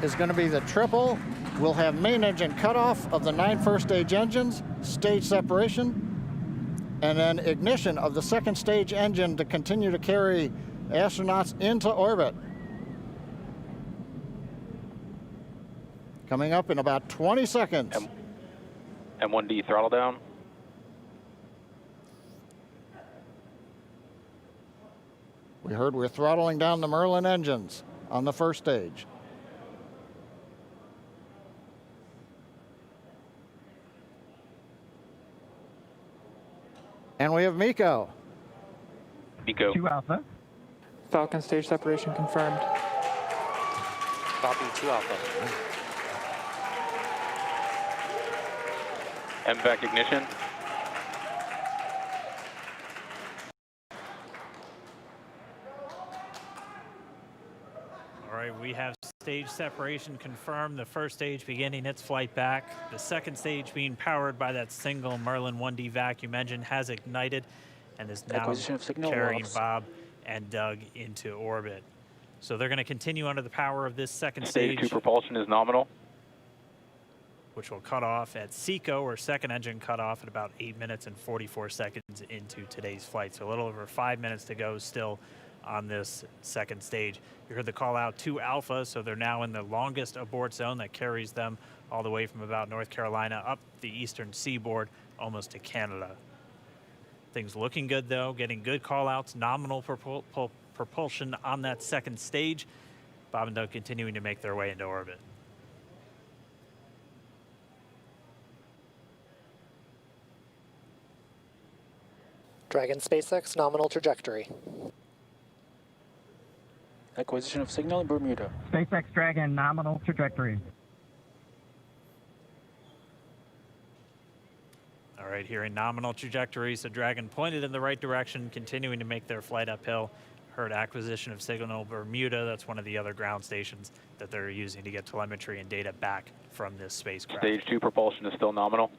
is going to be the triple. We'll have main engine cutoff of the 9 first stage engines, stage separation, and then ignition of the second stage engine to continue to carry astronauts into orbit. Coming up in about 20 seconds. M1D throttle down. We heard we're throttling down the Merlin engines on the first stage. And we have MECO. MECO. 2 Alpha. Falcon stage separation confirmed. Copy, 2 Alpha. MVAC ignition. All right, we have stage separation confirmed. The first stage beginning its flight back. The second stage being powered by that single Merlin 1D vacuum engine has ignited and is now carrying Bob and Doug into orbit. So they're going to continue under the power of this second stage. Stage 2 propulsion is nominal. Which will cut off at SECO, or second engine cutoff, at about 8 minutes and 44 seconds into today's flight. So a little over 5 minutes to go still on this second stage. You heard the call out 2 Alpha, so they're now in the longest abort zone that carries them all the way from about North Carolina up the eastern seaboard almost to Canada. Things looking good though, getting good call outs, nominal propulsion on that second stage. Bob and Doug continuing to make their way into orbit. Dragon SpaceX nominal trajectory. Acquisition of signal in Bermuda. SpaceX Dragon nominal trajectory. All right, here in nominal trajectory, so Dragon pointed in the right direction, continuing to make their flight uphill. Heard acquisition of signal Bermuda. That's one of the other ground stations that they're using to get telemetry and data back from this spacecraft. Stage 2 propulsion is still nominal.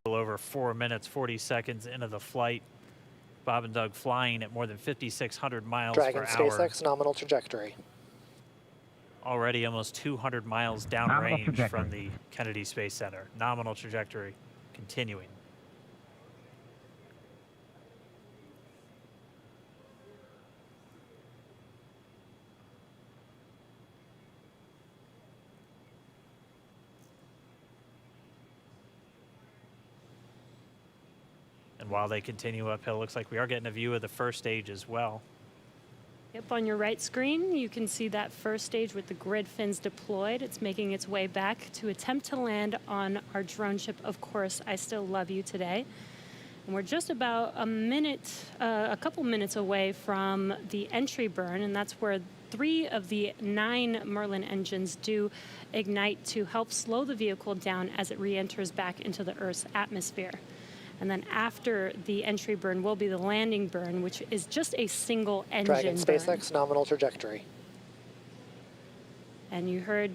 Little over 4 minutes, 40 seconds into the flight. Bob and Doug flying at more than 5,600 miles Dragon per hour. SpaceX nominal trajectory. Already almost 200 miles downrange from the Kennedy Space Center. Nominal trajectory continuing. And while they continue uphill, looks like we are getting a view of the first stage as well. Yep, on your right screen, you can see that first stage with the grid fins deployed. It's making its way back to attempt to land on our drone ship, Of Course, I Still Love You Today. And we're just about a couple minutes away from the entry burn, and that's where 3 of the 9 Merlin engines do ignite to help slow the vehicle down as it re-enters back into the Earth's atmosphere. And then after the entry burn will be the landing burn, which is just a single engine Dragon burn. SpaceX nominal trajectory. And you heard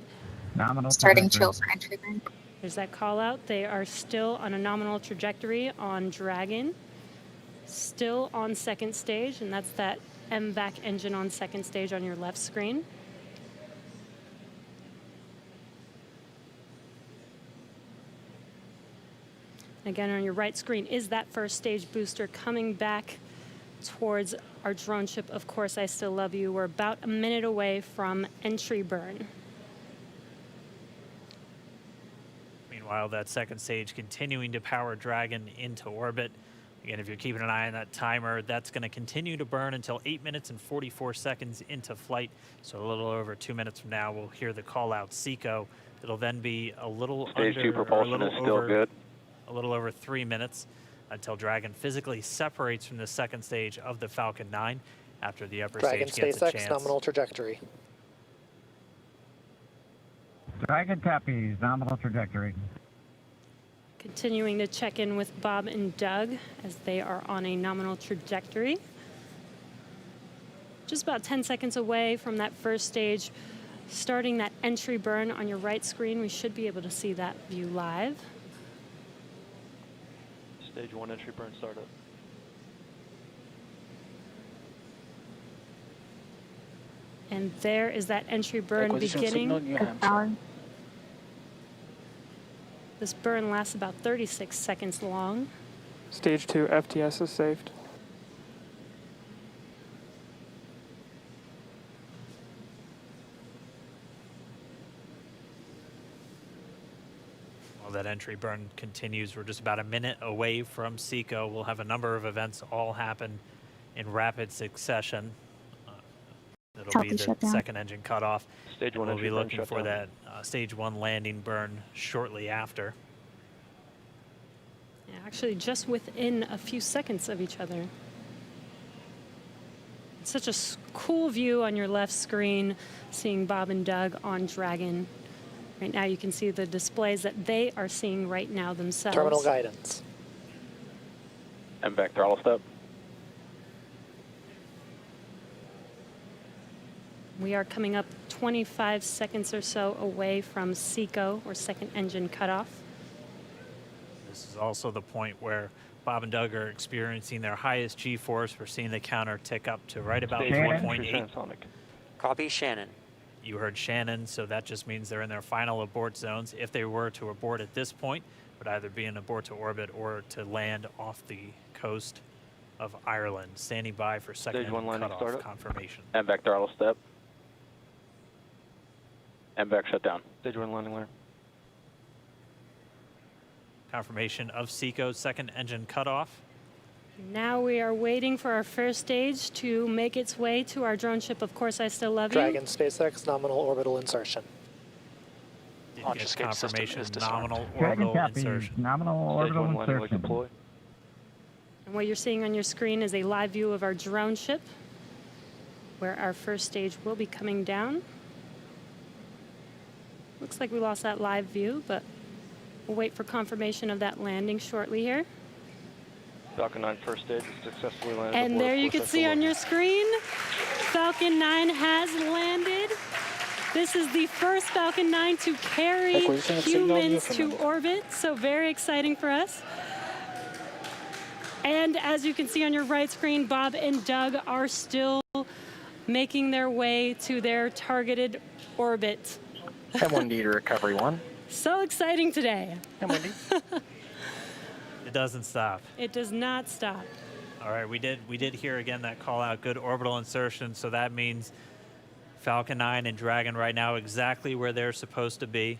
nominal starting chill for entry burn. There's that call out. They are still on a nominal trajectory on Dragon, still on second stage, and that's that MVAC engine on second stage on your left screen. Again, on your right screen is that first stage booster coming back towards our drone ship. Of course, I still love you. We're about a minute away from entry burn. Meanwhile, that second stage continuing to power Dragon into orbit. Again, if you're keeping an eye on that timer, that's going to continue to burn until 8 minutes and 44 seconds into flight. So a little over 2 minutes from now, we'll hear the call out SECO. It'll then be a little Stage 2 propulsion is still good. A little over 3 minutes until Dragon physically separates from the second stage of the Falcon 9 after the upper Dragon stage gets a SpaceX, chance. nominal trajectory. Dragon copies, nominal trajectory. Continuing to check in with Bob and Doug as they are on a nominal trajectory. Just about 10 seconds away from that first stage, starting that entry burn on your right screen. We should be able to see that view live. Stage 1 entry burn startup. And there is that entry burn beginning. This burn lasts about 36 seconds long. Stage 2 FTS is saved. While that entry burn continues, we're just about a minute away from SECO. We'll have a number of events all happen in rapid succession. It'll be the second engine cutoff. Stage 1 we'll entry be burn looking shut for down. that stage 1 landing burn shortly after. Yeah, actually just within a few seconds of each other. It's such a cool view on your left screen, seeing Bob and Doug on Dragon. Right now you can see the displays that they are seeing right now themselves. Terminal guidance. MVAC throttle step. We are coming up 25 seconds or so away from SECO, or second engine cutoff. This is also the point where Bob and Doug are experiencing their highest G-force. We're seeing the counter tick up to right about 1.8. Copy, Shannon. You heard Shannon, so that just means they're in their final abort zones. If they were to abort at this point, it would either be an abort to orbit or to land off the coast of Ireland. Standing by for second Stage 1 landing cutoff startup. confirmation. MVAC throttle step. MVAC shut down. Stage 1 landing learn. Confirmation of SECO's second engine cutoff. Now we are waiting for our first stage to make its way to our drone ship. Of course, I still love you. Dragon SpaceX, nominal orbital insertion. Did get confirmation nominal Dragon orbital copies, insertion. nominal orbital insertion. And what you're seeing on your screen is a live view of our drone ship, where our first stage will be coming down. Looks like we lost that live view, but we'll wait for confirmation of that landing shortly here. Falcon 9 first stage successfully landed. And there you can see on your screen, Falcon 9 has landed. This is the first Falcon 9 to carry humans to orbit, so very exciting for us. And as you can see on your right screen, Bob and Doug are still making their way to their targeted orbit. M1D to recovery 1. So exciting today. M1D. It doesn't stop. It does not stop. All right, we did hear again that call out, good orbital insertion, so that means Falcon 9 and Dragon right now exactly where they're supposed to be.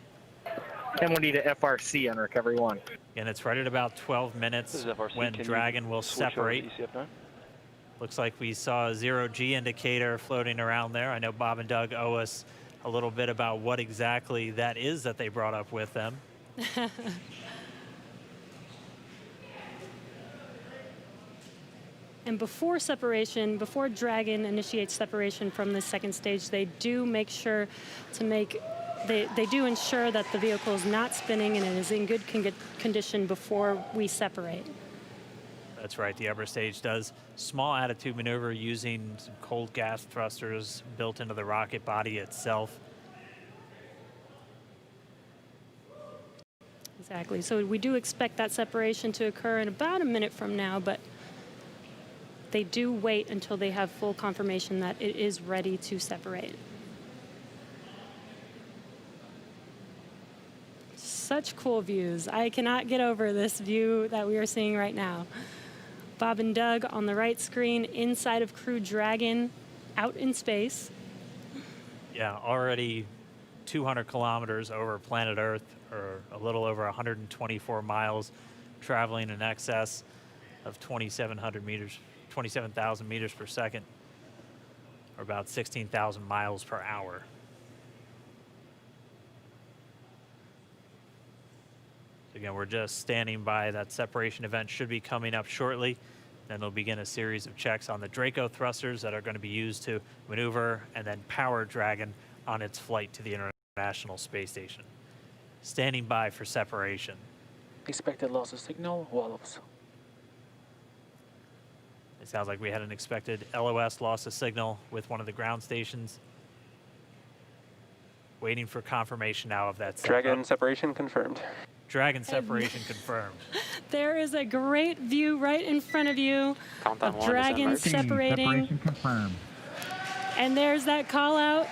M1D to FRC on recovery 1. And it's right at about 12 minutes when Dragon will separate. Looks like we saw a 0G indicator floating around there. I know Bob and Doug owe us a little bit about what exactly that is that they brought up with them. And before separation, before Dragon initiates separation from the second stage, they do make sure to they do ensure that the vehicle is not spinning and it is in good condition before we separate. That's right, the upper stage does small attitude maneuver using some cold gas thrusters built into the rocket body itself. Exactly, so we do expect that separation to occur in about a minute from now, but they do wait until they have full confirmation that it is ready to separate. such cool views. I cannot get over this view that we are seeing right now. Bob and Doug on the right screen, inside of Crew Dragon, out in space. Yeah, already 200 kilometers over planet Earth, or a little over 124 miles, traveling in excess of 2,700 meters, 27,000 meters per second, or about 16,000 miles per hour. Again, we're just standing by. That separation event should be coming up shortly. Then they'll begin a series of checks on the Draco thrusters that are going to be used to maneuver and then power Dragon on its flight to the International Space Station. Standing by for separation. Expected loss of signal, Wolves. It sounds like we had an expected LOS, loss of signal, with one of the ground stations. Waiting for confirmation now of that. Dragon separation confirmed. Dragon separation confirmed. There is a great view right in front of you Countdown of Dragon separating. Separation confirmed. And there's that call out.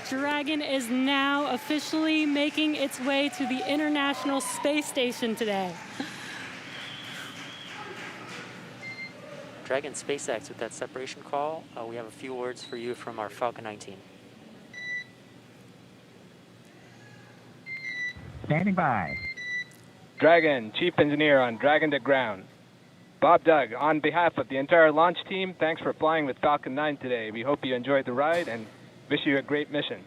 Dragon is now officially making its way to the International Space Station today. Dragon SpaceX with that separation call. We have a few words for you from our Falcon 9 team. Standing by. Dragon, Chief Engineer on Dragon to Ground. Bob Doug, on behalf of the entire launch team, thanks for flying with Falcon 9 today. We hope you enjoyed the ride and wish you a great mission.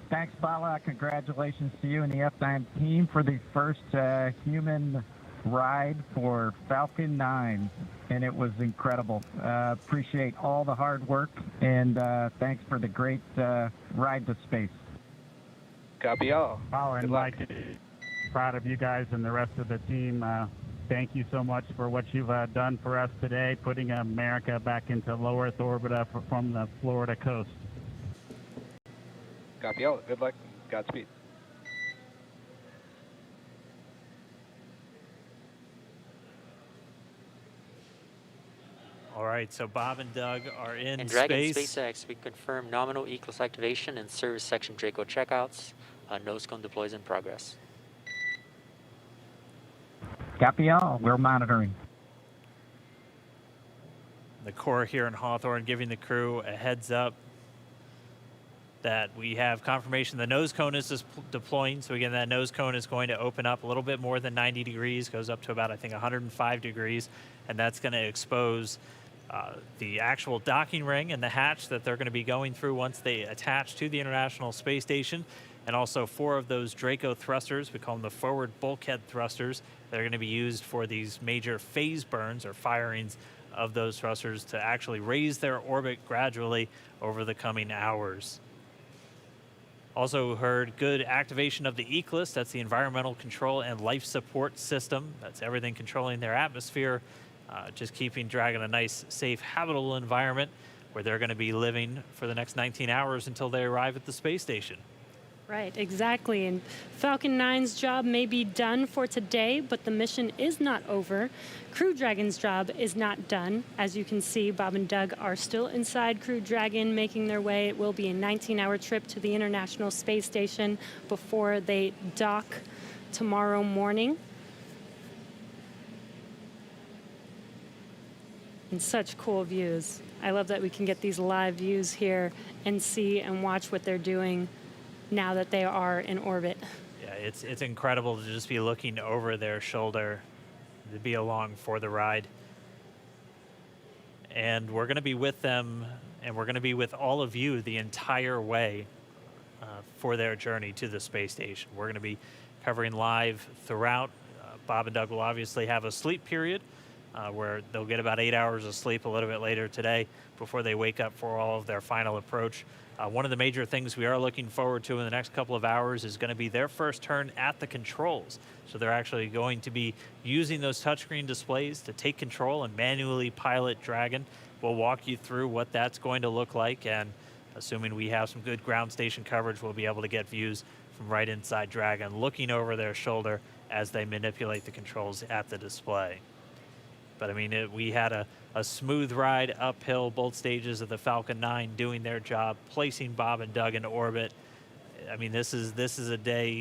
Thanks, Bala. Congratulations to you and the F9 team for the first human ride for Falcon 9, and it was incredible. Appreciate all the hard work, and thanks for the great ride to space. Copy all. Oh, and Mike, proud of you guys and the rest of the team. Thank you so much for what you've done for us today, putting America back into low Earth orbit from the Florida coast. Copy all. Good luck. Godspeed. All right, so Bob and Doug are in And Dragon space. SpaceX, we confirm nominal ECLS activation and service section Draco checkouts. Nose cone deploys in progress. Copy all. We're monitoring. The Corps here in Hawthorne giving the crew a heads up that we have confirmation the nose cone is deploying. So again, that nose cone is going to open up a little bit more than 90 degrees, goes up to about, I think, 105 degrees, and that's going to expose the actual docking ring and the hatch that they're going to be going through once they attach to the International Space Station, and also 4 of those Draco thrusters, we call them the forward bulkhead thrusters, that are going to be used for these major phase burns or firings of those thrusters to actually raise their orbit gradually over the coming hours. Also heard good activation of the ECLS, that's the Environmental Control and Life Support System. That's everything controlling their atmosphere, just keeping Dragon a nice, safe, habitable environment where they're going to be living for the next 19 hours until they arrive at the space station. Right, exactly. And Falcon 9's job may be done for today, but the mission is not over. Crew Dragon's job is not done. As you can see, Bob and Doug are still inside Crew Dragon, making their way. It will be a 19-hour trip to the International Space Station before they dock tomorrow morning. And such cool views. I love that we can get these live views here and see and watch what they're doing now that they are in orbit. Yeah, it's incredible to just be looking over their shoulder, to be along for the ride. And we're going to be with them, and we're going to be with all of you the entire way for their journey to the space station. We're going to be covering live throughout. Bob and Doug will obviously have a sleep period where they'll get about 8 hours of sleep a little bit later today before they wake up for all of their final approach. One of the major things we are looking forward to in the next couple of hours is going to be their first turn at the controls. So they're actually going to be using those touchscreen displays to take control and manually pilot Dragon. We'll walk you through what that's going to look like, and assuming we have some good ground station coverage, we'll be able to get views from right inside Dragon, looking over their shoulder as they manipulate the controls at the display. But I mean, we had a smooth ride uphill, both stages of the Falcon 9 doing their job, placing Bob and Doug in orbit. I mean, this is a day